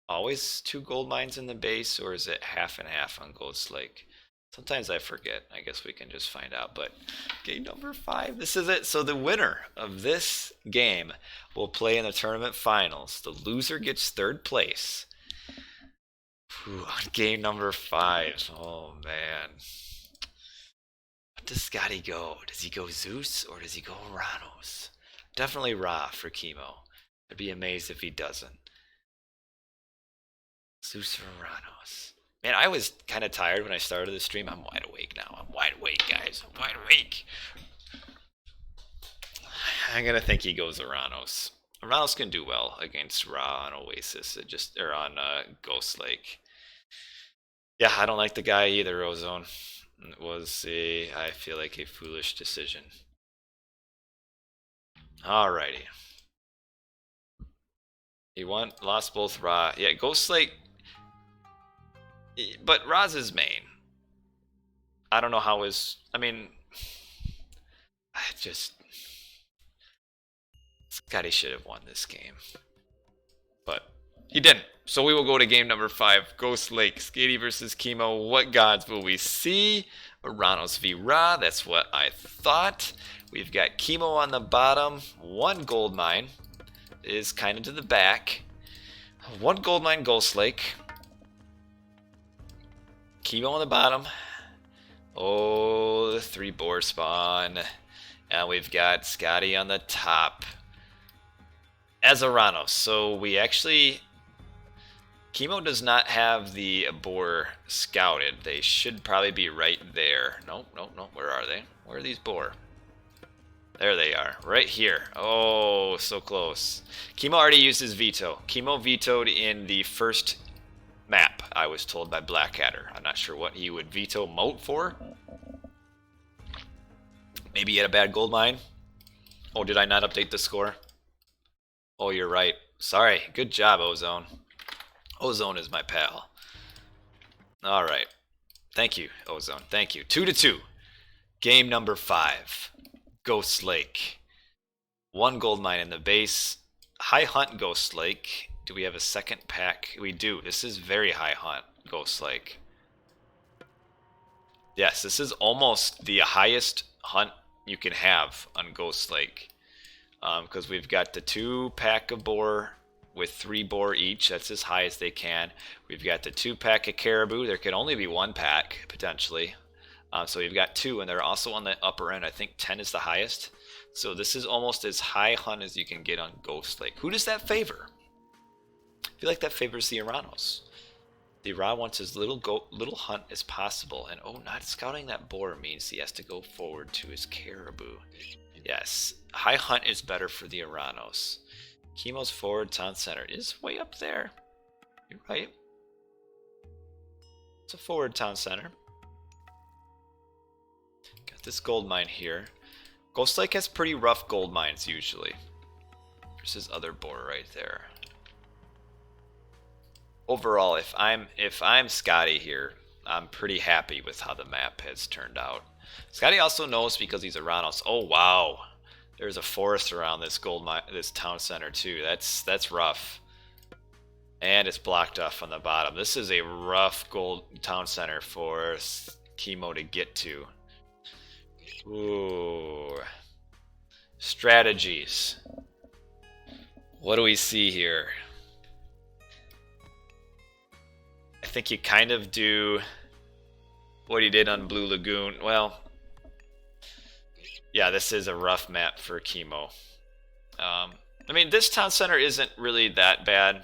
always 2 gold mines in the base, or is it half and half on Ghost Lake? Sometimes I forget. I guess we can just find out. But game number 5, this is it. So the winner of this game will play in the tournament finals. The loser gets 3rd place. On game number 5. Oh, man. What does Skady go? Does he go Zeus or does he go Oranos? Definitely Ra for Kimo. I'd be amazed if he doesn't. Zeus or Oranos. Man, I was kind of tired when I started the stream. I'm wide awake now. I'm wide awake, guys. I'm wide awake. I'm gonna think he goes Oranos. Oranos can do well against Ra on Oasis, or on Ghost Lake. Yeah, I don't like the guy either, Ozone. It was I feel like a foolish decision. Alrighty. He lost both Ra. Yeah, Ghost Lake. But Ra's his main. I don't know how his. I mean, Skady should have won this game. But he didn't. So we will go to game number 5. Ghost Lake. Skady versus Kimo. What gods will we see? Oranos v Ra. That's what I thought. We've got Kimo on the bottom. 1 gold mine is kind of to the back. 1 gold mine Ghost Lake. Kimo on the bottom. Oh, the 3 boar spawn. And we've got Skady on the top as Oranos. So we actually... Kimo does not have the boar scouted. They should probably be right there. Nope. Where are they? Where are these boar? There they are. Right here. Oh, so close. Kimo already used his veto. Kimo vetoed in the first map, I was told by Blackadder. I'm not sure what he would veto Moat for. Maybe he had a bad gold mine. Oh, did I not update the score? Oh, you're right. Sorry. Good job, Ozone. Ozone is my pal. All right. Thank you, Ozone. Thank you. 2-2. Game number 5. Ghost Lake. 1 gold mine in the base. High Hunt Ghost Lake. Do we have a second pack? We do. This is very High Hunt Ghost Lake. Yes, this is almost the highest hunt you can have on Ghost Lake. Because we've got the 2 pack of boar with 3 boar each. That's as high as they can. We've got the 2 pack of caribou. There can only be 1 pack, potentially. So we've got 2, and they're also on the upper end. I think 10 is the highest. So this is almost as high hunt as you can get on Ghost Lake. Who does that favor? I feel like that favors the Oranos. The Ra wants as little hunt as possible. And oh, not scouting that boar means he has to go forward to his caribou. Yes, high hunt is better for the Oranos. Kimo's forward town center is way up there. You're right. It's a forward town center. Got this gold mine here. Ghost Lake has pretty rough gold mines usually. There's his other boar right there. Overall, if I'm Skady here, I'm pretty happy with how the map has turned out. Skady also knows because he's Oranos. Oh wow. There's a forest around this gold mine, this town center too. That's rough. And it's blocked off on the bottom. This is a rough gold town center for Kimo to get to. Ooh. Strategies. What do we see here? I think you kind of do what he did on Blue Lagoon. Well, yeah, this is a rough map for Kimo. I mean, this town center isn't really that bad.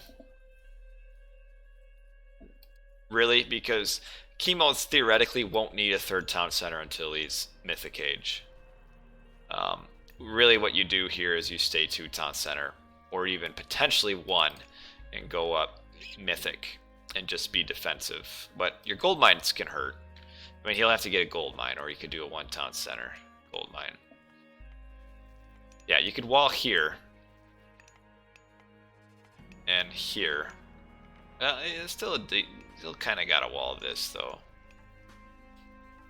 Really, because Kimo theoretically won't need a 3rd town center until he's Mythic Age. Really what you do here is you stay 2 town center, or even potentially 1, and go up Mythic, and just be defensive. But your gold mines can hurt. I mean, he'll have to get a gold mine, or you could do a 1 town center gold mine. Yeah, you could wall here. And here. It's still kind of got a wall this, though.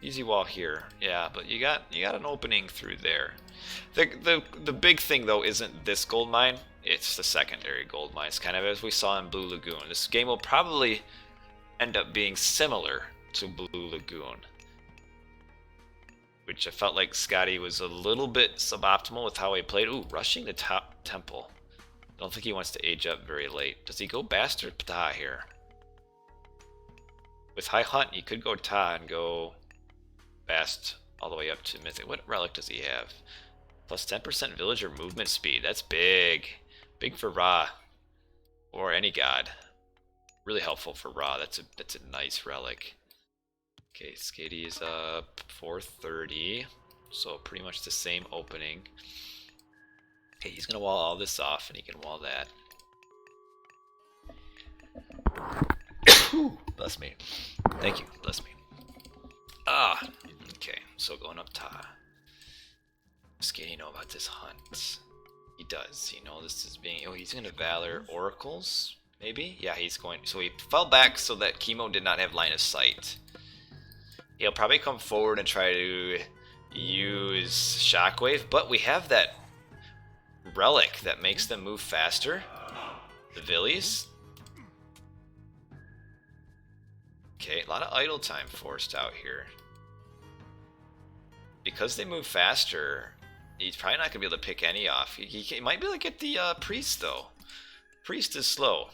Easy wall here. Yeah, but you got an opening through there. The big thing, though, isn't this gold mine. It's the secondary gold mines, kind of as we saw in Blue Lagoon. This game will probably end up being similar to Blue Lagoon, which I felt like Skady was a little bit suboptimal with how he played. Ooh, rushing the top temple. I don't think he wants to age up very late. Does he go Bast or Ptah here? With High Hunt, he could go Ptah and go Bast all the way up to Mythic. What relic does he have? Plus 10% villager movement speed. That's big. Big for Ra. Or any god. Really helpful for Ra. That's a nice relic. Okay, Skady is up 430, so pretty much the same opening. Okay, he's gonna wall all this off, and he can wall that. Bless me. Thank you. Bless me. Ah. Okay, so going up top. Does Skady know about this hunt? He does. You know this is being. Oh, he's gonna Valor Oracles. Maybe? Yeah, he's going. So he fell back so that Kimo did not have line of sight. He'll probably come forward and try to use Shockwave, but we have that relic that makes them move faster. The Villies. Okay, a lot of idle time forced out here. Because they move faster, he's probably not going to be able to pick any off. He might be able to get the Priest, though. Priest is slow.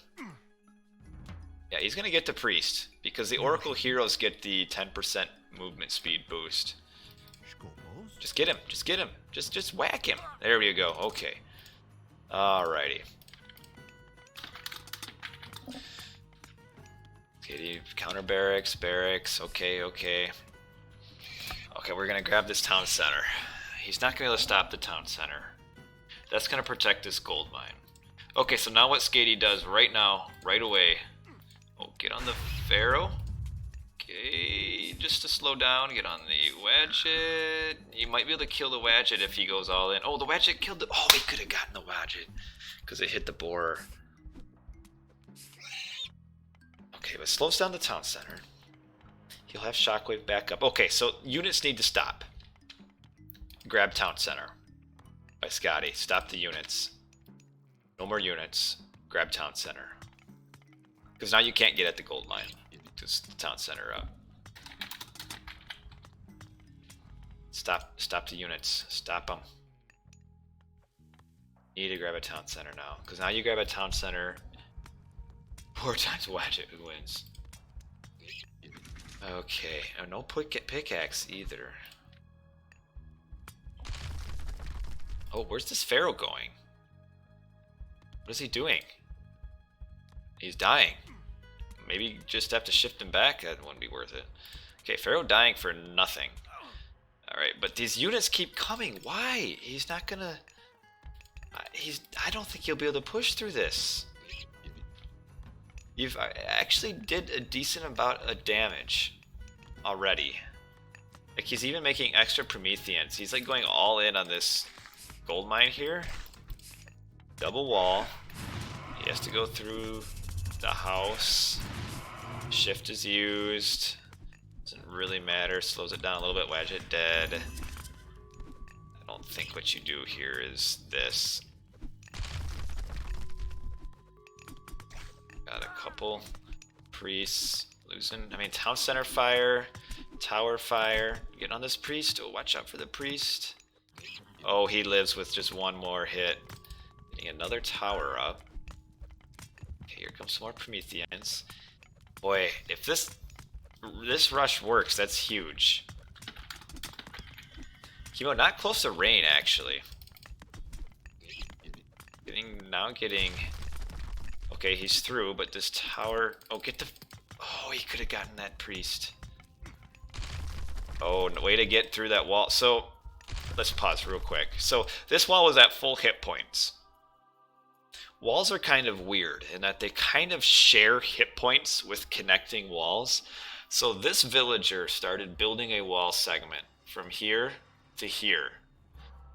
Yeah, he's going to get the Priest, because the Oracle Heroes get the 10% movement speed boost. Just get him, just get him. Just whack him. There we go, okay. Alrighty. Okay, counter barracks, okay. Okay, we're going to grab this town center. He's not going to be able to stop the town center. That's going to protect this gold mine. Okay, so now what Skady does right now, right away. Oh, get on the Pharaoh. Okay, just to slow down, get on the Wadget. You might be able to kill the Wadget if he goes all in. Oh, the Wadget killed the... Oh, he could have gotten the Wadget because it hit the borer. Okay, but slows down the town center. He'll have Shockwave back up. Okay, so units need to stop. Grab town center by Skady. Stop the units. No more units. Grab town center. Because now you can't get at the gold mine. Just the town center up. Stop the units. Stop them. You need to grab a town center now. Because now you grab a town center. 4 times Wadget who wins. Okay. Oh, no pickaxe either. Oh, where's this Pharaoh going? What is he doing? He's dying. Maybe just have to shift him back. That wouldn't be worth it. Okay, Pharaoh dying for nothing. Alright, but these units keep coming. Why? He's not gonna... I don't think he'll be able to push through this. You've actually did a decent amount of damage already. Like, he's even making extra Prometheans. He's like going all in on this gold mine here. Double wall. He has to go through the house. Shift is used. Doesn't really matter. Slows it down a little bit. Wadget dead. I don't think what you do here is this. Got a couple priests losing. I mean, town center fire, tower fire. Getting on this priest. Oh, watch out for the priest. Oh, he lives with just one more hit. Getting another tower up. Okay, here comes some more Prometheans. Boy, if this rush works, that's huge. Kimo not close to rain, actually. Getting. Okay, he's through, but this tower. Oh, get the. Oh, he could have gotten that priest. Oh, no way to get through that wall. So, let's pause real quick. So, this wall was at full hit points. Walls are kind of weird in that they kind of share hit points with connecting walls. So this villager started building a wall segment from here to here.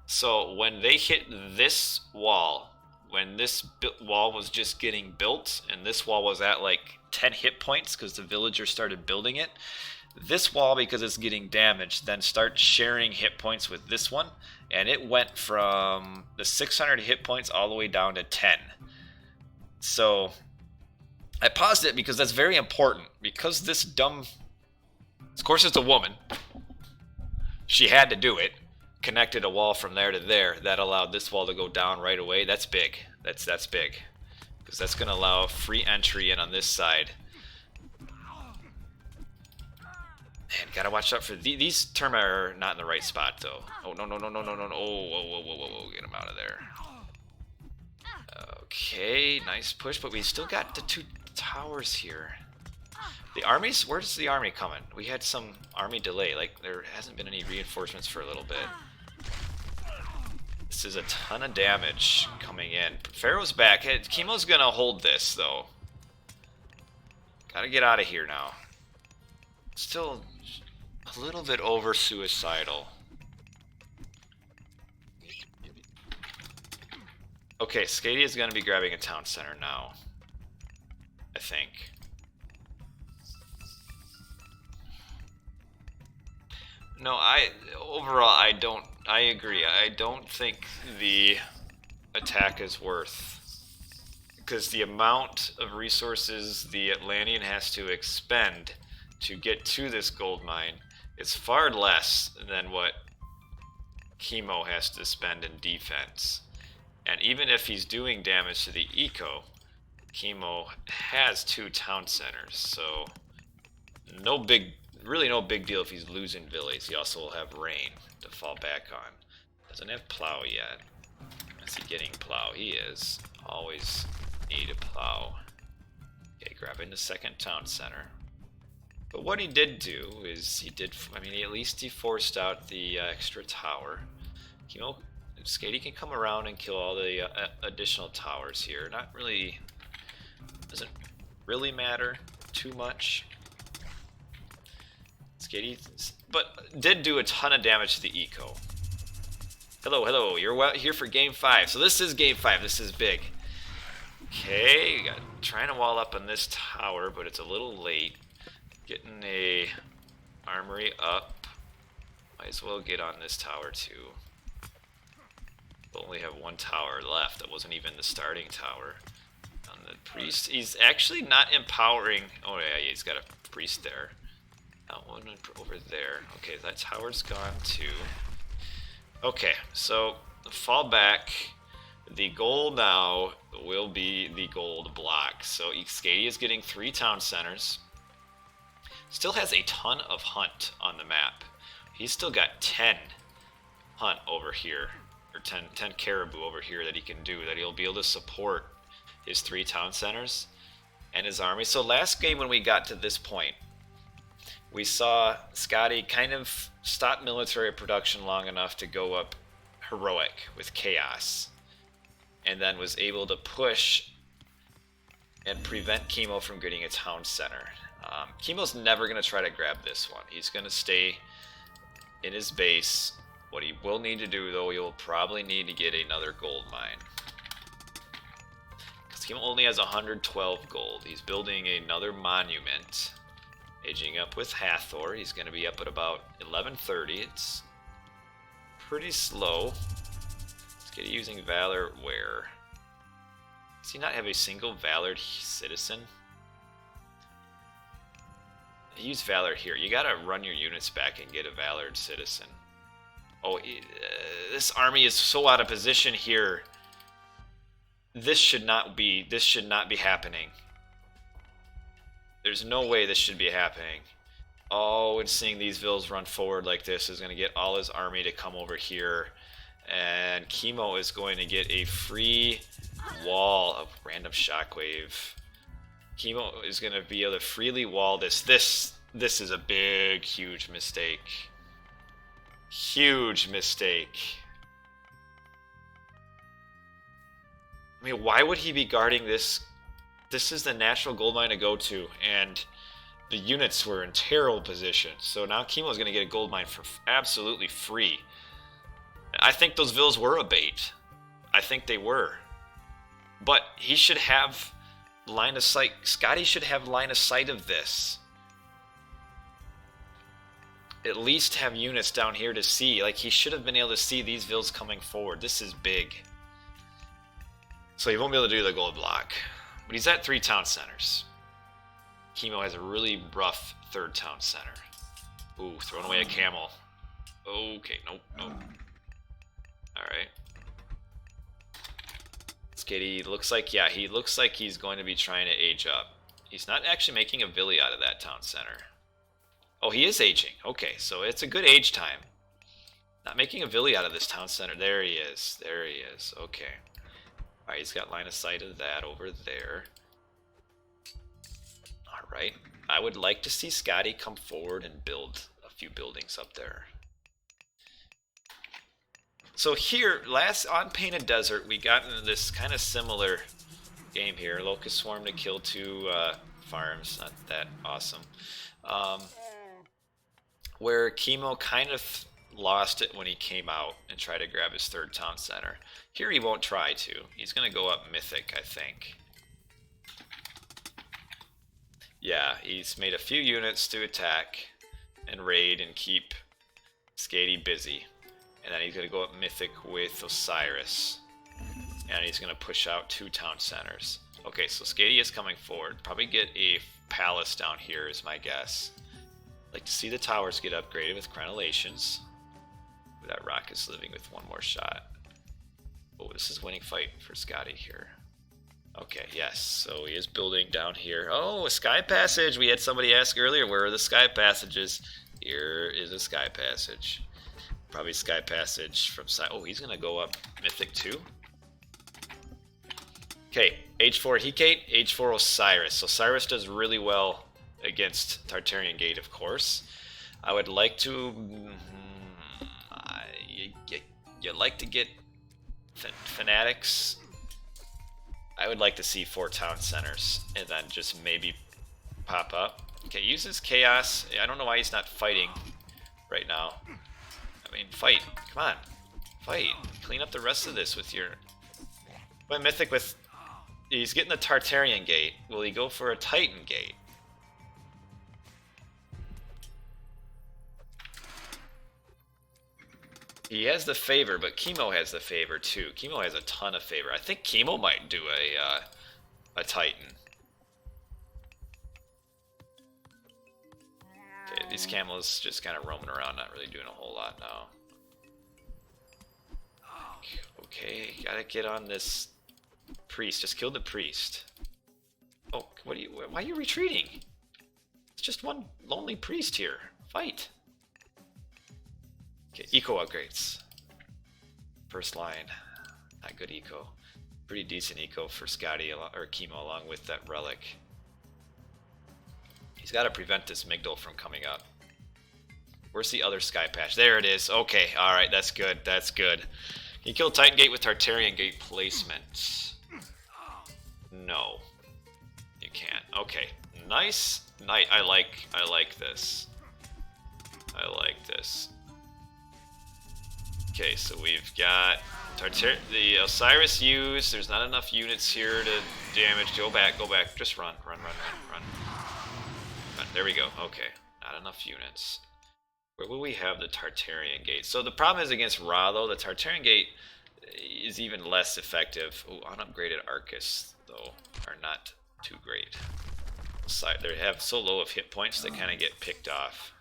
So when they hit this wall, when this wall was just getting built, and this wall was at like 10 hit points because the villager started building it, this wall, because it's getting damaged, then starts sharing hit points with this one, and it went from the 600 hit points all the way down to 10. So I paused it because that's very important, because this dumb, of course it's a woman, she had to do it, connected a wall from there to there. That allowed this wall to go down right away. That's big. That's big, because that's going to allow free entry in on this side. Man, gotta watch out for these term are not in the right spot though. Oh no. Oh, whoa, get him out of there. Okay, nice push, but we still got the 2 towers here. The armies, where's the army coming? We had some army delay, like there hasn't been any reinforcements for a little bit. This is a ton of damage coming in. Pharaoh's back. Hey, Kimo's gonna hold this though. Gotta get out of here now. Still a little bit over suicidal. Okay, Skady is gonna be grabbing a town center now, I think. No, overall I agree. I don't think the attack is worth, because the amount of resources the Atlantean has to expend to get to this gold mine is far less than what Kimo has to spend in defense. And even if he's doing damage to the eco, Kimo has 2 town centers, so really no big deal if he's losing villas. He also will have rain to fall back on. Doesn't have plow yet. Is he getting plow? He is. Always need a plow. Okay, grabbing the 2nd town center. But what he did do is he at least he forced out the extra tower. Skady can come around and kill all the additional towers here. Doesn't really matter too much. Skady, but did do a ton of damage to the eco. Hello, you're here for game 5. So this is game 5, this is big. Okay, trying to wall up on this tower, but it's a little late. Getting a armory up. Might as well get on this tower too. We'll only have 1 tower left. That wasn't even the starting tower. On the priest, he's actually not empowering. Oh yeah, he's got a priest there. That one over there. Okay, that tower's gone too. Okay, so the fallback. The goal now will be the gold block. So Skady is getting 3 town centers. Still has a ton of hunt on the map. He's still got 10 hunt over here. Or 10 caribou over here that he can do. That he'll be able to support his 3 town centers and his army. So last game when we got to this point, we saw Skady kind of stop military production long enough to go up heroic with chaos, and then was able to push and prevent Kimo from getting a town center. Kimo's never going to try to grab this one. He's going to stay in his base. What he will need to do, though, he will probably need to get another gold mine. Because Kimo only has 112 gold. He's building another monument. Aging up with Hathor. He's going to be up at about 1130. It's pretty slow. Let's get using Valor where? Does he not have a single Valored citizen? Use Valor here. You gotta run your units back and get a Valored citizen. Oh, this army is so out of position here. This should not be happening. There's no way this should be happening. Oh, and seeing these villas run forward like this is going to get all his army to come over here. And Kimo is going to get a free wall of random shockwave. Kimo is going to be able to freely wall this. This is a big, huge mistake. Huge mistake. I mean, why would he be guarding this? This is the natural gold mine to go to, and the units were in terrible position. So now Kimo's going to get a gold mine for absolutely free. I think those villas were a bait. I think they were. But he should have line of sight. Skady should have line of sight of this. At least have units down here to see. Like, he should have been able to see these villas coming forward. This is big. So he won't be able to do the gold block. But he's at 3 town centers. Kimo has a really rough 3rd town center. Ooh, throwing away a camel. Okay, nope. Alright. Skady looks like, yeah, he looks like he's going to be trying to age up. He's not actually making a villa out of that town center. Oh, he is aging. Okay, so it's a good age time. Not making a villa out of this town center. There he is. There he is. Okay. Alright, he's got line of sight of that over there. right. I would like to see Skady come forward and build a few buildings up there. So here, last on Painted Desert, we got into this kind of similar game here. Locust Swarm to kill 2 farms, not that awesome. Where Kimo kind of lost it when he came out and tried to grab his 3rd town center. Here he won't try to. He's going to go up Mythic, I think. Yeah, he's made a few units to attack and raid and keep Skady busy. And then he's going to go up Mythic with Osiris. And he's going to push out 2 town centers. Okay, so Skady is coming forward. Probably get a palace down here is my guess. Like to see the towers get upgraded with crenellations. That rock is living with 1 more shot. Oh, this is winning fight for Skady here. Okay, yes, so he is building down here. Oh, a sky passage! We had somebody ask earlier, where are the sky passages? Here is a sky passage. Probably sky passage from side. Oh, he's gonna go up Mythic 2. Okay, H4 Hecate, H4 Osiris. Osiris does really well against Tartarian Gate, of course. I would like to... you like to get fanatics. I would like to see 4 town centers and then just maybe pop up. Okay, uses chaos. I don't know why he's not fighting right now. I mean, fight. Come on. Fight. Clean up the rest of this with your... Went Mythic with... He's getting the Tartarian Gate. Will he go for a Titan Gate? He has the favor, but Kimo has the favor too. Kimo has a ton of favor. I think Kimo might do a Titan. Okay, these camels just kind of roaming around, not really doing a whole lot now. Okay, gotta get on this priest. Just kill the priest. Oh, what are you? Why are you retreating? It's just one lonely priest here. Fight. Okay, eco upgrades. First line, not good eco. Pretty decent eco for Skady or Kimo along with that relic. He's got to prevent this Migdal from coming up. Where's the other sky patch? There it is. Okay, all right, that's good. That's good. Can you kill Titan Gate with Tartarian Gate placement? No, you can't. Okay, nice. I like this. I like this. Okay, so we've got the Osiris used. There's not enough units here to damage. Go back. Just run. There we go. Okay, not enough units. Where will we have the Tartarian Gate? So the problem is against Ra, though. The Tartarian Gate is even less effective. Oh, unupgraded Arcus, though, are not too great. They have so low of hit points, they kind of get picked off.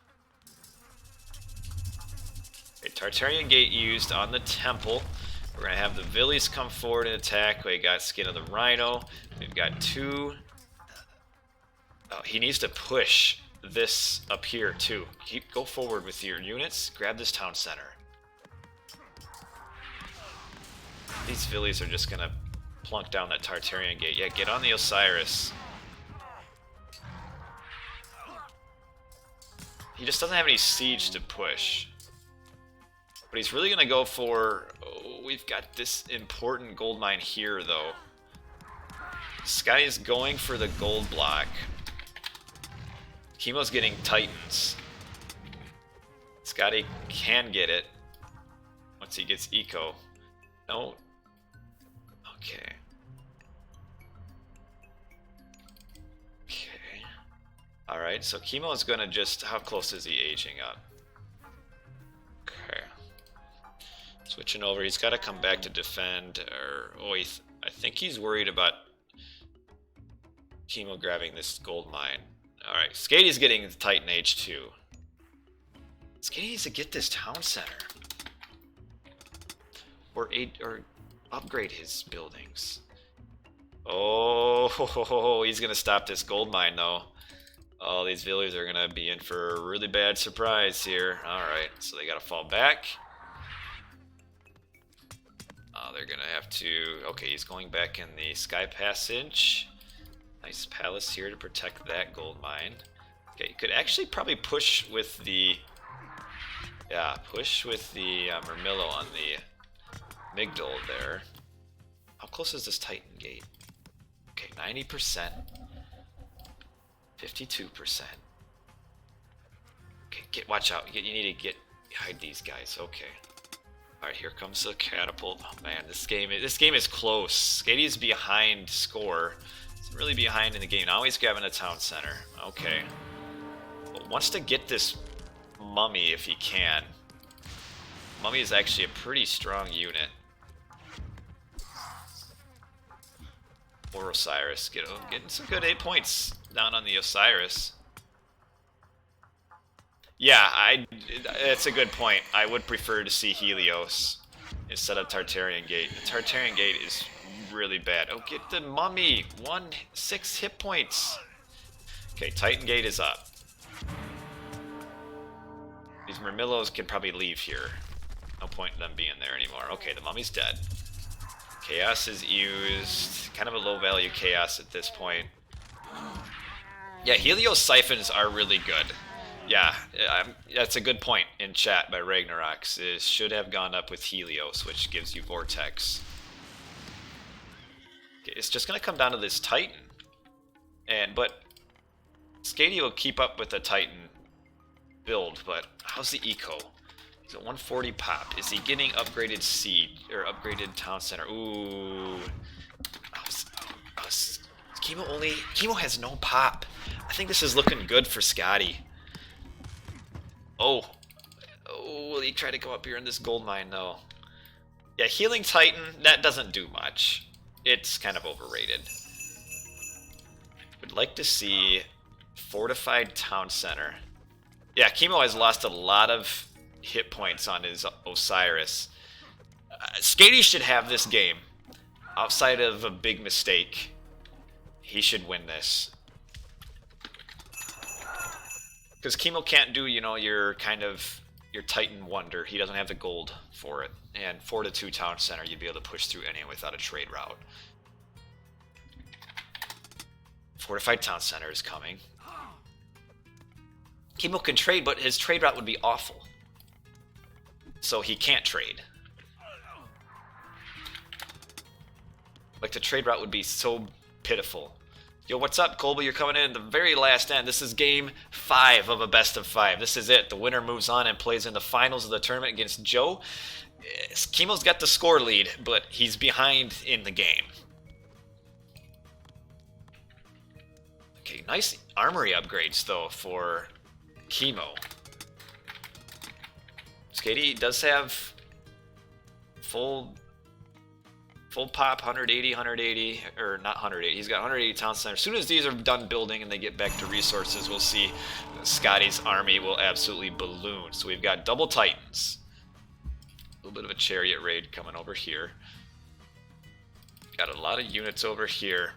Okay, Tartarian Gate used on the temple. We're going to have the Villies come forward and attack. We got Skin of the Rhino. We've got 2. Oh, he needs to push this up here too. Go forward with your units. Grab this town center. These Villies are just going to plunk down that Tartarian Gate. Yeah, get on the Osiris. He just doesn't have any siege to push. But he's really going to go for... Oh, we've got this important gold mine here, though. Skady is going for the gold block. Kimo's getting Titans. Skady can get it once he gets eco. No. Okay. Okay. Alright, so Kimo is going to just... How close is he aging up? Okay. Switching over, he's got to come back to defend, or I think he's worried about Kimo grabbing this gold mine. Alright, Skady's getting the Titan H2. Skady needs to get this town center. Or upgrade his buildings. Oh, he's going to stop this gold mine, though. Oh, these villagers are going to be in for a really bad surprise here. Alright, so they got to fall back. They're going to have to... Okay, he's going back in the Sky Passage. Nice palace here to protect that gold mine. Okay, you could actually probably push with the... Yeah, push with the Murmillo on the Migdol there. How close is this Titan gate? Okay, 90%. 52%. Okay, watch out. You need to hide these guys. Okay. All right, here comes the catapult. Oh man, this game is close. Skady's behind score. He's really behind in the game. Now he's grabbing the town center. Okay. But wants to get this mummy if he can. Mummy is actually a pretty strong unit. Or Osiris, getting some good 8 points down on the Osiris. Yeah, that's a good point. I would prefer to see Helios instead of Tartarian Gate. The Tartarian Gate is really bad. Oh, get the mummy! 6 hit points. Okay, Titan Gate is up. These Murmillos can probably leave here. No point in them being there anymore. Okay, the mummy's dead. Chaos is used. Kind of a low value chaos at this point. Yeah, Helios siphons are really good. Yeah, that's a good point in chat by Ragnarox. It should have gone up with Helios, which gives you Vortex. Okay, it's just going to come down to this Titan. But Skady will keep up with the Titan build, but how's the eco? He's at 140 pop. Is he getting upgraded seed or upgraded town center? Ooh. Kimo has no pop. I think this is looking good for Skady. Oh, will he try to go up here in this gold mine though? Yeah, healing Titan, that doesn't do much. It's kind of overrated. Would like to see fortified town center. Yeah, Kimo has lost a lot of hit points on his Osiris. Skady should have this game. Outside of a big mistake, he should win this. Because Kimo can't do, your Titan Wonder. He doesn't have the gold for it. And 4-2 Town Center, you'd be able to push through anyway without a trade route. Fortified Town Center is coming. Kimo can trade, but his trade route would be awful. So he can't trade. Like, the trade route would be so pitiful. Yo, what's up, Colby? You're coming in at the very last end. This is game 5 of a best of 5. This is it. The winner moves on and plays in the finals of the tournament against Joe. Kimo's got the score lead, but he's behind in the game. Okay, nice armory upgrades, though, for Kimo. Skady does have full pop, 180, or not 180. He's got 180 town center. As soon as these are done building and they get back to resources, we'll see Skady's army will absolutely balloon. So we've got double Titans. A little bit of a chariot raid coming over here. Got a lot of units over here.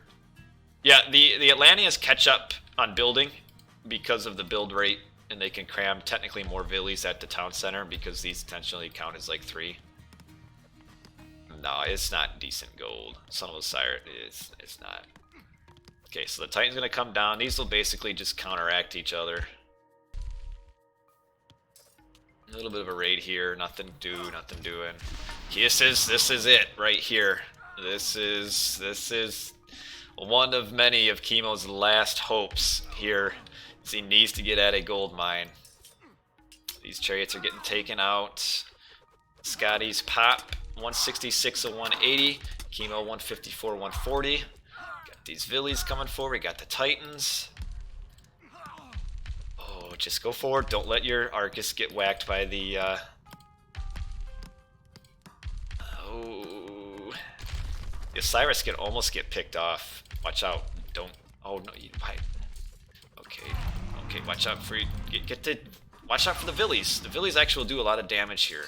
Yeah, the Atlanteans catch up on building because of the build rate, and they can cram technically more villies at the town center because these potentially count as like 3. No, it's not decent gold. Son of Osiris, it's not. Okay, so the Titan's gonna come down. These will basically just counteract each other. A little bit of a raid here. Nothing doing. This is it right here. This is one of many of Kimo's last hopes here. As he needs to get at a gold mine. These chariots are getting taken out. Skady's pop. 166 of 180. Kimo 154, 140. Got these Villies coming forward. Got the Titans. Oh, just go forward. Don't let your Arcus get whacked by the... Oh. The Osiris can almost get picked off. Watch out. Don't... Oh, no. Okay, watch out for... Watch out for the Villies. The Villies actually will do a lot of damage here.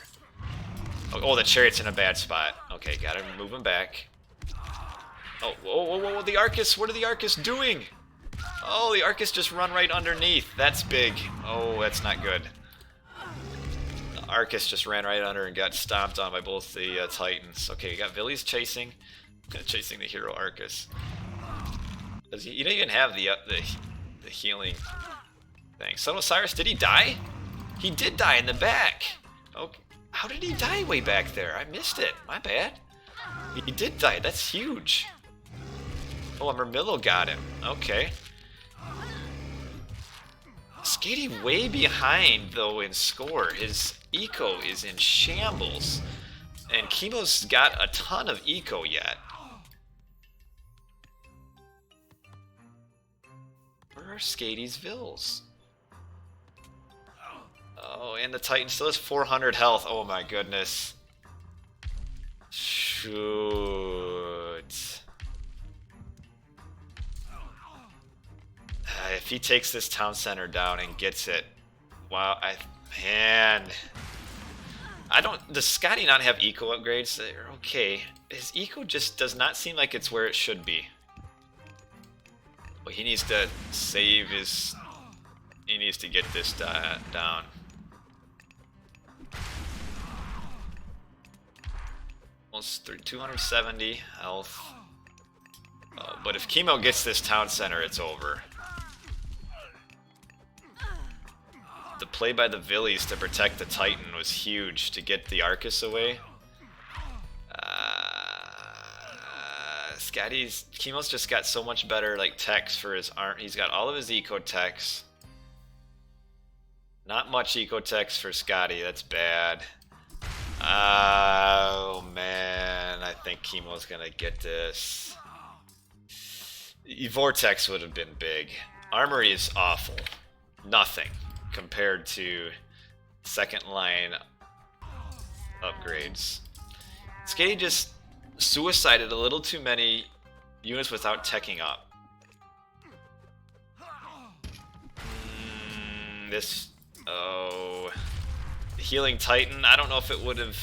Oh, the chariot's in a bad spot. Okay, gotta move him back. Oh, whoa, the Arcus! What are the Arcus doing? Oh, the Arcus just run right underneath. That's big. Oh, that's not good. The Arcus just ran right under and got stomped on by both the Titans. Okay, you got Villies chasing the hero Arcus. Does he? You don't even have the healing thing. Son of Osiris, did he die? He did die in the back. Okay. How did he die way back there? I missed it. My bad. He did die. That's huge. Oh, a Murmillo got him. Okay. Skady way behind, though, in score. His eco is in shambles. And Kimo's got a ton of eco yet. Where are Skady's vills? Oh, and the Titan still has 400 health. Oh my goodness. Shoot. If he takes this town center down and gets it, wow, man. Does Skady not have eco upgrades? They're okay. His eco just does not seem like it's where it should be. Well, he needs to save his, he needs to get this down. Almost 270 health. Oh, but if Kimo gets this town center, it's over. The play by the Villies to protect the Titan was huge to get the Arcus away. Kimo's just got so much better like techs for his arm. He's got all of his eco techs. Not much eco techs for Skady. That's bad. Oh man, I think Kimo's gonna get this. Vortex would have been big. Armory is awful. Nothing compared to second line upgrades. Skady just suicided a little too many units without teching up. The Healing Titan, I don't know if it would have...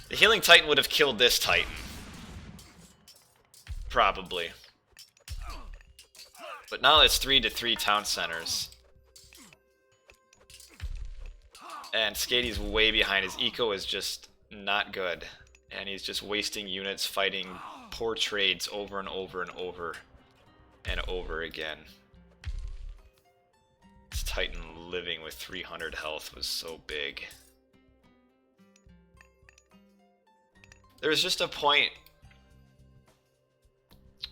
The Healing Titan would have killed this Titan. Probably. But now it's 3-3 town centers. And Skady's way behind. His eco is just not good. And he's just wasting units fighting poor trades over and over and over and over again. This Titan living with 300 health was so big. There was just a point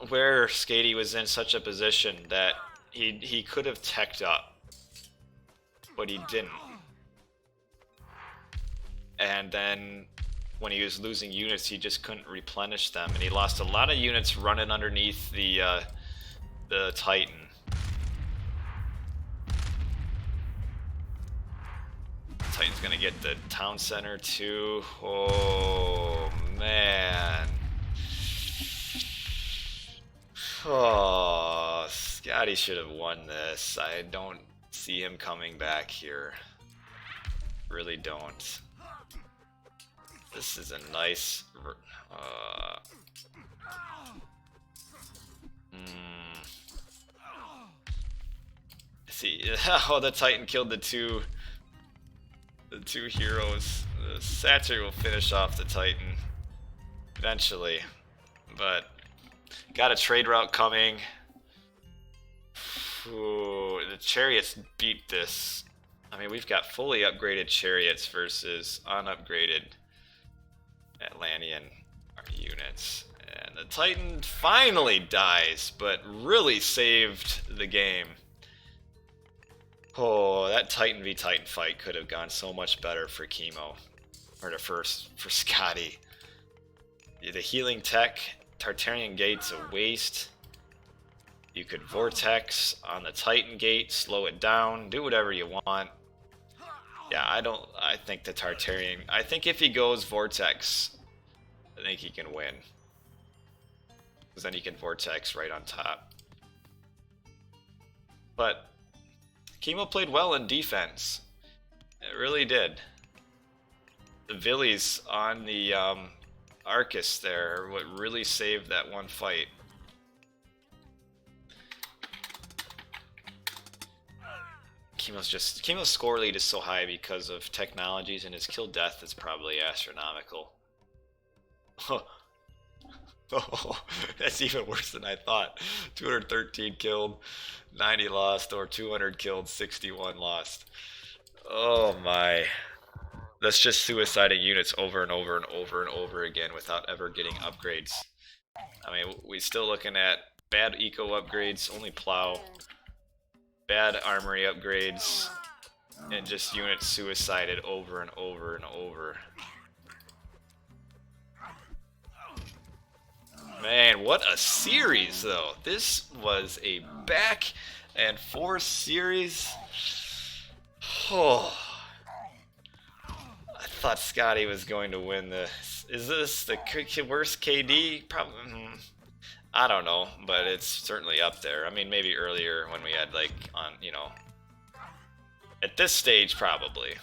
where Skady was in such a position that he could have teched up, but he didn't. And then when he was losing units, he just couldn't replenish them, and he lost a lot of units running underneath the Titan. Titan's gonna get the town center too. Oh man. Oh, Skady should have won this. I don't see him coming back here. Really don't. This is a nice... See, oh, the Titan killed the two heroes. The Satyr will finish off the Titan eventually, but got a trade route coming. Ooh, the chariots beat this. I mean, we've got fully upgraded chariots versus unupgraded Atlantean units. And the Titan finally dies, but really saved the game. Oh, that Titan v Titan fight could have gone so much better for Kimo. Or for Skady. The healing tech, Tartarian gate's a waste. You could Vortex on the Titan gate, slow it down, do whatever you want. Yeah, I think the Tartarian, I think if he goes Vortex, I think he can win. Because then he can Vortex right on top. But Kimo played well in defense. It really did. The Villies on the Arcus there are what really saved that one fight. Kimo's score lead is so high because of technologies, and his kill death is probably astronomical. Oh, that's even worse than I thought. 213 killed, 90 lost, or 200 killed, 61 lost. Oh my. That's just suiciding units over and over and over and over again without ever getting upgrades. I mean, we're still looking at bad eco upgrades, only plow, bad armory upgrades, and just units suicided over and over and over. Man, what a series, though. This was a back and forth series. Oh, I thought Skady was going to win this. Is this the worst KD? Probably. I don't know, but it's certainly up there. I mean, maybe earlier when we had, like, on, you know, at this stage, probably.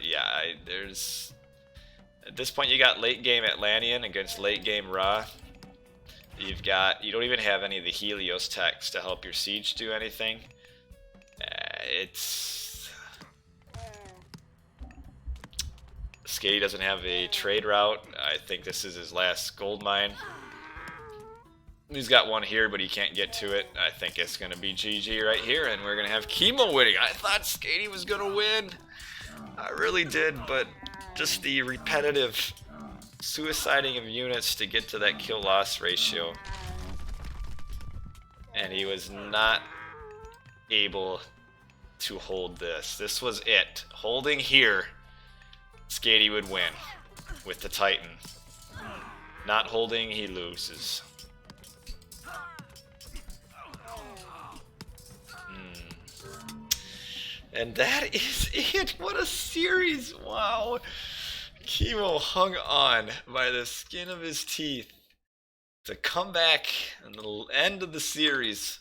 Yeah, there's... At this point, you got late game Atlantean against late game Ra. You don't even have any of the Helios techs to help your siege do anything. Skady doesn't have a trade route. I think this is his last gold mine. He's got one here, but he can't get to it. I think it's going to be GG right here, and we're going to have Kimo winning. I thought Skady was going to win. I really did, but just the repetitive suiciding of units to get to that kill-loss ratio. And he was not able to hold this. This was it. Holding here, Skady would win with the Titan. Not holding, he loses. And that is it. What a series. Wow. Kimo hung on by the skin of his teeth to come back in the end of the series,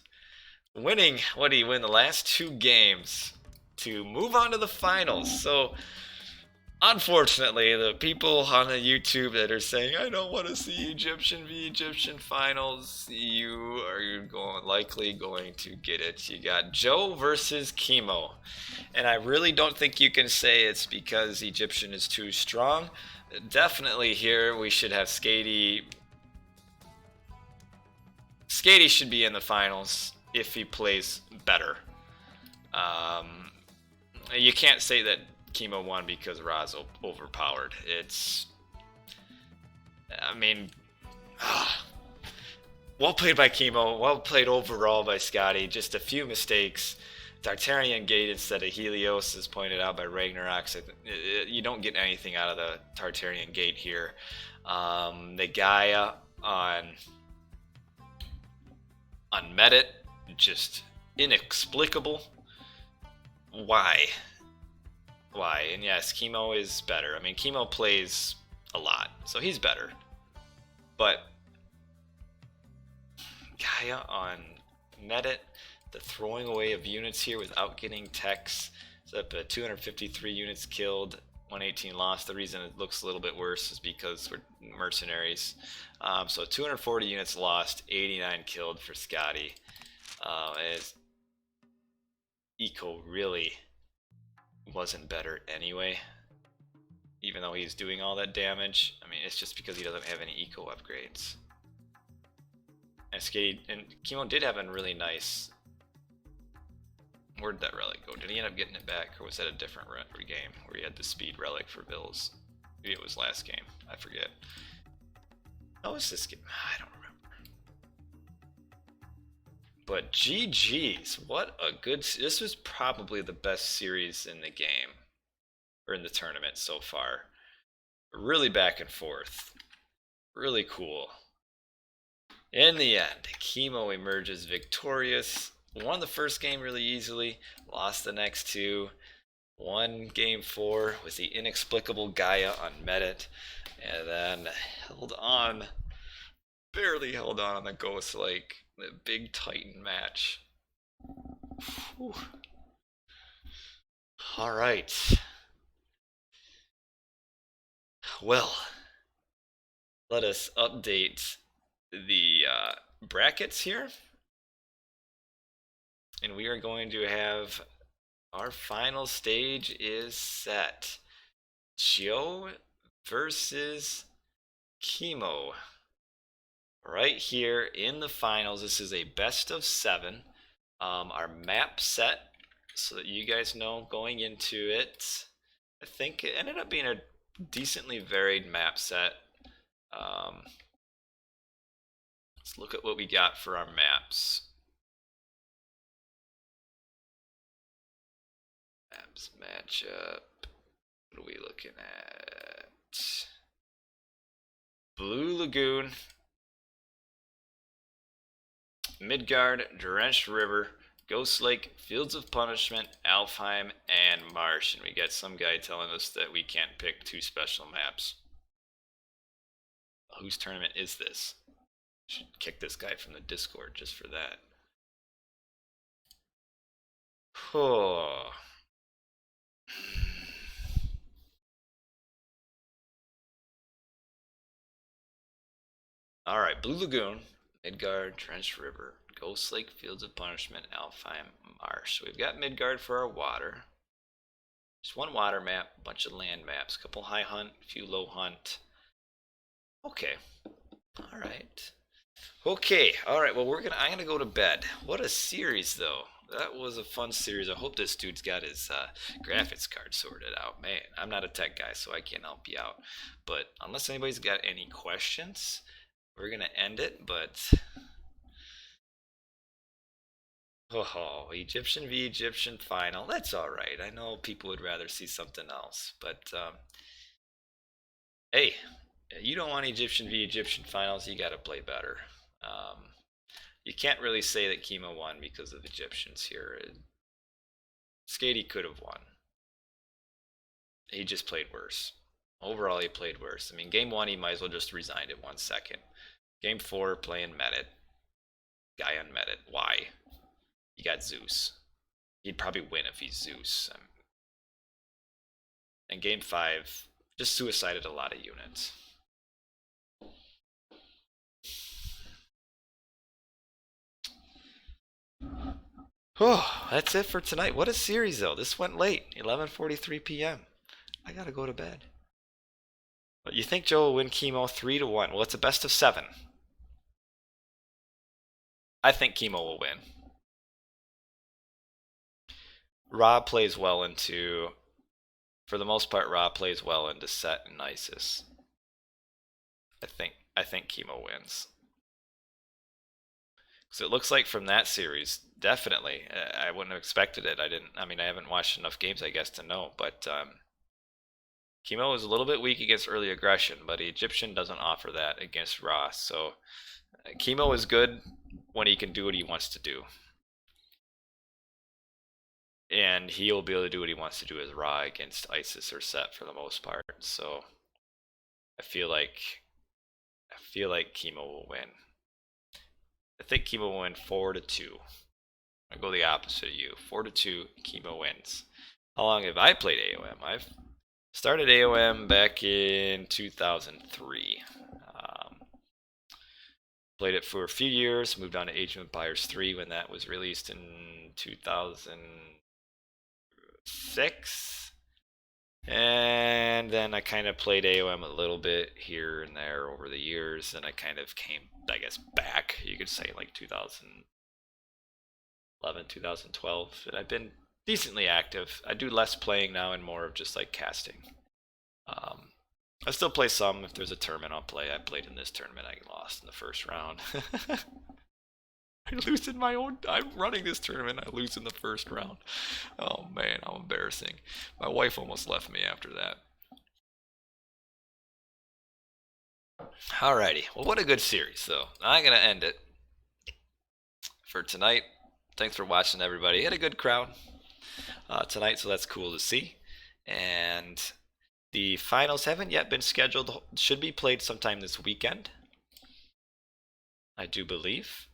winning, what did he win, the last 2 games to move on to the finals. So unfortunately, the people on the YouTube that are saying, I don't want to see Egyptian v Egyptian finals, you are likely going to get it. You got Joe versus Kimo. And I really don't think you can say it's because Egyptian is too strong. Definitely here we should have Skady. Skady should be in the finals if he plays better. You can't say that Kimo won because Ra's overpowered. I mean, well played by Kimo, well played overall by Skady, just a few mistakes. Tartarian Gate instead of Helios, as pointed out by Ragnarok. You don't get anything out of the Tartarian Gate here. The Gaia on Medit, just inexplicable. Why? And yes, Kimo is better. I mean, Kimo plays a lot, so he's better. But Gaia on Medit, the throwing away of units here without getting techs. It's up to 253 units killed, 118 lost. The reason it looks a little bit worse is because we're mercenaries. So 240 units lost, 89 killed for Skady. As Eco really wasn't better anyway, even though he's doing all that damage. I mean, it's just because he doesn't have any eco upgrades. And Skady and Kimo did have a really nice... Where'd that relic go? Did he end up getting it back, or was that a different game where he had the speed relic for Bills? Maybe it was last game. I forget. How was this game? I don't remember. But GG's, what a good... This was probably the best series in the game, or in the tournament so far. Really back and forth. Really cool. In the end, Kimo emerges victorious. Won the first game really easily, lost the next 2. Won game 4 with the inexplicable Gaia on Medit, and then held on, barely held on the Ghost Lake, the big Titan match. Whew. All right. Well, let us update the brackets here. And we are going to have our final stage is set. Joe versus Kimo. Right here in the finals. This is a best of 7. Our map set, so that you guys know going into it. I think it ended up being a decently varied map set. Let's look at what we got for our maps. Maps matchup. What are we looking at? Blue Lagoon, Midgard, Drenched River, Ghost Lake, Fields of Punishment, Alfheim, and Marsh. And we got some guy telling us that we can't pick 2 special maps. Whose tournament is this? Should kick this guy from the Discord just for that. Oh. Alright, Blue Lagoon, Midgard, Drenched River, Ghost Lake, Fields of Punishment, Alfheim, Marsh. So we've got Midgard for our water. Just 1 water map, a bunch of land maps, a couple high hunt, a few low hunt. Okay. Alright. Okay, alright, well I'm gonna go to bed. What a series though. That was a fun series. I hope this dude's got his graphics card sorted out. Man, I'm not a tech guy, so I can't help you out. But unless anybody's got any questions, we're gonna end it. But oh, Egyptian v Egyptian final. That's alright. I know people would rather see something else. But hey, you don't want Egyptian v Egyptian finals, you gotta play better. You can't really say that Kimo won because of Egyptians here. Skady could have won. He just played worse. Overall, he played worse. I mean, game 1, he might as well just resigned in 1 second. Game 4, playing Medit. Gaia and Medit. Why? You got Zeus. He'd probably win if he's Zeus. And game 5, just suicided a lot of units. Oh, that's it for tonight. What a series, though. This went late. 11:43 p.m. I gotta go to bed. But you think Joe will win Kimo 3-1? Well, it's a best of 7. I think Kimo will win. Ra plays well into, for the most part, Ra plays well into Set and Isis. I think Kimo wins. So it looks like from that series, definitely, I wouldn't have expected it. I haven't watched enough games, I guess, to know. But Kimo is a little bit weak against early aggression, but Egyptian doesn't offer that against Ra. So Kimo is good when he can do what he wants to do. And he'll be able to do what he wants to do as Ra against Isis or Set for the most part. So I feel like Kimo will win. I think Kimo will win 4-2. I go the opposite of you. 4-2, Kimo wins. How long have I played AOM? I've started AOM back in 2003. Played it for a few years, moved on to Age of Empires 3 when that was released in 2006. And then I kind of played AOM a little bit here and there over the years, and I kind of came, I guess, back, you could say, like 2011, 2012. And I've been decently active. I do less playing now and more of just like casting. I still play some. If there's a tournament, I'll play. I played in this tournament. I lost in the first round. I lose in my own. I'm running this tournament. I lose in the first round. Oh man, how embarrassing. My wife almost left me after that. Alrighty. Well, what a good series, though. I'm gonna end it for tonight. Thanks for watching, everybody. Had a good crowd tonight, so that's cool to see. And the finals haven't yet been scheduled. Should be played sometime this weekend, I do believe.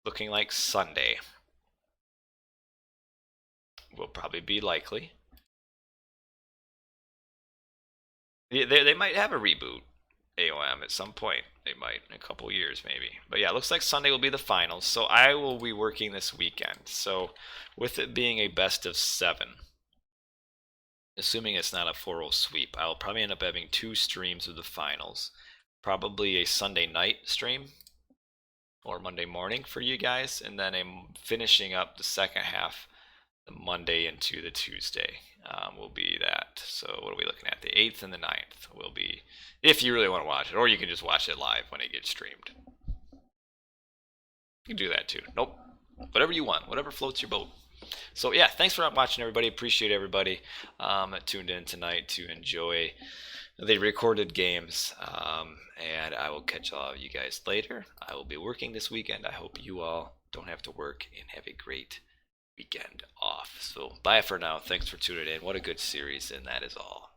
Looking like Sunday will probably be likely. They might have a reboot AOM at some point. They might in a couple years maybe. But yeah, it looks like Sunday will be the finals. So I will be working this weekend. So with it being a best of 7, assuming it's not a 4-0 sweep, I'll probably end up having 2 streams of the finals. Probably a Sunday night stream or Monday morning for you guys, and then I'm finishing up the second half the Monday into the Tuesday will be that. So what are we looking at? The 8th and the 9th will be, if you really want to watch it, or you can just watch it live when it gets streamed. You can do that too. Nope. Whatever you want, whatever floats your boat. So yeah, thanks for watching, everybody. Appreciate everybody tuned in tonight to enjoy the recorded games. And I will catch all of you guys later. I will be working this weekend. I hope you all don't have to work and have a great weekend off. So bye for now. Thanks for tuning in. What a good series, and that is all.